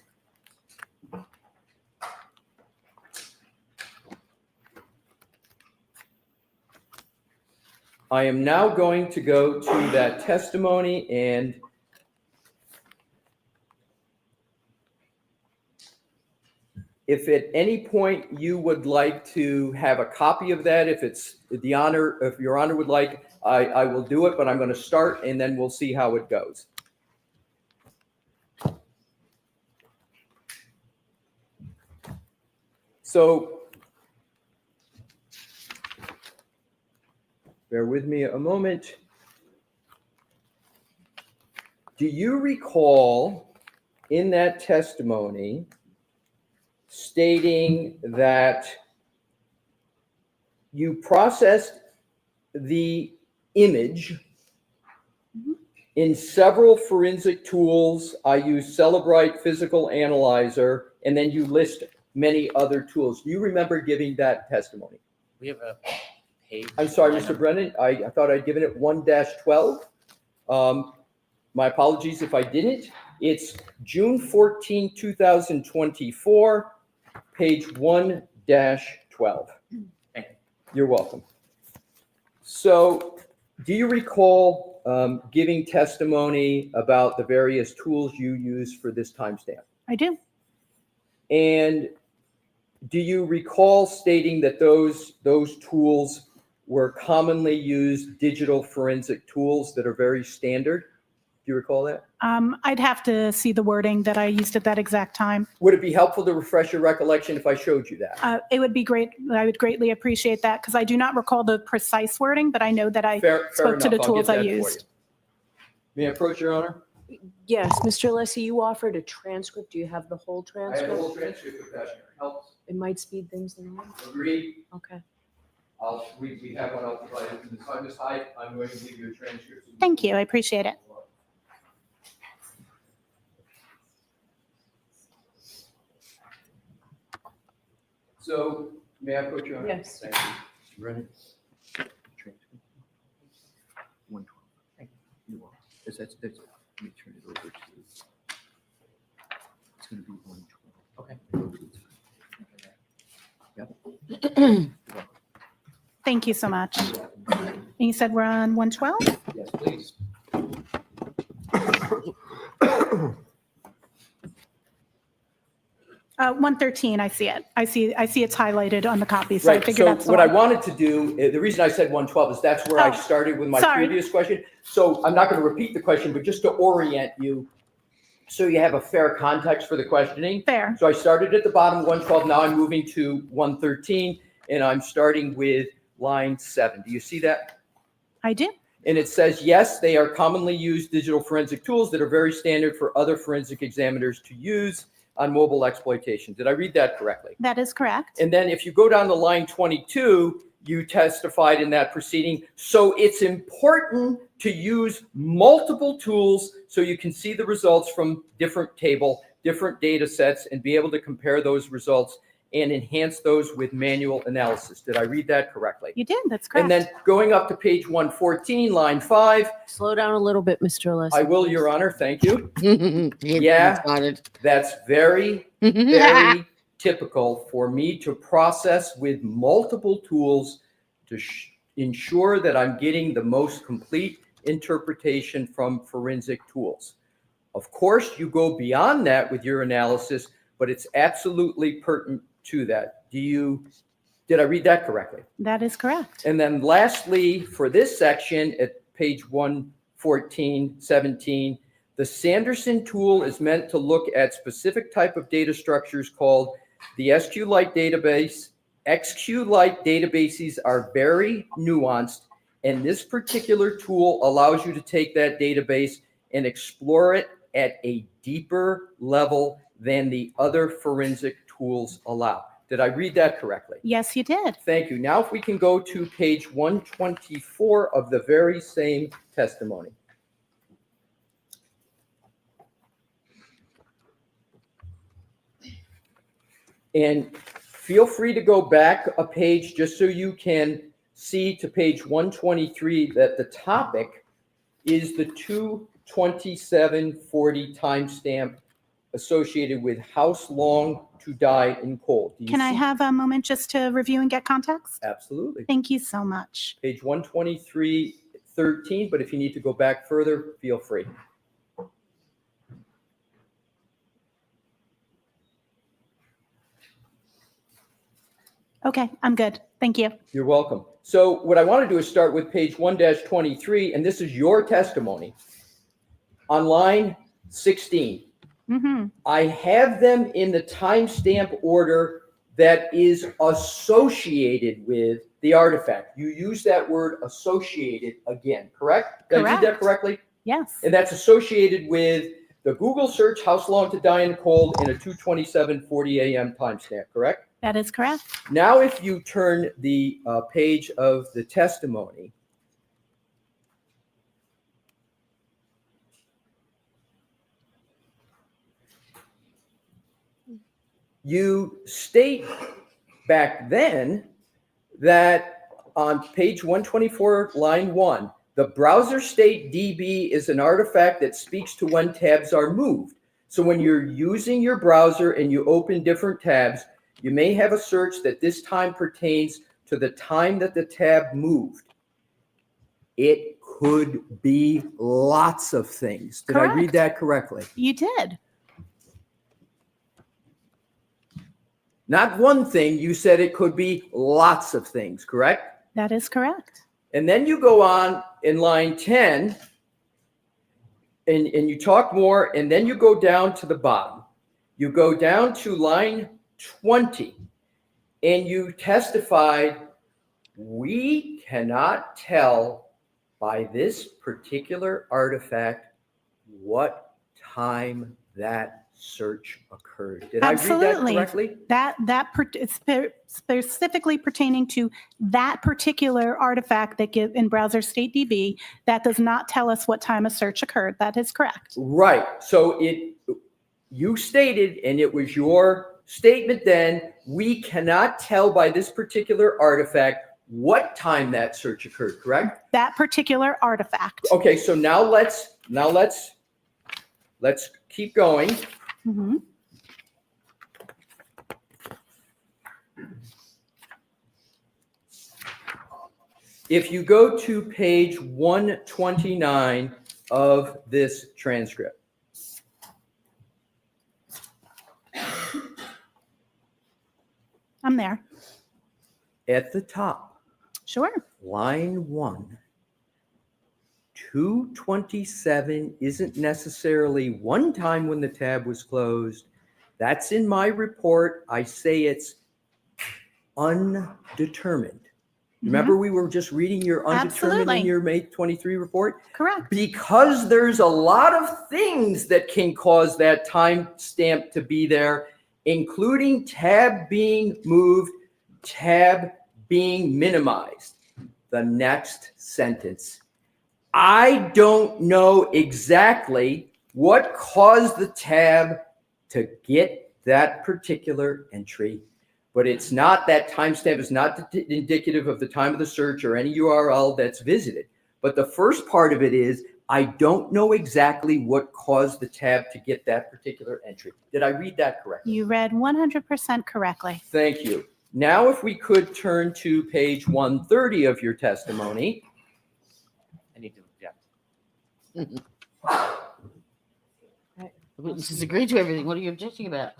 I am now going to go to that testimony and If at any point you would like to have a copy of that, if Your Honor would like, I will do it, but I'm going to start and then we'll see how it goes. So, bear with me a moment. Do you recall in that testimony stating that you processed the image in several forensic tools? I use Celebrite Physical Analyzer, and then you list many other tools. Do you remember giving that testimony? We have a page. I'm sorry, Mr. Brennan, I thought I'd given it 1-12. My apologies if I didn't. It's June 14, 2024, page 1-12. You're welcome. So, do you recall giving testimony about the various tools you use for this timestamp? I do. And do you recall stating that those tools were commonly used digital forensic tools that are very standard? Do you recall that? I'd have to see the wording that I used at that exact time. Would it be helpful to refresh your recollection if I showed you that? It would be great. I would greatly appreciate that because I do not recall the precise wording, but I know that I Fair spoke to the enough. I'll tools get I that for used. you. May I approach, Your Honor? Yes, Mr. Alessi, you offered a transcript. Do you have the whole I have transcript? the whole transcript if that helps. It might speed things along. Agreed. Okay. We have one. I'll provide it to the time. Ms. Hyde, I'm going to give you a transcript. Thank you. I appreciate it. So, may I approach, Your Honor? Yes. Thank you. Mr. Brennan? 112. Thank you. That's, let me turn it over to, it's going to be 112. Okay. Yep. Thank you so much. And you said we're on 112? Yes, please. 113, I see it. I see it's highlighted on the copy, so I Right, figured so that's the what I one. wanted to do, the reason I said 112 is that's where I Oh, started with my sorry. previous question. So I'm not going to repeat the question, but just to orient you, so you have a fair context for the questioning. Fair. So I started at the bottom, 112, now I'm moving to 113, and I'm starting with line 7. Do you see that? I do. And it says, yes, they are commonly used digital forensic tools that are very standard for other forensic examiners to use on mobile exploitation. Did I read that correctly? That is correct. And then if you go down to line 22, you testified in that proceeding. So it's important to use multiple tools so you can see the results from different data sets and be able to compare those results and enhance those with manual analysis. Did I read that correctly? You did. That's correct. And then going up to page 114, line 5. Slow down a little bit, Mr. Alessi. I will, Your Honor. Thank you. Yeah. That's very, very typical for me to process with multiple tools to ensure that I'm getting the most complete interpretation from forensic tools. Of course, you go beyond that with your analysis, but it's absolutely pertinent to that. Did I read that correctly? That is correct. And then lastly, for this section at page 114, 17, the Sanderson tool is meant to look at specific type of data structures called the SQLite database. XQLite databases are very nuanced, and this particular tool allows you to take that database and explore it at a deeper level than the other forensic tools allow. Did I read that correctly? Yes, you did. Thank you. Now if we can go to page 124 of the very same testimony. And feel free to go back a page just so you can see to page 123 that the topic is the 2/27/40 timestamp associated with house long to die in cold. Can I have a moment just to review and get context? Absolutely. Thank you so much. Page 123:13, but if you need to go back further, feel free. Okay, I'm good. Thank you. You're welcome. So what I want to do is start with page 1-23, and this is your testimony. On line 16, I have them in the timestamp order that is associated with the artifact. You use that word associated again, correct? Did I read that correctly? Yes. And that's associated with the Google search, House Long to Die in the Cold, in a 2:27:40 a.m. timestamp, correct? That is correct. Now, if you turn the page of the testimony, you state back then that on page 124, line 1, the browser state DB is an artifact that speaks to when tabs are moved. So when you're using your browser and you open different tabs, you may have a search that this time pertains to the time that the tab moved. It could be lots of things. Did I read that correctly? You did. Not one thing. You said it could be lots of things, correct? That is correct. And then you go on in line 10 and you talk more, and then you go down to the bottom. You go down to line 20 and you testified, we cannot tell by this particular artifact what time that search occurred. Did Absolutely. I read that correctly? It's specifically pertaining to that particular artifact that give in browser state DB that does not tell us what time a search occurred. That is correct. Right. So you stated, and it was your statement then, we cannot tell by this particular artifact what time that search occurred, correct? That particular artifact. Okay, so now let's keep going. If you go to page 129 of this transcript, I'm there. at the top, Sure. line 1, 2:27 isn't necessarily one time when the tab was closed. That's in my report. I say it's undetermined. Remember, we were just reading your undetermined Absolutely. in your May 23 report? Correct. Because there's a lot of things that can cause that timestamp to be there, including tab being moved, tab being minimized. The next sentence. I don't know exactly what caused the tab to get that particular entry, but it's not, that timestamp is not indicative of the time of the search or any URL that's visited. But the first part of it is, I don't know exactly what caused the tab to get that particular entry. Did I read that correctly? You read 100% correctly. Thank you. Now, if we could turn to page 130 of your testimony. I need to object. The witnesses agreed to everything. What are you objecting about?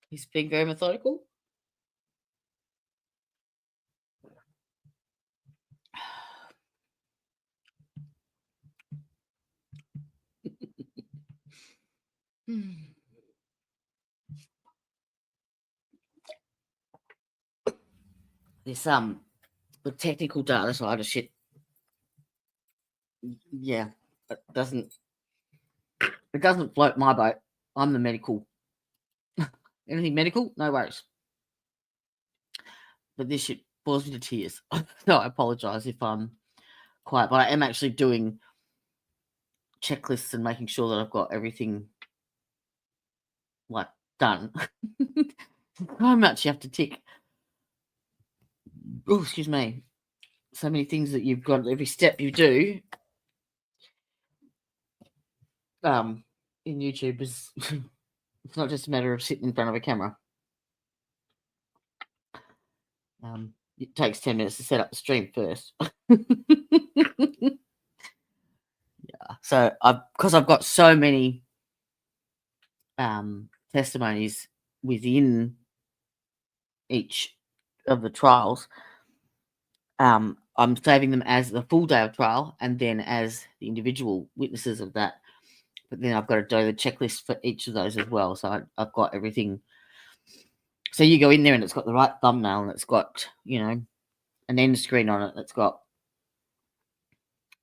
He's being very methodical. This the technical data side of shit. Yeah, it doesn't float my boat. I'm the medical. Anything medical, no worries. But this shit bores me to tears. So I apologize if I'm quiet, but I am actually doing checklists and making sure that I've got everything like done. How much you have to tick. Oh, excuse me. So many things that you've got every step you do. In YouTube is it's not just a matter of sitting in front of a camera. It takes 10 minutes to set up the stream first. Yeah. So because I've got so many testimonies within each of the trials, I'm saving them as the full day of trial and then as the individual witnesses of that. But then I've got to do the checklist for each of those as well. So I've got everything. So you go in there and it's got the right thumbnail and it's got, you know, an end screen on it that's got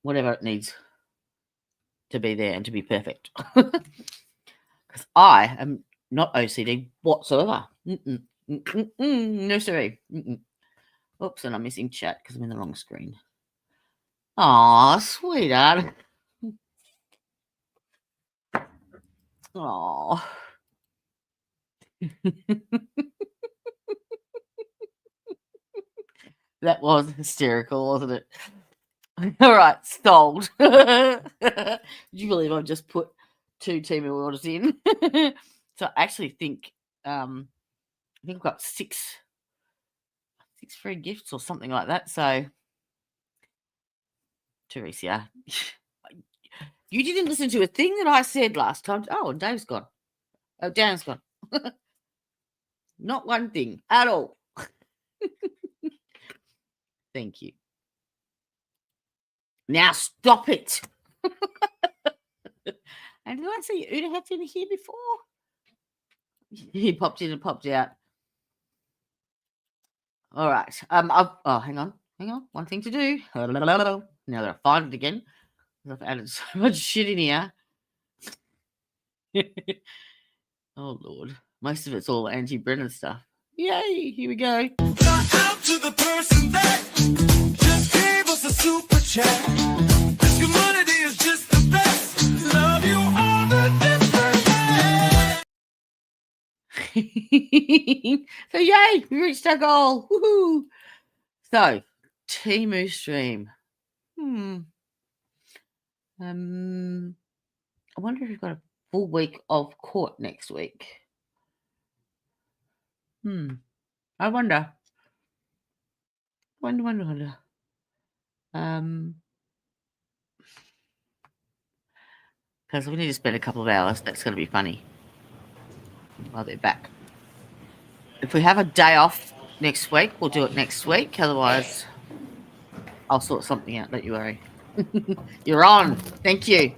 whatever it needs to be there and to be perfect. Because I am not OCD whatsoever. No, sorry. Oops, and I'm missing chat because I'm in the wrong screen. Aw, sweetheart. Aw. That was hysterical, wasn't it? All right, sold. Would you believe I've just put 2 team orders in? So I actually think I've got 6 free gifts or something like that. So Teresa, you didn't listen to a thing that I said last time. Oh, and Dave's gone. Oh, Dan's gone. Not one thing at all. Thank you. Now stop it. And did I see Una had in here before? He popped in and popped out. All right. Hang on. One thing to do. Now that I find it again, I've added so much shit in here. Oh Lord, most of it's all anti-Brennan stuff. Yay! Here we go. Out to the person that just gave us a super chat. This community is just the best. Love you all the different. So yay, we reached our goal. Woohoo! So Temu stream. I wonder if we've got a full week of court next week. I wonder. Wonder. Because we need to spend a couple of hours. That's going to be funny while they're back. If we have a day off next week, we'll do it next week. Otherwise, I'll sort something out. Don't you worry. You're on. Thank you.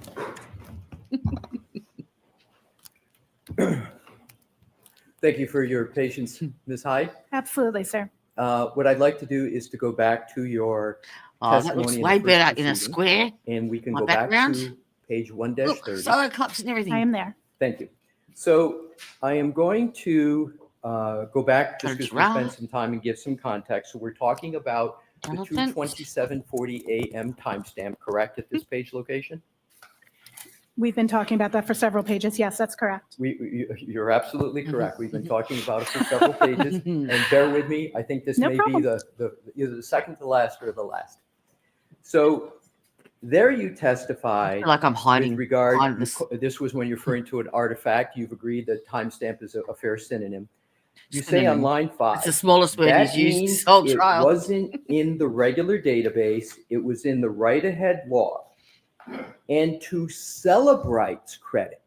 Thank you for your patience, Ms. Hyde. Absolutely, sir. What I'd like to do is to go back to your that looks testimony. way in the better first in a proceeding, square. and we can My go background. back to page Look, 1-30. solar eclipse and everything. I am there. Thank you. So I am going to go back just because we spent some time and give some context. So we're talking about the 2:27:40 a.m. timestamp, correct, at this page location? We've been talking about that for several pages. Yes, that's correct. You're absolutely correct. We've been talking about it for several pages, and bear with me. I think this No may problem. be either the second to last or the last. So there you testify. I feel like I'm hiding. With regard, behind this. this was when you're referring to an artifact. You've agreed that timestamp is a fair synonym. You say on line 5. It's the smallest word that he's used means this whole it trial. wasn't in the regular database. It was in the write-ahead log. And to Celebrite's credit,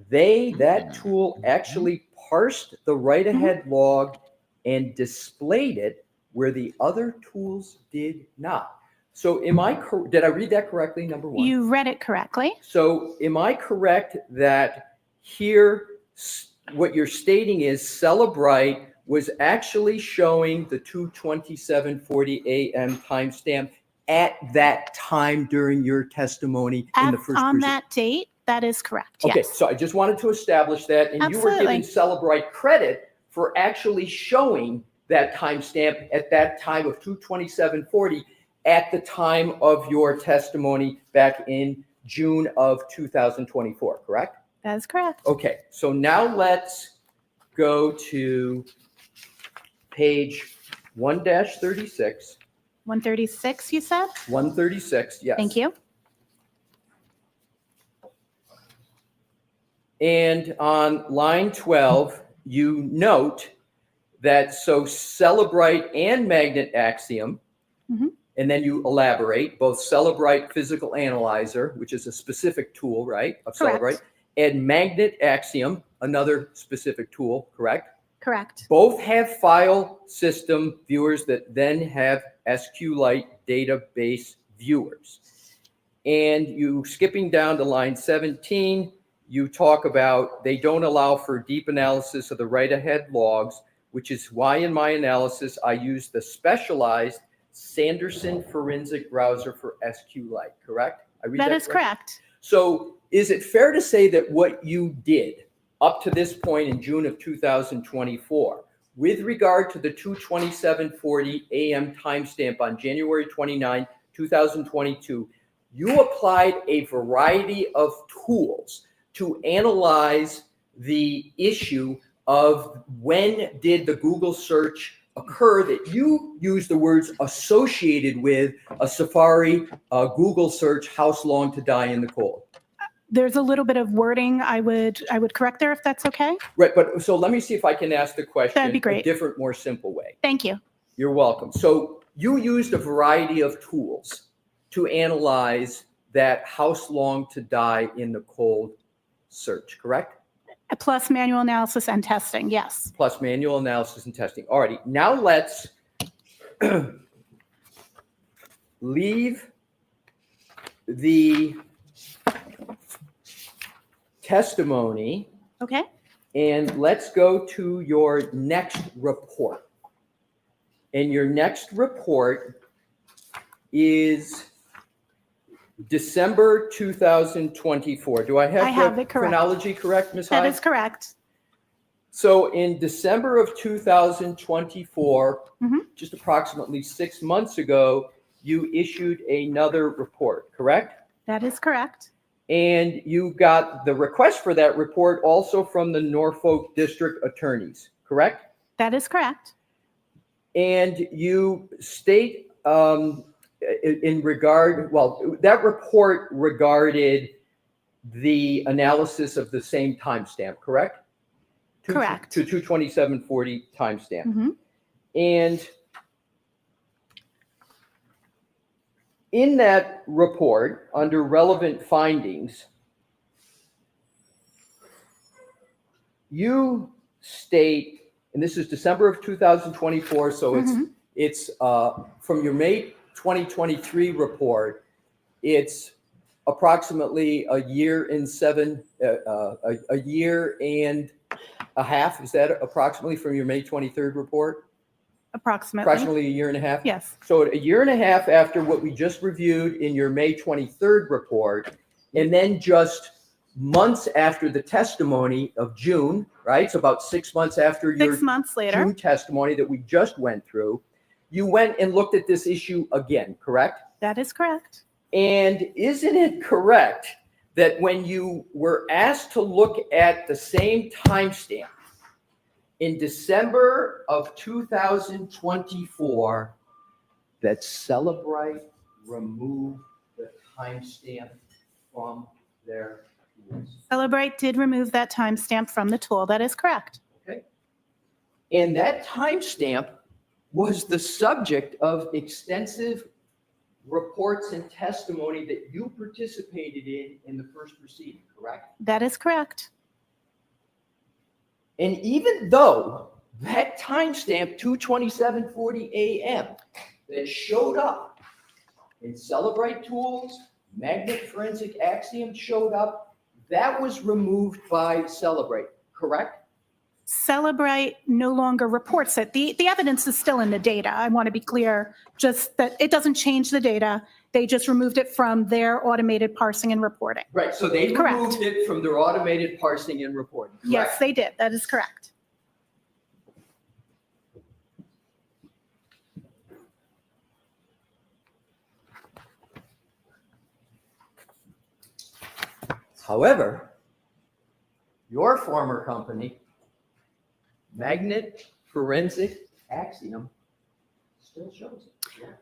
that tool actually parsed the write-ahead log and displayed it where the other tools did not. So did I read that correctly, number 1? You read it correctly. So am I correct that here what you're stating is Celebrite was actually showing the 2:27:40 a.m. timestamp at that time during your testimony in the first On proceeding? that date, that is correct. Okay, Yes. so I just wanted to establish that, and you were Absolutely. giving Celebrite credit for actually showing that timestamp at that time of 2:27:40 at the time of your testimony back in June of 2024, correct? That is correct. Okay, so now let's go to page 1-36. 136, you said? 136, yes. Thank you. And on line 12, you note that so Celebrite and magnet axiom, and then you elaborate both Celebrite physical analyzer, which is a specific tool, right, of Correct. Celebrite, and magnet axiom, another specific tool, correct? Correct. Both have file system viewers that then have SQLite database viewers. And you skipping down to line 17, you talk about they don't allow for deep analysis of the write-ahead logs, which is why in my analysis I use the specialized Sanderson forensic browser for SQLite, correct? I read That is correctly? correct. So is it fair to say that what you did up to this point in June of 2024, with regard to the 2:27:40 a.m. timestamp on January 29, 2022, you applied a variety of tools to analyze the issue of when did the Google search occur, that you use the words associated with a Safari Google search, house long to die in the cold? There's a little bit of wording I would correct there if that's okay. Right, but so let me see if I can ask the question That'd be great. a different, more simple way. Thank you. You're welcome. So you used a variety of tools to analyze that house long to die in the cold search, correct? Plus manual analysis and testing, yes. Plus manual analysis and testing. Alrighty, now let's leave the testimony Okay. and let's go to your next report. And your next report is December 2024. Do I have, I have the it correct. chronology correct, Ms. That Hyde? is correct. So in December of 2024, Mhm. just approximately 6 months ago, you issued another report, correct? That is correct. And you got the request for that report also from the Norfolk District Attorneys, correct? That is correct. And you state in regard, well, that report regarded the analysis of the same timestamp, correct? Correct. To 2:27:40 timestamp. Mhm. And in that report, under relevant findings, you state, and this is December of 2024, so it's from your May 2023 report, it's approximately a year and a year and a half. Is that approximately from your May 23rd report? Approximately a year and a half? Yes. So a year and a half after what we just reviewed in your May 23rd report, and then just months after the testimony of June, right? So about 6 months after your 6 months later. June testimony that we just went through, you went and looked at this issue again, correct? That is correct. And isn't it correct that when you were asked to look at the same timestamp in December of 2024, that Celebrite removed the timestamp from their tools? Celebrite did remove that timestamp from the tool. That is correct. Okay. And that timestamp was the subject of extensive reports and testimony that you participated in the first proceeding, correct? That is correct. And even though that timestamp, 2:27:40 a.m., that showed up in Celebrite tools, Magnet Forensic Axiom showed up, that was removed by Celebrite, correct? Celebrite no longer reports it. The evidence is still in the data. I want to be clear, just that it doesn't change the data. They just removed it from their automated parsing and reporting. Right, so they Correct. removed it from their automated parsing and reporting, correct? Yes, they did. That is correct. However, your former company, Magnet Forensic Axiom, still shows it. Yeah.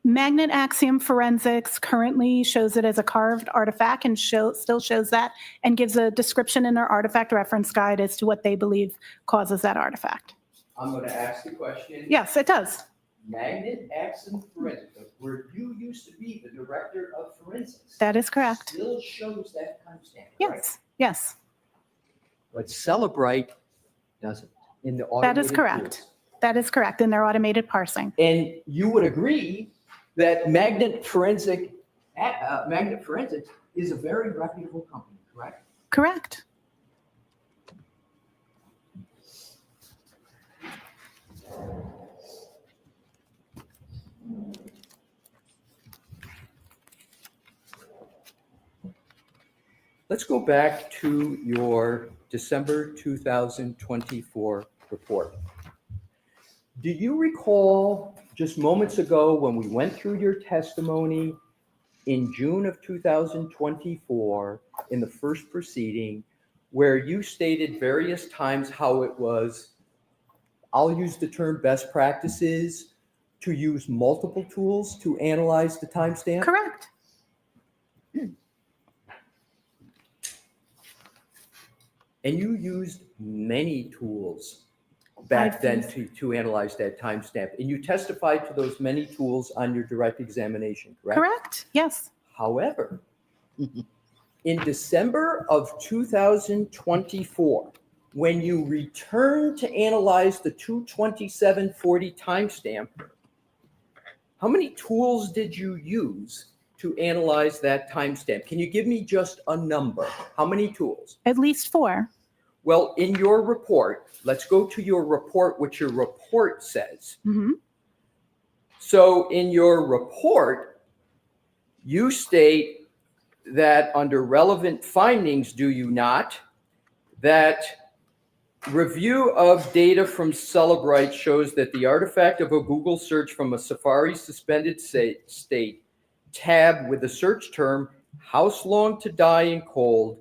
Magnet Axiom Forensics currently shows it as a carved artifact and still shows that and gives a description in their artifact reference guide as to what they believe causes that artifact. I'm going to ask the question. Yes, it does. Magnet Axiom Forensics, where you used to be the director of forensics. That is correct. Still shows that timestamp. Yes, yes. But Celebrite doesn't. in the That automated is correct. tools. That is correct, in their automated parsing. And you would agree that Magnet Forensics is a very reputable company, correct? Correct. Let's go back to your December 2024 report. Do you recall just moments ago when we went through your testimony in June of 2024 in the first proceeding where you stated various times how it was, I'll use the term best practices, to use multiple tools to analyze the timestamp? Correct. And you used many tools back then to analyze that timestamp. And you testified to those many tools on your direct examination, correct? Correct, yes. However, in December of 2024, when you returned to analyze the 2/27/40 timestamp, how many tools did you use to analyze that timestamp? Can you give me just a number? How many tools? At least 4. Well, in your report, let's go to your report, what your report says. Mhm. So in your report, you state that under relevant findings, do you not, that review of data from Celebrite shows that the artifact of a Google search from a Safari suspended state tab with the search term house long to die in cold,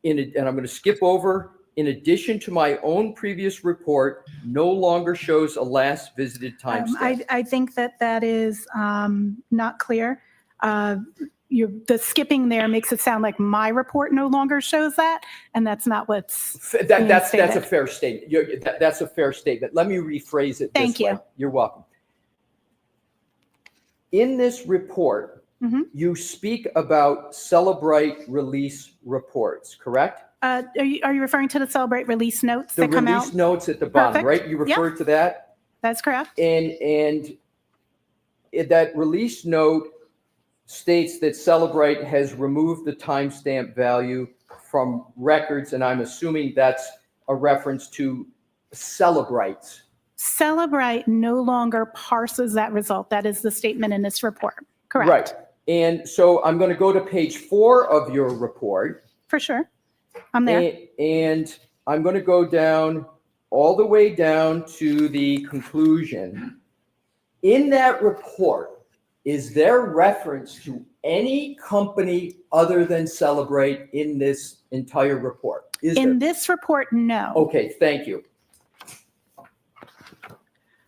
and I'm going to skip over, in addition to my own previous report, no longer shows a last visited timestamp. I think that is not clear. The skipping there makes it sound like my report no longer shows that, and that's not what's That's a stated. fair statement. That's a fair statement. Let me rephrase it this Thank you. way. You're welcome. In this report, Mhm. you speak about Celebrite release reports, correct? Are you referring to the Celebrate release notes The that come release out? notes at the bottom, Perfect. right? You referred to that? That's correct. And that release note states that Celebrite has removed the timestamp value from records, and I'm assuming that's a reference to Celebrite. Celebrite no longer parses that result. That is the statement in this report. Correct. Right. And so I'm going to go to page 4 of your report. For sure. I'm there. And I'm going to go down all the way down to the conclusion. In that report, is there reference to any company other than Celebrite in this entire report? In this report, no. Okay, thank you.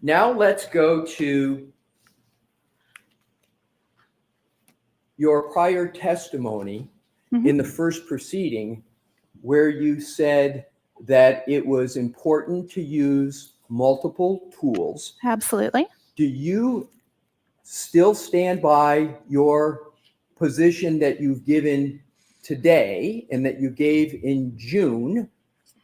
Now let's go to your prior testimony in the first proceeding, where you said that it was important to use multiple tools. Absolutely. Do you still stand by your position that you've given today and that you gave in June,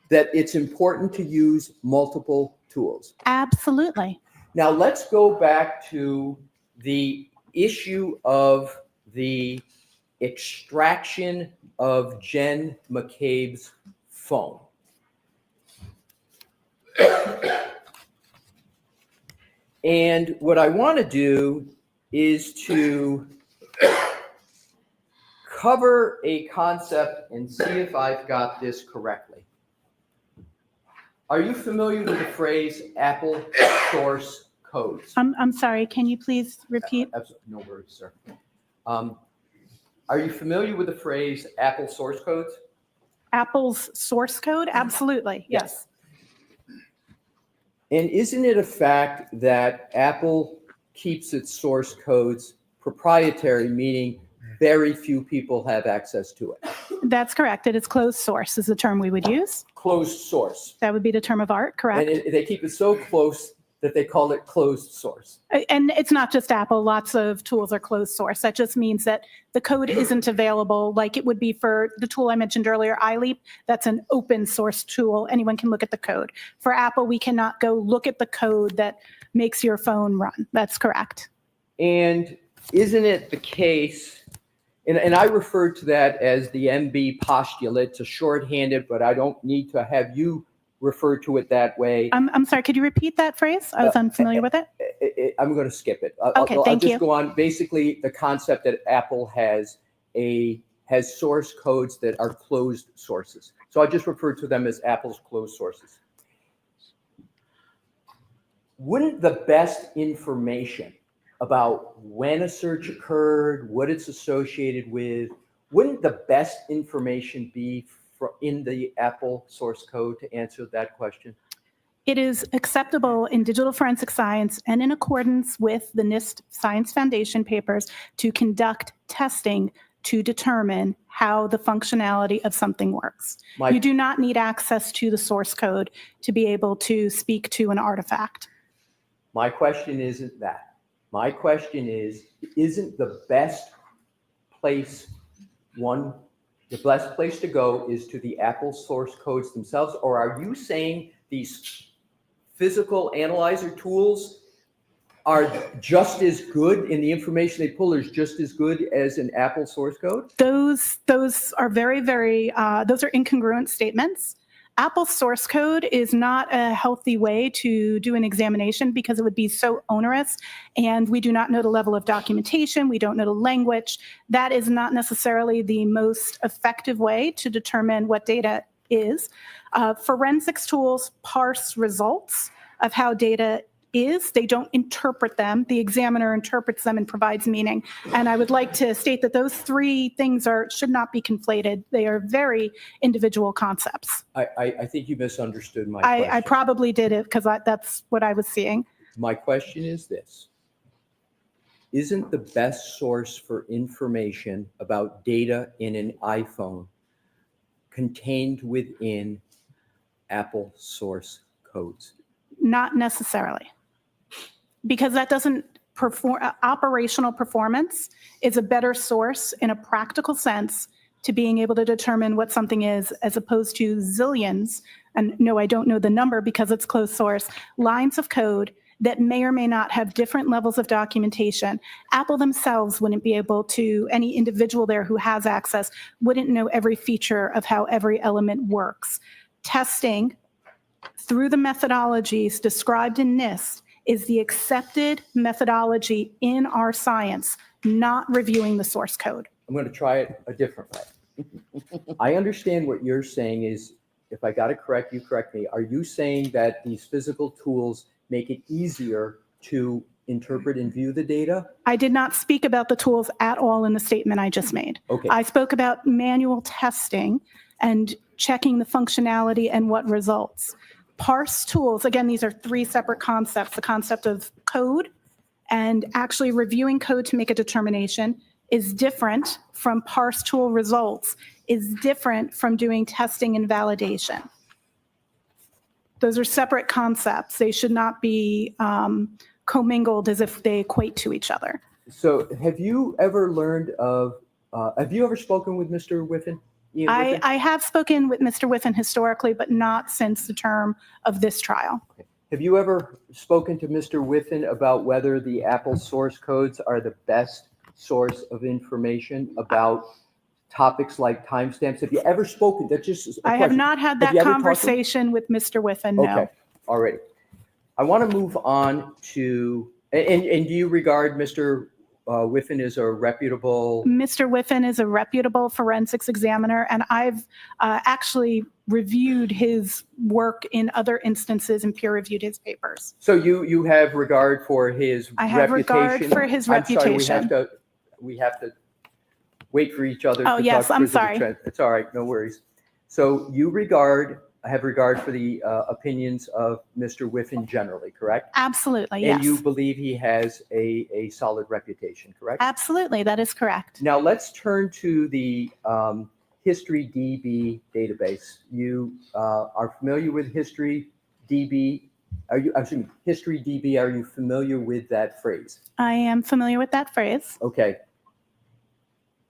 that it's important to use multiple tools? Absolutely. Now let's go back to the issue of the extraction of Jen McCabe's phone. And what I want to do is to cover a concept and see if I've got this correctly. Are you familiar with the phrase Apple source codes? I'm sorry. Can you please repeat? No worries, sir. Are you familiar with the phrase Apple source codes? Apple's source code? Absolutely. Yes. And isn't it a fact that Apple keeps its source codes proprietary, meaning very few people have access to it? That's correct. It is closed source is the term we would use. Closed source. That would be the term of art, correct? And they keep it so close that they call it closed source. And it's not just Apple, lots of tools are closed source. That just means that the code isn't available like it would be for the tool I mentioned earlier, iLeap. That's an open source tool. Anyone can look at the code. For Apple, we cannot go look at the code that makes your phone run. That's correct. And isn't it the case, and I refer to that as the MB postulate, to shorthand it, but I don't need to have you refer to it that way. I'm sorry, could you repeat that phrase? I was unfamiliar with it. I'm going to skip it. Okay, I'll thank just you. go on. Basically, the concept that Apple has source codes that are closed sources. So I just refer to them as Apple's closed sources. Wouldn't the best information about when a search occurred, what it's associated with, wouldn't the best information be in the Apple source code to answer that question? It is acceptable in digital forensic science and in accordance with the NIST Science Foundation papers to conduct testing to determine how the functionality of something works. You do not need access to the source code to be able to speak to an artifact. My question isn't that. My question is, isn't the best place the best place to go is to the Apple source codes themselves? Or are you saying these physical analyzer tools are just as good, and the information they pull is just as good as an Apple source code? Those are very, those are incongruent statements. Apple source code is not a healthy way to do an examination because it would be so onerous, and we do not know the level of documentation. We don't know the language. That is not necessarily the most effective way to determine what data is. Forensics tools parse results of how data is. They don't interpret them. The examiner interprets them and provides meaning. And I would like to state that those three things should not be conflated. They are very individual concepts. I think you misunderstood my question. I probably did it because that's what I was seeing. My question is this. Isn't the best source for information about data in an iPhone contained within Apple source codes? Not necessarily. Because that doesn't perform, operational performance is a better source in a practical sense to being able to determine what something is, as opposed to zillions, and no, I don't know the number because it's closed source, lines of code that may or may not have different levels of documentation. Apple themselves wouldn't be able to, any individual there who has access wouldn't know every feature of how every element works. Testing through the methodologies described in NIST is the accepted methodology in our science, not reviewing the source code. I'm going to try it a different way. I understand what you're saying is, if I got it correct, you correct me. Are you saying that these physical tools make it easier to interpret and view the data? I did not speak about the tools at all in the statement I just made. Okay. I spoke about manual testing and checking the functionality and what results. Parse tools, again, these are three separate concepts. The concept of code and actually reviewing code to make a determination is different from parse tool results, is different from doing testing and validation. Those are separate concepts. They should not be commingled as if they equate to each other. So have you ever learned of, have you ever spoken with Mr. Whiffen? I have spoken with Mr. Whiffen historically, but not since the term of this trial. Okay. Have you ever spoken to Mr. Whiffen about whether the Apple source codes are the best source of information about topics like timestamps? Have you ever spoken? That's just a I have question. not had Have that you ever talked to him? conversation with Mr. Whiffen, no. Okay, all right. I want to move on to, and do you regard Mr. Whiffen as a reputable? Mr. Whiffen is a reputable forensics examiner, and I've actually reviewed his work in other instances and peer-reviewed his papers. So you have regard for his reputation? I have regard for his reputation. Sorry, we have to wait for each other. Oh, to yes, talk I'm through the sorry. It's all right, no worries. So you have regard for the opinions of Mr. Whiffen generally, correct? Absolutely, yes. And you believe he has a solid reputation, correct? Absolutely, that is correct. Now let's turn to the History DB database. You are familiar with History DB Are you, actually, history DB, are you familiar with that phrase? I am familiar with that phrase. Okay.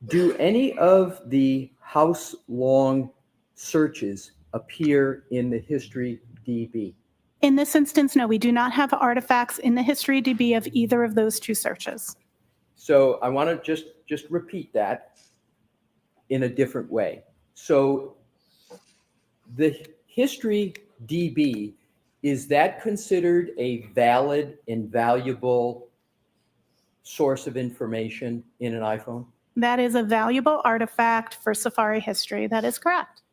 Do any of the house-long searches appear in the history DB? In this instance, no, we do not have artifacts in the history DB of either of those two searches. So I want to just repeat that in a different way. So the history DB, is that considered a valid and valuable source of information in an iPhone? That is a valuable artifact for Safari history. That is correct.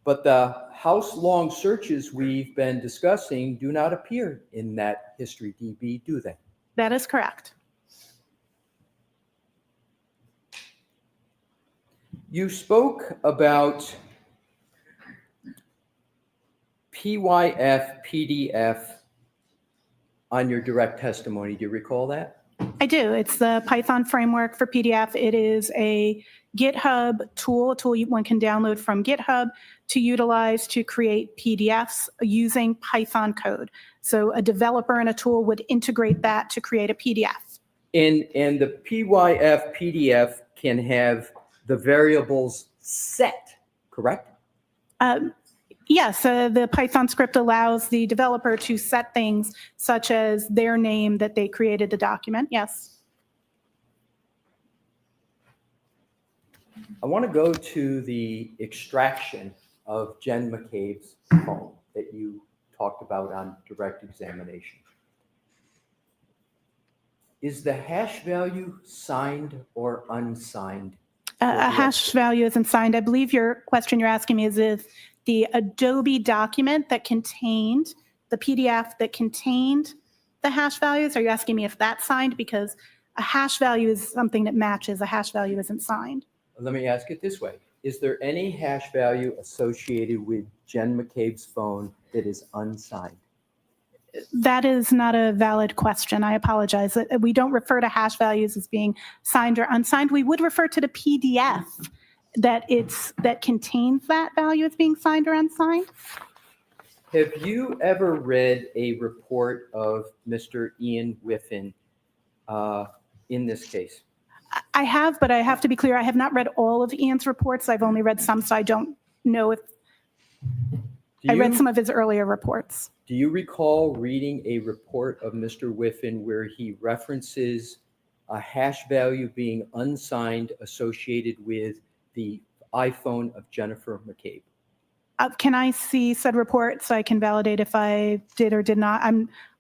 But the house-long searches we've been discussing do not appear in that history DB, do they? That is correct. You spoke about PYF, PDF on your direct testimony. Do you recall that? I do. It's the Python framework for PDF. It is a GitHub tool, one can download from GitHub to utilize to create PDFs using Python code. So a developer and a tool would integrate that to create a PDF. And the PYF, PDF can have the variables set, correct? Yes, the Python script allows the developer to set things such as their name that they created the document. Yes. I want to go to the extraction of Jen McCabe's phone that you talked about on direct examination. Is the hash value signed or unsigned? A hash value isn't signed. I believe your question you're asking me is if the Adobe document that contained the PDF that contained the hash values, are you asking me if that's signed? Because a hash value is something that matches. A hash value isn't signed. Let me ask it this way. Is there any hash value associated with Jen McCabe's phone that is unsigned? That is not a valid question. I apologize. We don't refer to hash values as being signed or unsigned. We would refer to the PDF that contains that value as being signed or unsigned. Have you ever read a report of Mr. Ian Whiffen in this case? I have, but I have to be clear, I have not read all of Ian's reports. I've only read some, so I don't know if I read some of his earlier reports. Do you recall reading a report of Mr. Whiffen where he references a hash value being unsigned associated with the iPhone of Jennifer McCabe? Can I see said report so I can validate if I did or did not?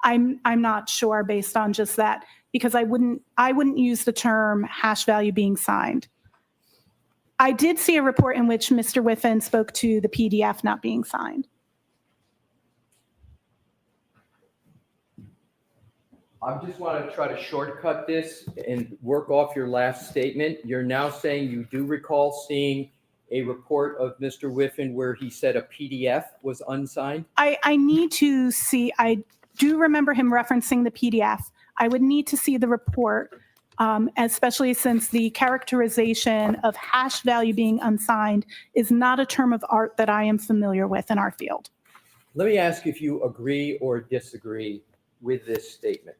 I'm not sure based on just that, because I wouldn't use the term hash value being signed. I did see a report in which Mr. Whiffen spoke to the PDF not being signed. I just want to try to shortcut this and work off your last statement. You're now saying you do recall seeing a report of Mr. Whiffen where he said a PDF was unsigned? I need to see, I do remember him referencing the PDF. I would need to see the report, especially since the characterization of hash value being unsigned is not a term of art that I am familiar with in our field. Let me ask if you agree or disagree with this statement.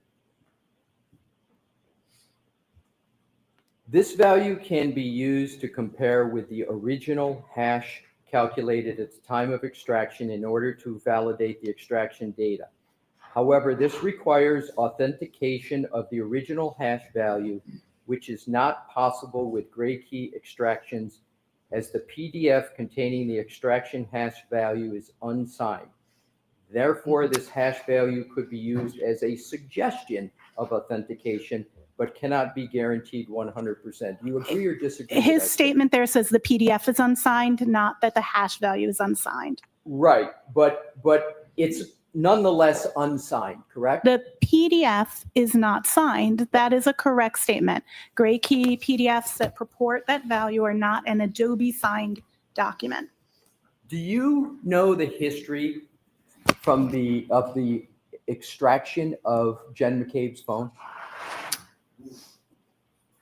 This value can be used to compare with the original hash calculated at the time of extraction in order to validate the extraction data. However, this requires authentication of the original hash value, which is not possible with gray key extractions, as the PDF containing the extraction hash value is unsigned. Therefore, this hash value could be used as a suggestion of authentication, but cannot be guaranteed 100%. Do you agree or disagree? His statement there says the PDF is unsigned, not that the hash value is unsigned. Right, but it's nonetheless unsigned, correct? The PDF is not signed. That is a correct statement. Gray key PDFs that purport that value are not an Adobe signed document. Do you know the history of the extraction of Jen McCabe's phone?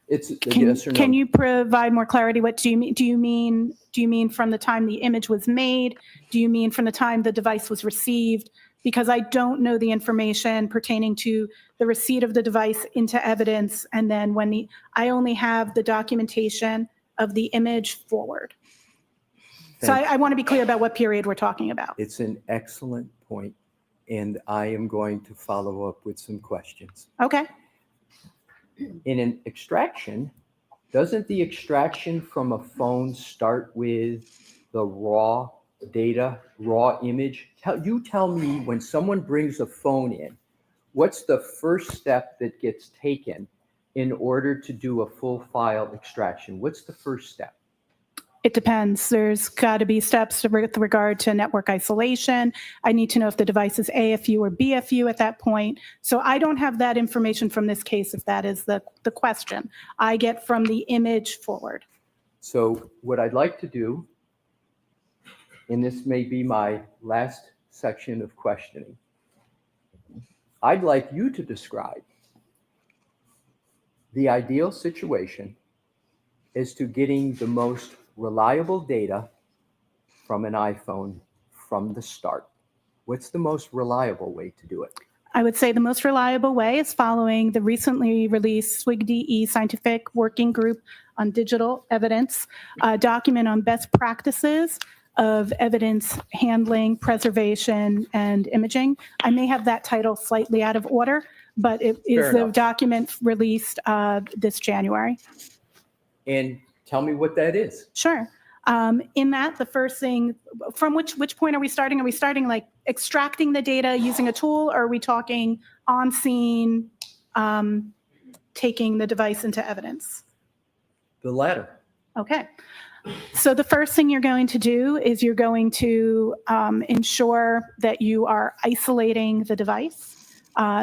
It's yes or no. Can you provide more clarity? What do you mean? Do you mean from the time the image was made? Do you mean from the time the device was received? because I don't know the information pertaining to the receipt of the device into evidence. And then I only have the documentation of the image forward. So I want to be clear about what period we're talking about. It's an excellent point, and I am going to follow up with some questions. Okay. In an extraction, doesn't the extraction from a phone start with the raw data, raw image? Tell me, when someone brings a phone in, what's the first step that gets taken in order to do a full file extraction? What's the first step? It depends. There's got to be steps with regard to network isolation. I need to know if the device is AFU or BFU at that point. So I don't have that information from this case, if that is the question. I get from the image forward. So what I'd like to do, and this may be my last section of questioning, I'd like you to describe the ideal situation as to getting the most reliable data from an iPhone from the start. What's the most reliable way to do it? I would say the most reliable way is following the recently released SWIG-DE Scientific Working Group on Digital Evidence document on best practices of evidence handling, preservation, and imaging. I may have that title slightly out of order, but it is the document released this January. And tell me what that is. Sure. In that, the first thing, from which point are we starting? Are we starting like extracting the data using a tool, or are we talking on scene, taking the device into evidence? The latter. Okay. So the first thing you're going to do is you're going to ensure that you are isolating the device.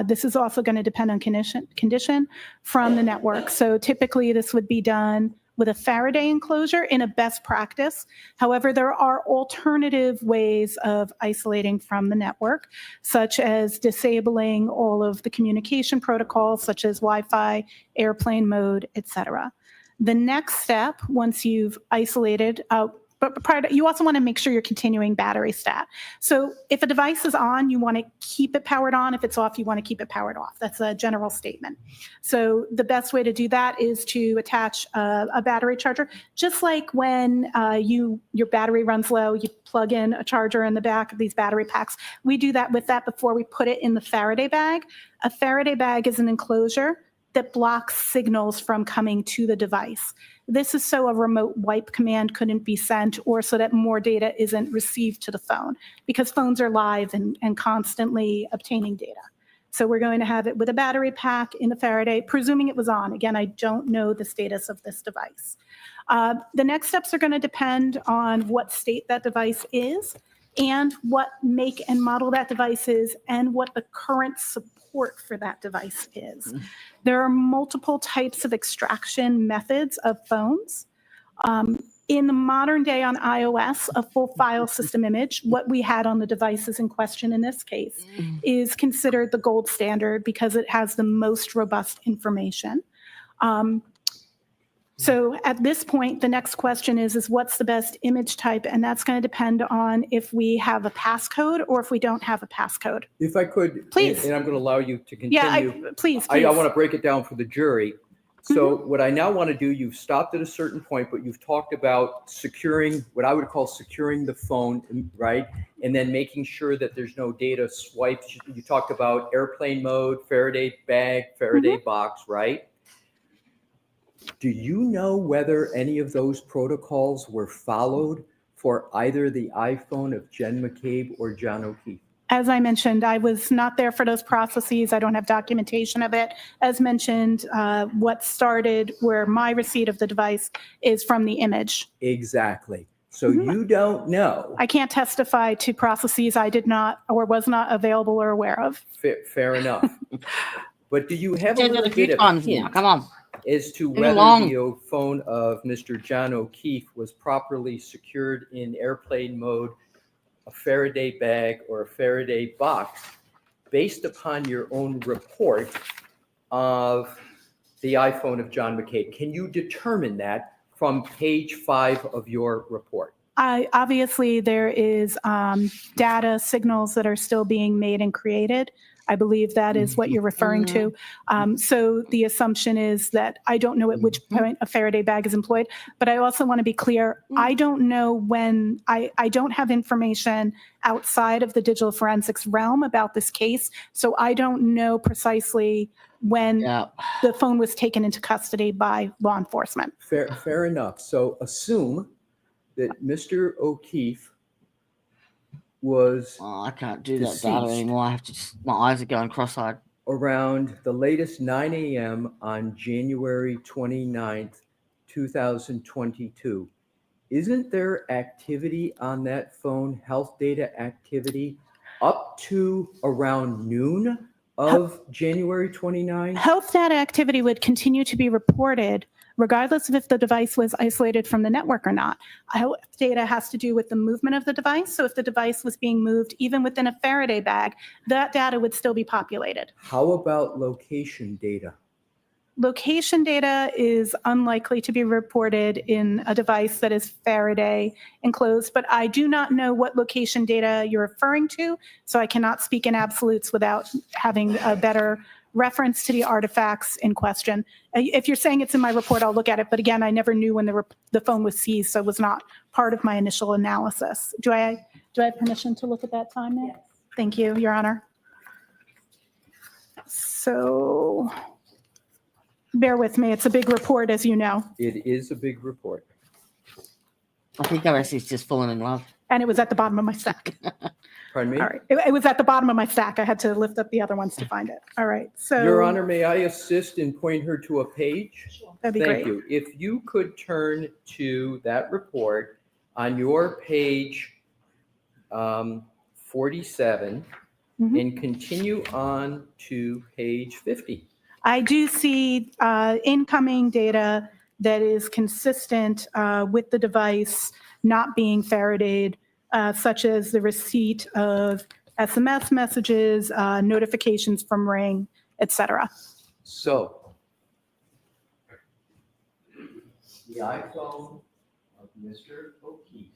This is also going to depend on condition from the network. So typically this would be done with a Faraday enclosure in a best practice. However, there are alternative ways of isolating from the network, such as disabling all of the communication protocols, such as Wi-Fi, airplane mode, etc. The next step, once you've isolated, but prior to, you also want to make sure you're continuing battery stat. So if a device is on, you want to keep it powered on. If it's off, you want to keep it powered off. That's a general statement. So the best way to do that is to attach a battery charger. Just like when your battery runs low, you plug in a charger in the back of these battery packs. We do that with that before we put it in the Faraday bag. A Faraday bag is an enclosure that blocks signals from coming to the device. This is so a remote wipe command couldn't be sent, or so that more data isn't received to the phone, because phones are live and constantly obtaining data. So we're going to have it with a battery pack in the Faraday, presuming it was on. Again, I don't know the status of this device. The next steps are going to depend on what state that device is, and what make and model that device is, and what the current support for that device is. There are multiple types of extraction methods of phones. In the modern day on iOS, a full file system image, what we had on the devices in question in this case, is considered the gold standard because it has the most robust information. So at this point, the next question is what's the best image type? And that's going to depend on if we have a passcode or if we don't have a passcode. If I could, Please. and I'm going to allow you to continue. Yeah, please. I want to break it down for the jury. So what I now want to do, you've stopped at a certain point, but you've talked about securing, what I would call securing the phone, right? And then making sure that there's no data swipes. You talked about airplane mode, Faraday bag, Faraday box, right? Do you know whether any of those protocols were followed for either the iPhone of Jen McCabe or John O'Keefe? As I mentioned, I was not there for those processes. I don't have documentation of it. As mentioned, what started where my receipt of the device is from the image. Exactly. So you don't know. I can't testify to processes I did not or was not available or aware of. Fair enough. But do you have a Said it little a few bit of times hint now. Come on. as to Move whether along. the phone of Mr. John O'Keefe was properly secured in airplane mode, a Faraday bag, or a Faraday box, based upon your own report of the iPhone of John McCabe? Can you determine that from page 5 of your report? Obviously, there is data signals that are still being made and created. I believe that is what you're referring to. So the assumption is that I don't know at which point a Faraday bag is employed, but I also want to be clear. I don't know when, I don't have information outside of the digital forensics realm about this case. So I don't know precisely when the phone was taken into custody by law enforcement. Fair enough. So assume that Mr. O'Keefe was I can't do that deceased data anymore. I have to just, my eyes are going cross-eyed. around the latest 9 a.m. on January 29th, 2022. Isn't there activity on that phone, health data activity, up to around noon of January 29th? Health data activity would continue to be reported regardless of if the device was isolated from the network or not. Health data has to do with the movement of the device. So if the device was being moved even within a Faraday bag, that data would still be populated. How about location data? Location data is unlikely to be reported in a device that is Faraday enclosed, but I do not know what location data you're referring to, so I cannot speak in absolutes without having a better reference to the artifacts in question. If you're saying it's in my report, I'll look at it, but again, I never knew when the phone was seized, so it was not part of my initial analysis. Do I have permission to look at that time now? Yes. Thank you, Your Honor. So bear with me. It's a big report, as you know. It is a big report. I think RSC's just fallen in love. And it was at the bottom of my stack. Pardon me? All right. It was at the bottom of my stack. I had to lift up the other ones to find it. All right. So, Your Honor, may I assist and point her to a page? Sure. That'd be Thank great. you. If you could turn to that report on your page 47 and continue on to page 50. I do see incoming data that is consistent with the device not being Faradayed, such as the receipt of SMS messages, notifications from Ring, etc. So, the iPhone of Mr. O'Keefe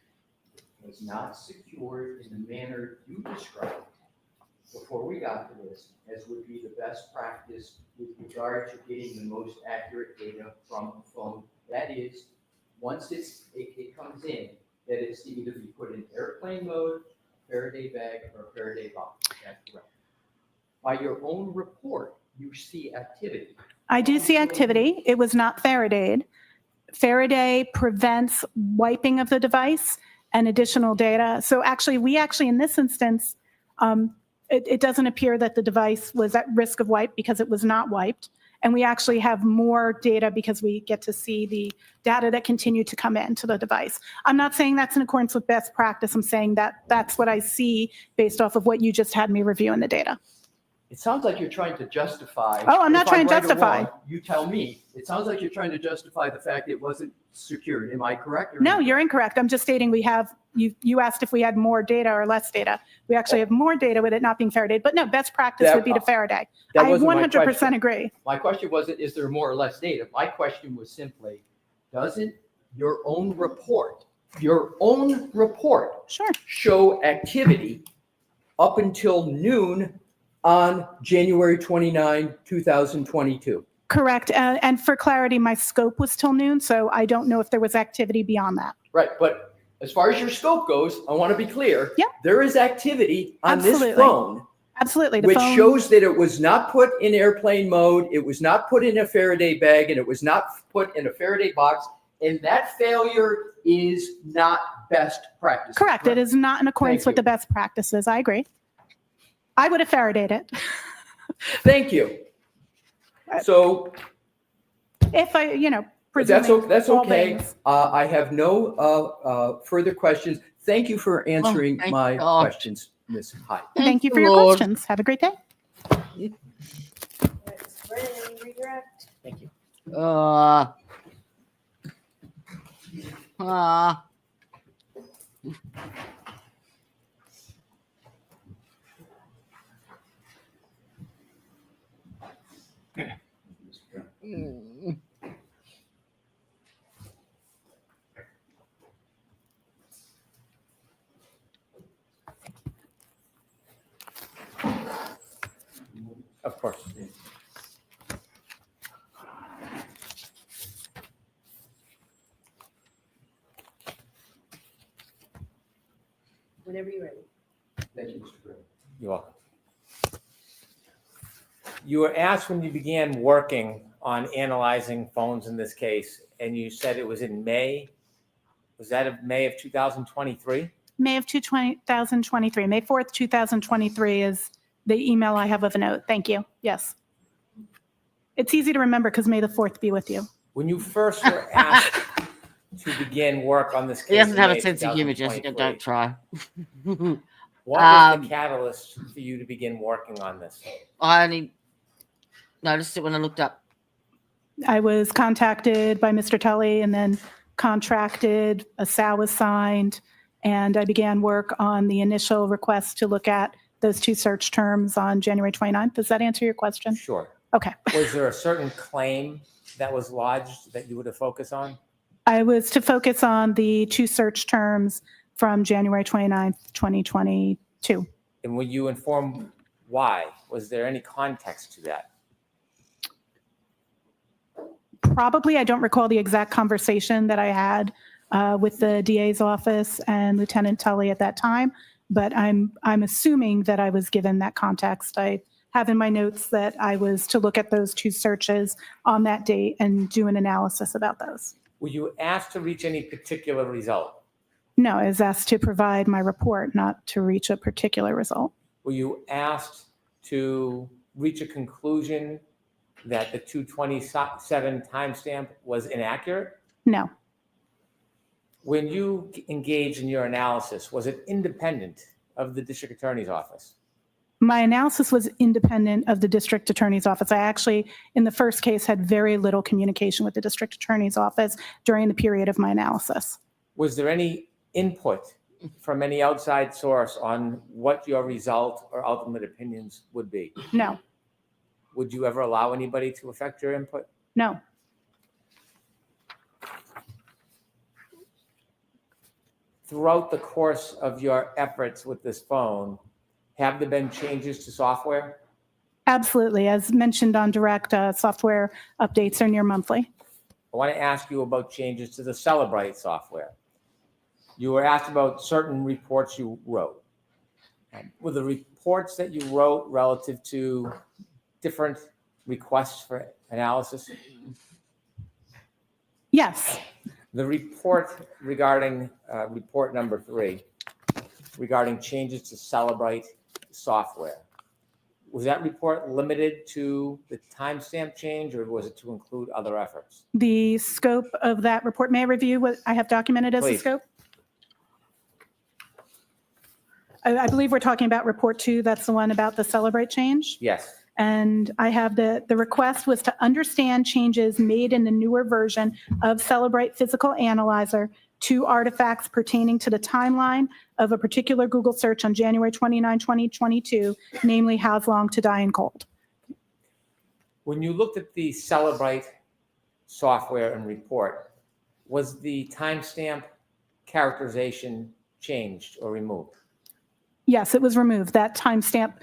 was not secured in the manner you described before we got to this, as would be the best practice with regard to getting the most accurate data from a phone. That is, once it comes in, that it's to either be put in airplane mode, Faraday bag, or Faraday box. That's correct. By your own report, you see activity. I do see activity. It was not Faradayed. Faraday prevents wiping of the device and additional data. So actually, in this instance, it doesn't appear that the device was at risk of wipe because it was not wiped. And we actually have more data because we get to see the data that continue to come into the device. I'm not saying that's in accordance with best practice. I'm saying that that's what I see based off of what you just had me review in the data. It sounds like you're trying to justify. Oh, I'm not if trying to right or justify. wrong, you tell me. It sounds like you're trying to justify the fact it wasn't secured. Am I correct? Or No, you're incorrect. I'm just stating we have, you asked if we had more data or less data. We actually have more data with it not being Faradayed, but no, best practice would be to Faraday. that I wasn't my 100% question. agree. My question wasn't, is there more or less data? My question was simply, doesn't your own report Sure. show activity up until noon on January 29, 2022? Correct. And for clarity, my scope was till noon, so I don't know if there was activity beyond that. Right, but as far as your scope goes, I want to be clear. Yeah. There is activity on Absolutely. this phone. Absolutely. Which shows that it was not put in airplane mode, it was not put in a Faraday bag, and it was not put in a Faraday box, and that failure is not best practice. Correct. It is not in accordance Thank with you. the best practices. I agree. I would have Faradayed it. Thank you. So If I, that's presuming all okay. things. I have no further questions. Thank you for answering thank my God. questions, Ms. Hyde. Thank you for your Lord. questions. Have a great day. Redirect. Thank you. Of course. Whenever you're ready. Thank you, Mr. Chairman. You're welcome. You were asked when you began working on analyzing phones in this case, and you said it was in May. Was that of May of 2023? May of 2023, May 4th, 2023 is the email I have of a note. Thank you. Yes. It's easy to remember because May the 4th be with you. When you first were asked to begin work on this case, He doesn't in have May a sense of humor, Jessica. 2023, Don't try. what was the catalyst for you to begin working on this? I only noticed it when I looked up. I was contacted by Mr. Tully and then contracted, a SOW was signed, and I began work on the initial request to look at those two search terms on January 29th. Does that answer your question? Sure. Okay. Was there a certain claim that was lodged that you were to focus on? I was to focus on the two search terms from January 29th, 2022. And were you informed why? Was there any context to that? Probably, I don't recall the exact conversation that I had with the DA's office and Lieutenant Tully at that time, but I'm assuming that I was given that context. I have in my notes that I was to look at those two searches on that date and do an analysis about those. Were you asked to reach any particular result? No, I was asked to provide my report, not to reach a particular result. Were you asked to reach a conclusion that the 227 timestamp was inaccurate? No, When you engaged in your analysis, was it independent of the district attorney's office? my analysis was independent of the district attorney's office. I actually, in the first case, had very little communication with the district attorney's office during the period of my analysis. Was there any input from any outside source on what your result or ultimate opinions would be? No, Would you ever allow anybody to affect your input? no. Throughout the course of your efforts with this phone, have there been changes to software? Absolutely. As mentioned on direct, software updates are near monthly. I want to ask you about changes to the Celebrite software. You were asked about certain reports you wrote. Were the reports that you wrote relative to different requests for analysis? Yes, The report regarding report number 3, regarding changes to Celebrite software, was that report limited to the timestamp change, or was it to include other efforts? the scope of that report, may I review what I have documented as the Please. scope? I believe we're talking about report 2. That's the one about the Celebrate change. Yes. And I have the request was to understand changes made in the newer version of Celebrate Physical Analyzer to artifacts pertaining to the timeline of a particular Google search on January 29, 2022, namely how's long to die in cold. When you looked at the Celebrite software and report, was the timestamp characterization changed or removed? Yes, it was removed. That timestamp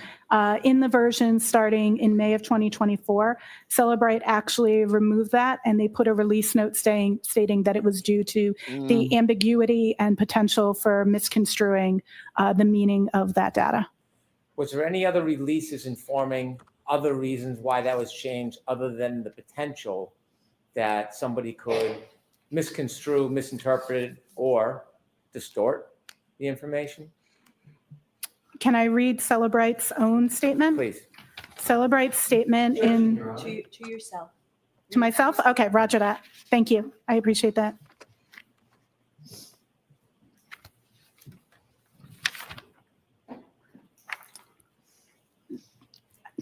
in the version starting in May of 2024, Celebrate actually removed that, and they put a release note stating that it was due to the ambiguity and potential for misconstruing the meaning of that data. Was there any other releases informing other reasons why that was changed other than the potential that somebody could misconstrue, misinterpret, or distort the information? Can I read Celebrate's own statement? Please. Celebrate's statement in To yourself. to myself? Okay, roger that. Thank you. I appreciate that.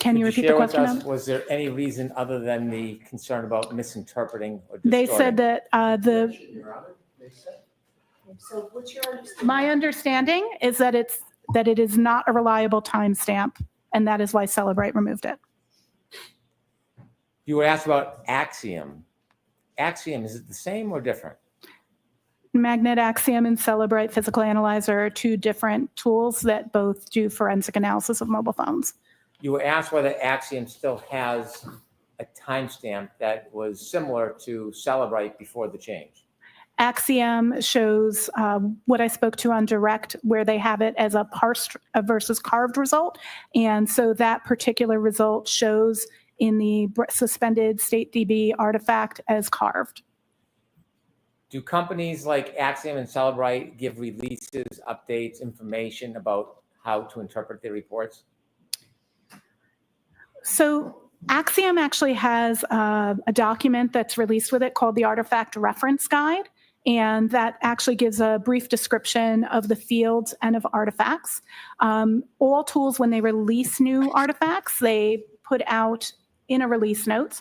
Can you Could repeat the share with question? us, Em? was there any reason other than the concern about misinterpreting or distorting? They said that So what's your understanding? my understanding is that it is not a reliable timestamp, and that is why Celebrate removed it. You were asked about Axiom. Axiom, is it the same or different? Magnet Axiom and Celebrate Physical Analyzer are two different tools that both do forensic analysis of mobile phones. You were asked whether Axiom still has a timestamp that was similar to Celebrite before the change. Axiom shows what I spoke to on direct, where they have it as a parsed versus carved result. And so that particular result shows in the suspended state DB artifact as carved. Do companies like Axiom and Celebrite give releases, updates, information about how to interpret their reports? So Axiom actually has a document that's released with it called the Artifact Reference Guide. And that actually gives a brief description of the fields and of artifacts. All tools, when they release new artifacts, they put out in a release notes.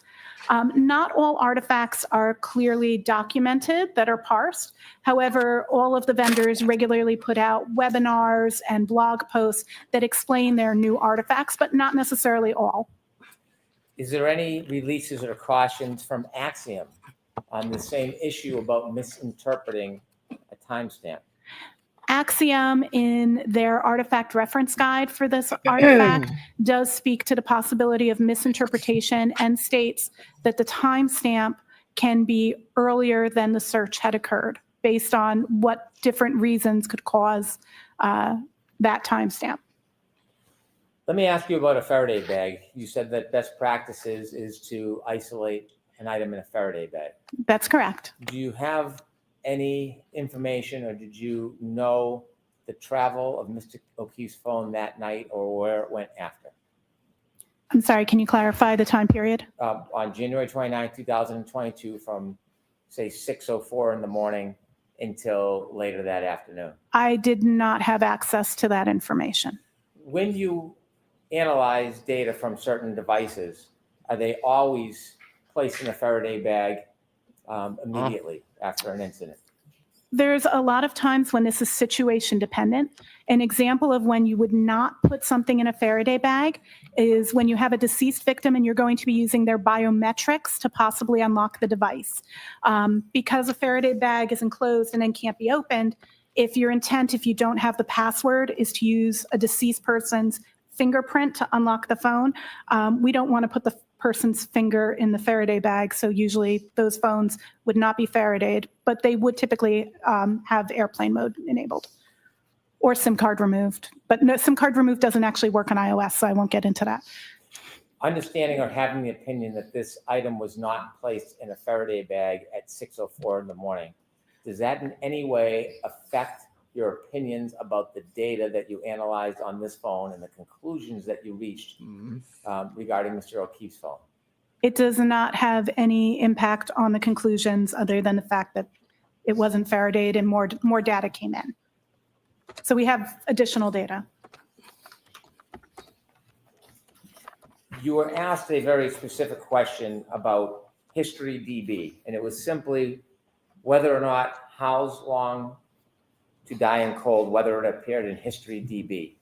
Not all artifacts are clearly documented that are parsed. However, all of the vendors regularly put out webinars and blog posts that explain their new artifacts, but not necessarily all. Is there any releases or cautions from Axiom on the same issue about misinterpreting a timestamp? Axiom, in their artifact reference guide for this artifact, does speak to the possibility of misinterpretation and states that the timestamp can be earlier than the search had occurred based on what different reasons could cause that timestamp. Let me ask you about a Faraday bag. You said that best practices is to isolate an item in a Faraday bag. That's correct. Do you have any information, or did you know the travel of Mr. O'Keefe's phone that night or where it went after? I'm sorry, can you clarify the time period? On January 29, 2022, from say 6:04 in the morning until later that afternoon. I did not have access to that information. When you analyze data from certain devices, are they always placed in a Faraday bag immediately after an incident? There's a lot of times when this is situation dependent. An example of when you would not put something in a Faraday bag is when you have a deceased victim and you're going to be using their biometrics to possibly unlock the device. Because a Faraday bag is enclosed and then can't be opened, if your intent, if you don't have the password, is to use a deceased person's fingerprint to unlock the phone, we don't want to put the person's finger in the Faraday bag. So usually those phones would not be Faradayed, but they would typically have airplane mode enabled or SIM card removed. But no, SIM card removed doesn't actually work on iOS, so I won't get into that. Understanding or having the opinion that this item was not placed in a Faraday bag at 6:04 in the morning, does that in any way affect your opinions about the data that you analyzed on this phone and the conclusions that you reached regarding Mr. O'Keefe's phone? It does not have any impact on the conclusions other than the fact that it wasn't Faradayed and more data came in. So we have additional data. You were asked a very specific question about history DB, and it was simply whether or not How's Long to Die in Cold, whether it appeared in history DB.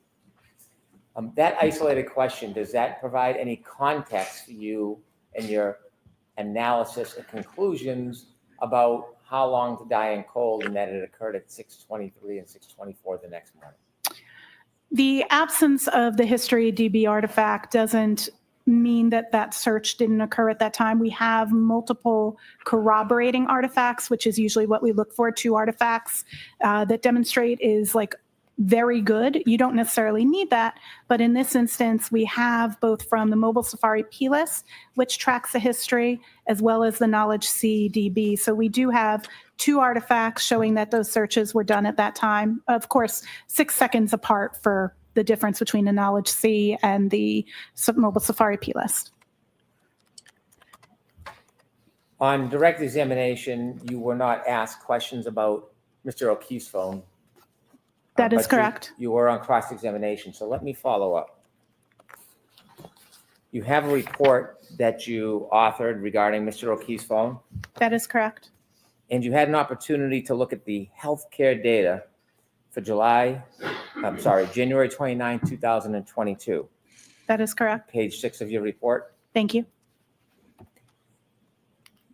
That isolated question, does that provide any context for you and your analysis and conclusions about How Long to Die in Cold and that it occurred at 6:23 and 6:24 the next morning? The absence of the history DB artifact doesn't mean that that search didn't occur at that time. We have multiple corroborating artifacts, which is usually what we look for, 2 artifacts that demonstrate is like very good. You don't necessarily need that, but in this instance, we have both from the Mobile Safari plist, which tracks the history, as well as the Knowledge C DB. So we do have 2 artifacts showing that those searches were done at that time. Of course, 6 seconds apart for the difference between the Knowledge C and the Mobile Safari plist. On direct examination, you were not asked questions about Mr. O'Keefe's phone. That is but correct. You were on cross-examination, so let me follow up. You have a report that you authored regarding Mr. O'Keefe's phone, That is correct. and you had an opportunity to look at the healthcare data for January 29, 2022, That is correct. page 6 of your report. Thank you.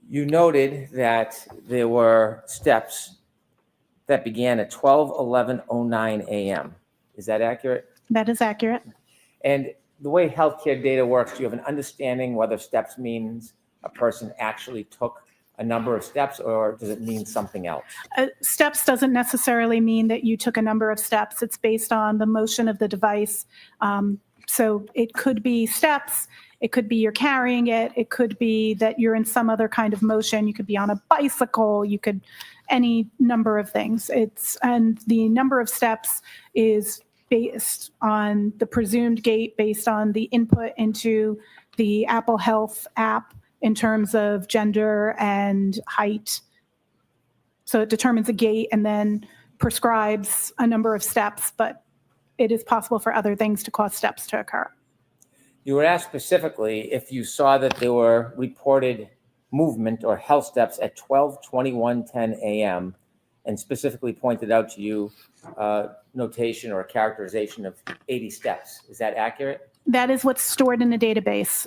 You noted that there were steps that began at 12:11:09 a.m. Is that accurate? That is accurate. And the way healthcare data works, do you have an understanding whether steps means a person actually took a number of steps, or does it mean something else? Steps doesn't necessarily mean that you took a number of steps. It's based on the motion of the device. So it could be steps, it could be you're carrying it, it could be that you're in some other kind of motion. You could be on a bicycle, you could, any number of things. And the number of steps is based on the presumed gait, based on the input into the Apple Health app in terms of gender and height. So it determines a gait and then prescribes a number of steps, but it is possible for other things to cause steps to occur. You were asked specifically if you saw that there were reported movement or health steps at 12:21:10 a.m. and specifically pointed out to you notation or characterization of 80 steps. Is that accurate? That is what's stored in the database.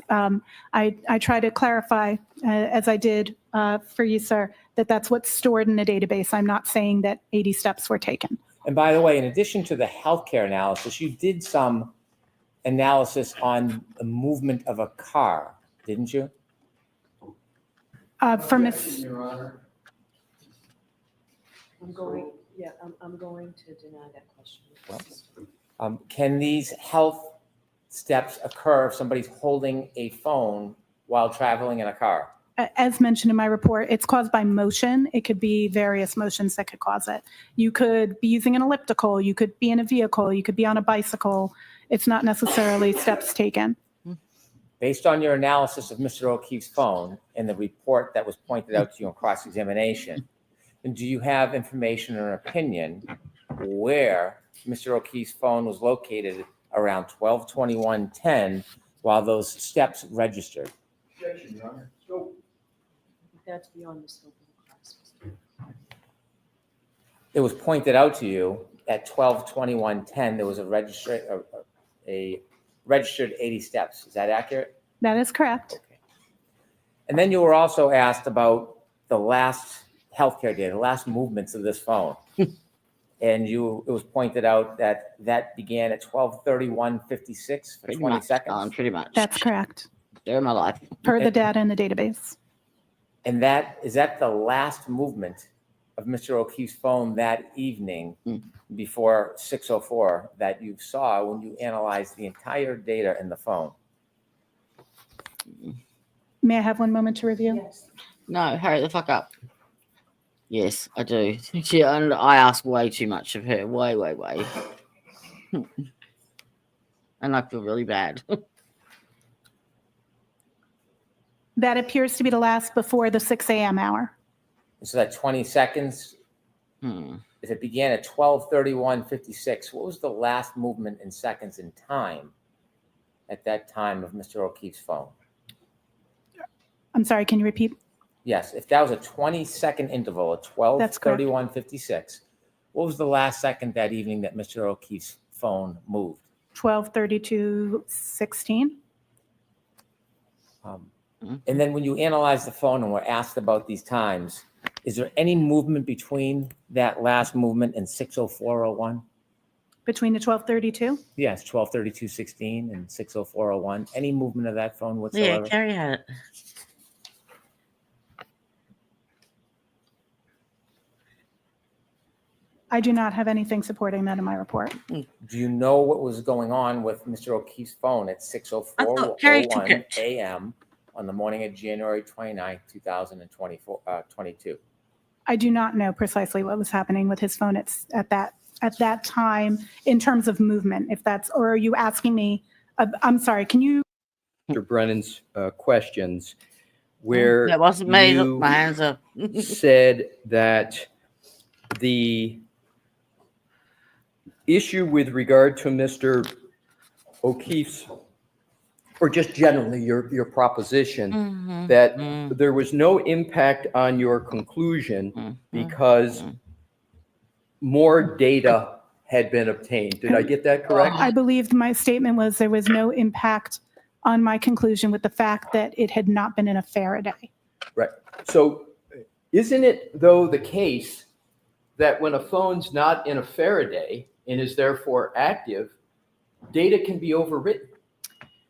I try to clarify, as I did for you, sir, that that's what's stored in the database. I'm not saying that 80 steps were taken. And by the way, in addition to the healthcare analysis, you did some analysis on the movement of a car, didn't you? For Ms. Your Honor. I'm going to deny that question. Can these health steps occur if somebody's holding a phone while traveling in a car? As mentioned in my report, it's caused by motion. It could be various motions that could cause it. You could be using an elliptical, you could be in a vehicle, you could be on a bicycle. It's not necessarily steps taken. Based on your analysis of Mr. O'Keefe's phone and the report that was pointed out to you in cross-examination, do you have information or opinion where Mr. O'Keefe's phone was located around 12:21:10 while those steps registered? Objection, Your Honor. So, That's beyond the scope of the class. It was pointed out to you at 12:21:10 there was a registered 80 steps. Is that accurate? That is correct. Okay. And then you were also asked about the last healthcare data, the last movements of this phone. And it was pointed out that that began at 12:31:56 for 20 seconds. Pretty much. That's correct, During my life. per the data in the database. And is that the last movement of Mr. O'Keefe's phone that evening before 6:04 that you saw when you analyzed the entire data in the phone? May I have 1 moment to review? Yes. No, hurry the fuck up. Yes, I do. And I ask way too much of her. Way. And I feel really bad. That appears to be the last before the 6 a.m. hour. So that 20 seconds, if it began at 12:31:56, what was the last movement in seconds in time at that time of Mr. O'Keefe's phone? I'm sorry, can you repeat? Yes, if that was a 20-second interval at 12:31:56, what was the last second that evening that Mr. O'Keefe's phone moved? 12:32:16. And then when you analyzed the phone and were asked about these times, is there any movement between that last movement and 6:04:01? Between the 12:32? Yes, 12:32:16 and 6:04:01. Any movement of that phone whatsoever? Yeah, carry on it. I do not have anything supporting that in my report. Do you know what was going on with Mr. O'Keefe's phone at I thought Carrie took 6:04:01 it. a.m. on the morning of January 29th, 2022? I do not know precisely what was happening with his phone at that time in terms of movement. If that's, or are you asking me? I'm sorry. Can you? Mr. Brennan's questions, where That wasn't me. Look, you my hands up. said that the issue with regard to Mr. O'Keefe's, or just generally your proposition, that there was no impact on your conclusion because more data had been obtained. Did I get that correct? I believe my statement was there was no impact on my conclusion with the fact that it had not been in a Faraday. Right. So isn't it, though, the case that when a phone's not in a Faraday and is therefore active, data can be overwritten?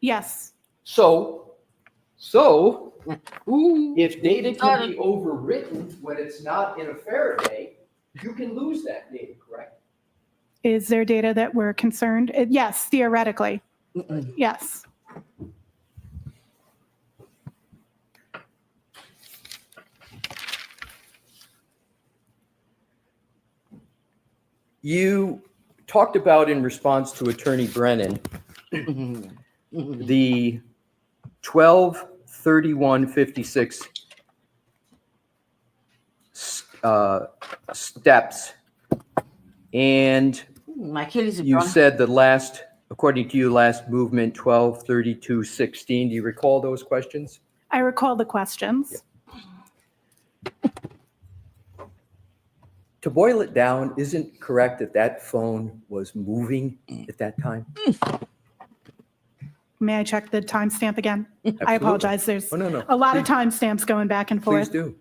Yes. So if data can be overwritten when it's not in a Faraday, you can lose that data, correct? Is there data that we're concerned? Yes, theoretically. Yes. You talked about in response to Attorney Brennan, the 12/31/56 steps, and My kitties have you gone. said the last, according to you, last movement 12/32/16. Do you recall those questions? I recall the questions. To boil it down, isn't correct that that phone was moving at that time? May I check the timestamp again? I Absolutely. apologize. There's Oh, no. a lot of timestamps going back and Please forth. do.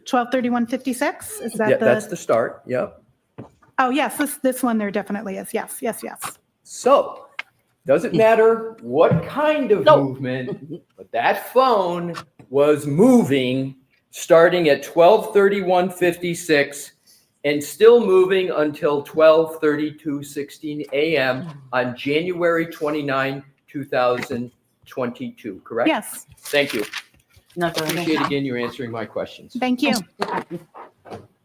12/31/56, is that Yeah, that's the start. Yep. Oh, yes, this one there definitely is. Yes. So, doesn't matter what kind of movement, but that phone was moving starting at 12/31/56 and still moving until 12/32/16 a.m. on January 29, 2022, correct? Yes, Thank you. No, Appreciate again you answering my questions. thank you. Can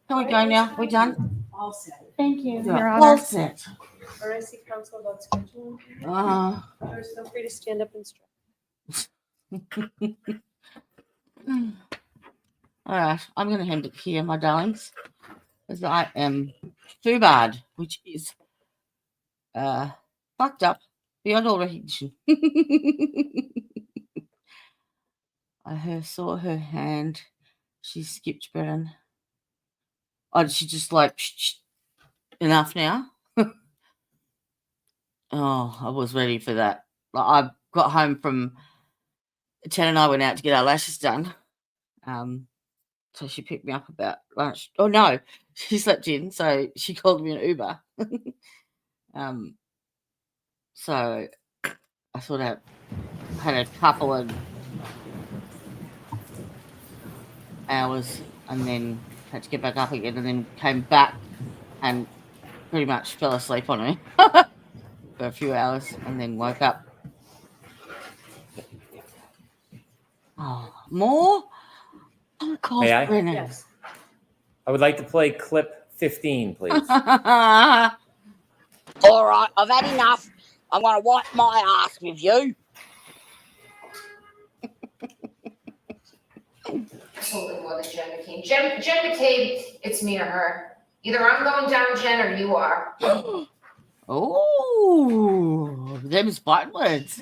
we go now? We done? All set. Thank you, Yeah. Your All Honor. set. Or I see counsel about scheduling. First, feel free to stand up and stretch. All right, I'm going to end it here, my darlings, as I am too bad, which is fucked up beyond all recognition. I saw her hand. She skipped Brennan. Oh, she just like, enough now? Oh, I was ready for that. I got home from 10 and I went out to get our lashes done. So she picked me up about lunch. Oh, no, she slept in, so she called me an Uber. So I sort of had a couple of hours and then had to get back up again and then came back and pretty much fell asleep on me for a few hours and then woke up. Oh, more? Oh, God, May I? Brennan. Yes. I would like to play clip 15, please. All right, I've had enough. I'm going to wipe my ass with you. Totally wasn't Jen McCain. Jen McCain, it's me or her. Either I'm going down, Jen, or you are. Oh, them's fighting words.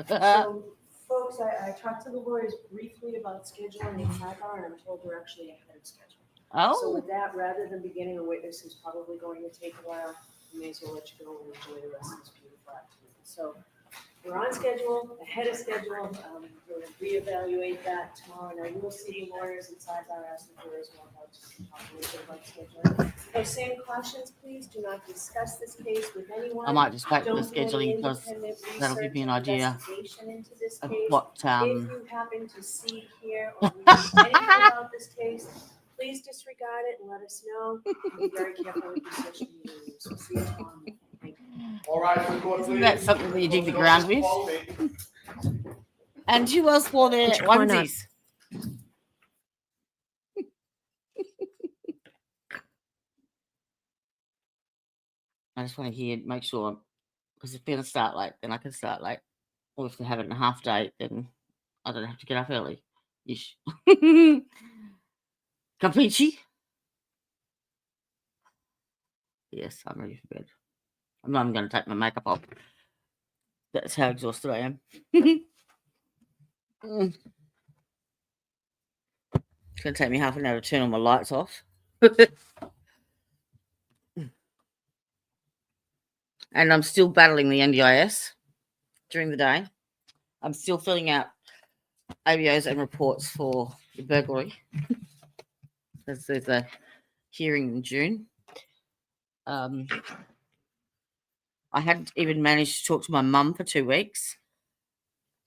So, folks, I talked to the lawyers briefly about scheduling in sidebar, and I'm told we're actually ahead of schedule. So Oh, with that, rather than beginning a witness who's probably going to take a while, we may as well let you go and enjoy the rest of this beautiful afternoon. So we're on schedule, ahead of schedule. We're going to reevaluate that tomorrow, and I will see lawyers in sidebar asking for as well about talk a little bit about scheduling. Those same cautions, please do not discuss this case with anyone. I might just wait for the Don't do any scheduling because independent that'll give me an research or idea investigation into this of case. what. If you happen to see, hear, or read anything about this case, please disregard it and let us know. Be very careful with your social media use. We'll see you tomorrow morning. Thank you. All right, Isn't that something that you dig the ground with? And who else wore their Why not? onesies? I just want to hear, make sure, because if we're going to start late, then I can start late. Or if they have it in a half day, then I don't have to get up early. Ish. Capici? Yes, I'm ready for bed. I'm not even going to take my makeup off. That's how exhausted I am. It's going to take me half an hour to turn all my lights off. And I'm still battling the NDIS during the day. I'm still filling out ABOs and reports for the burglary. Because there's a hearing in June. I I hadn't even managed to talk to my mum for 2 weeks.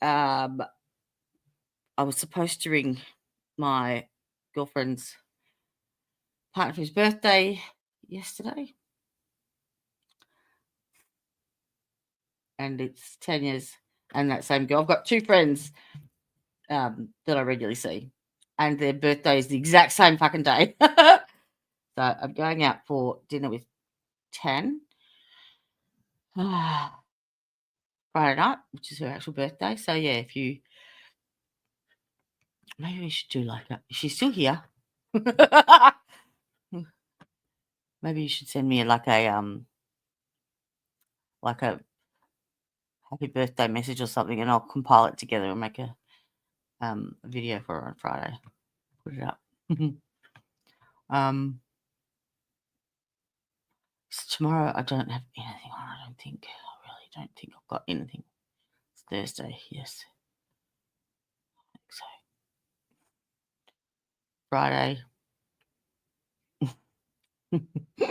I was supposed to ring my girlfriend's partner for his birthday yesterday. And it's 10 years. And that same girl. I've got 2 friends that I regularly see. And their birthday is the exact same fucking day. So I'm going out for dinner with Tan Friday night, which is her actual birthday. So yeah, if you maybe we should do like a, she's still here. Maybe you should send me like a happy birthday message or something, and I'll compile it together and make a video for her on Friday. Put it up. So tomorrow I don't have anything on. I don't think. I really don't think I've got anything. It's Thursday. Yes. I think so. Friday. She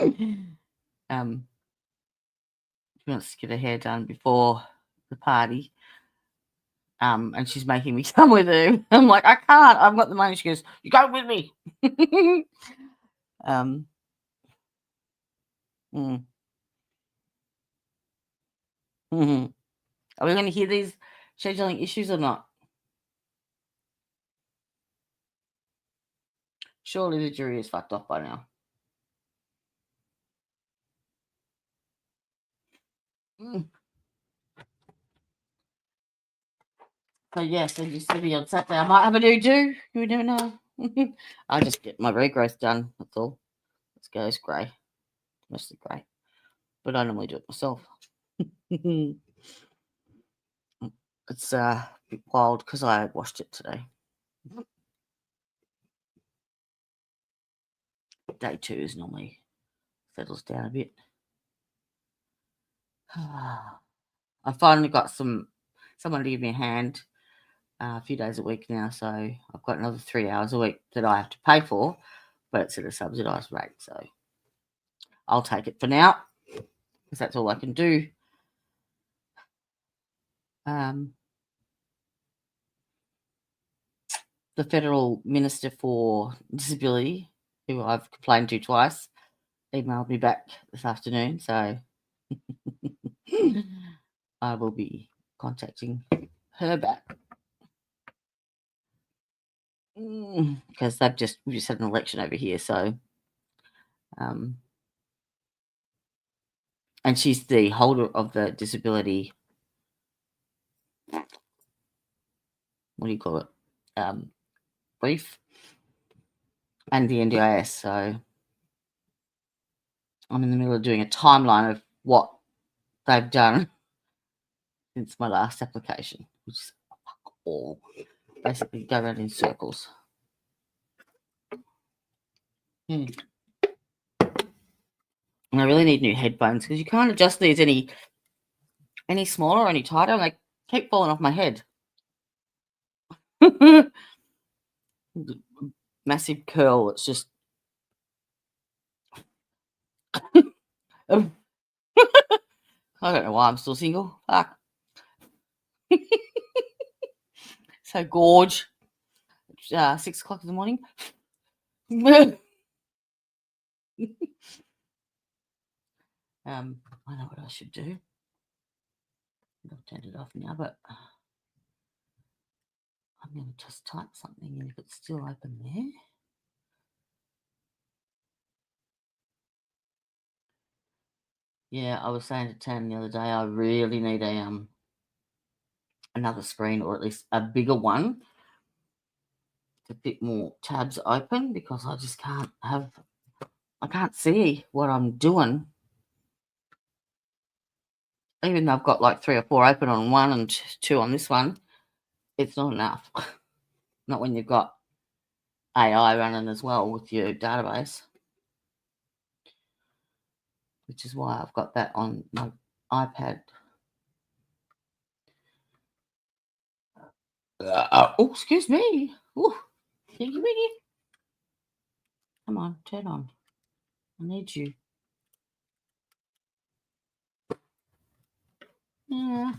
wants to get her hair done before the party. And she's making me come with her. I'm like, I can't. I've got the money. She goes, you go with me. Are we going to hear these scheduling issues or not? Surely the jury is fucked off by now. So yes, so you see me on Saturday. I might have a new do. You never know. I'll just get my regrowth done. That's all. Let's go. It's grey. Mostly grey. But I normally do it myself. It's a bit wild because I washed it today. Day 2 is normally settles down a bit. I finally got someone to give me a hand a few days a week now, so I've got another 3 hours a week that I have to pay for, but it's at a subsidised rate, so I'll take it for now because that's all I can do. The Federal Minister for Disability, who I've complained to twice, emailed me back this afternoon, so I will be contacting her back because we just had an election over here, so and she's the holder of the disability. What do you call it? Brief and the NDIS. So I'm in the middle of doing a timeline of what they've done since my last application, which is all basically go around in circles. And I really need new headphones because you can't adjust these any smaller or any tighter, and they keep falling off my head. Massive curl. It's just I don't know why I'm still single. Fuck. So gorge. 6 o'clock in the morning. I know what I should do. I've turned it off now, but I'm going to just type something in if it's still open there. Yeah, I was saying to Tam the other day, I really need a another screen, or at least a bigger one, to fit more tabs open, because I just can't see what I'm doing. Even though I've got like 3 or 4 open on one and 2 on this one, it's not enough. Not when you've got AI running as well with your database, which is why I've got that on my iPad. Oh, excuse me. Ooh, thank you, Minnie. Come on, turn on. I need you. Yeah.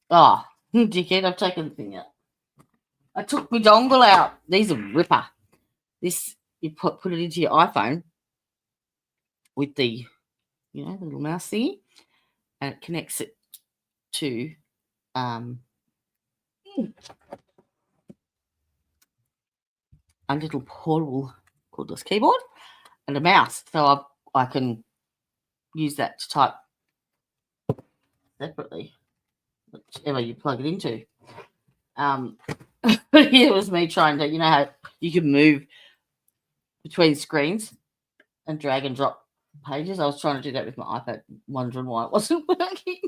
Oh, dickhead, I've taken the thing out. I took my dongle out. These are ripper. This, you put it into your iPhone with the, the little mouse thingy, and it connects it to a little portable cordless keyboard and a mouse, so I can use that to type separately, whichever you plug it into. It was me trying to, how you can move between screens and drag and drop pages. I was trying to do that with my iPad, wondering why it wasn't working.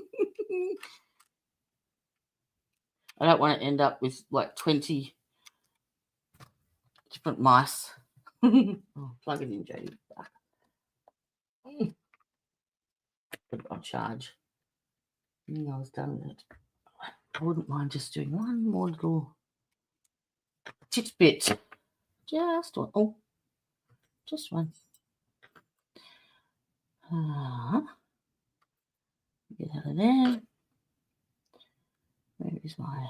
I don't want to end up with like 20 different mice. Oh, plug it in, Jodie. Put it on charge. I was done with it. I wouldn't mind just doing one more little tidbit. Just one. Oh, just one. Get out of there. Where is my...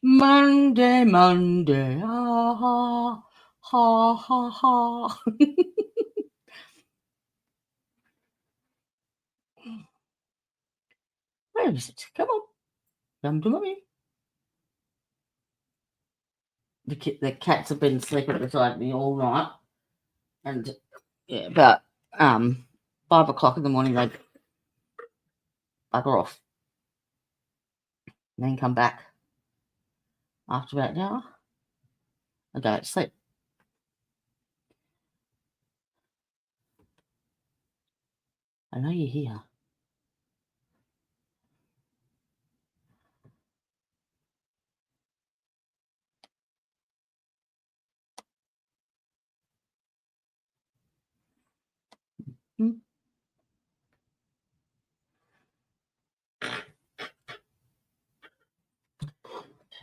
Monday, ha, ha, ha, ha. Where is it? Come on. Come to mommy. The cats have been sleeping beside me all night. And, yeah, about 5 o'clock in the morning, they bugger off. And then come back after about an hour and go to sleep. I know you're here. Turn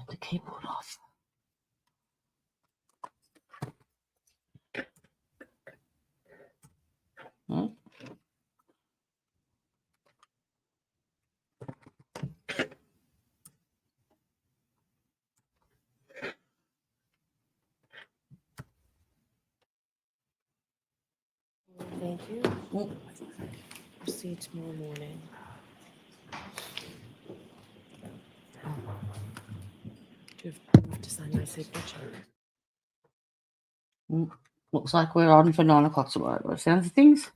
the keyboard off. Thank you. I'll see you tomorrow morning. Do you have to sign my signature? Looks like we're on for 9 o'clock tomorrow. By the sounds of things.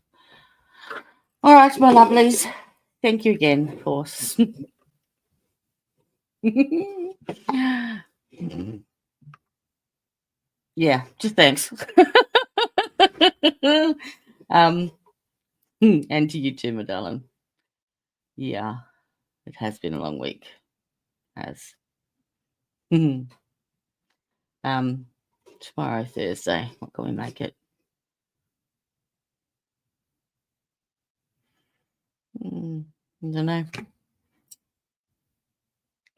All right, my lovelies. Thank you again, of course. Yeah, just thanks. And to you too, my darling. Yeah, it has been a long week. Tomorrow, Thursday. What can we make it? I don't know.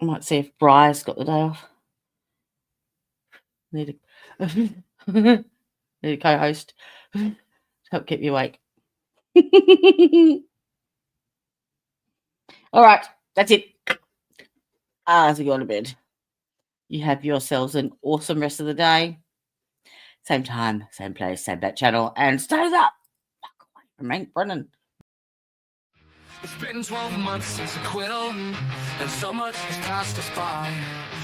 I might see if Briar's got the day off. Need a co-host to help keep you awake. All right, that's it. As we go to bed, you have yourselves an awesome rest of the day. Same time, same place, same bat channel, and stay up. Fuck away from Aint Brennan. It's been 12 months since I quit, and so much has passed us by.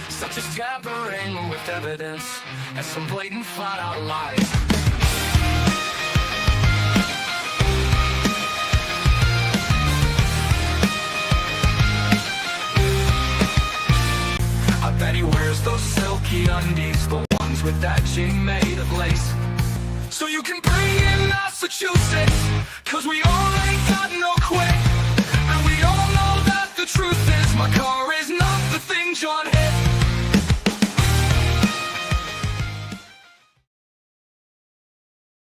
Such a tampering with evidence, and some blatant flat-out lies. I bet he wears those silky undies, the ones with that chain made of lace. So you can bring in Massachusetts, 'cause we all ain't got no quit.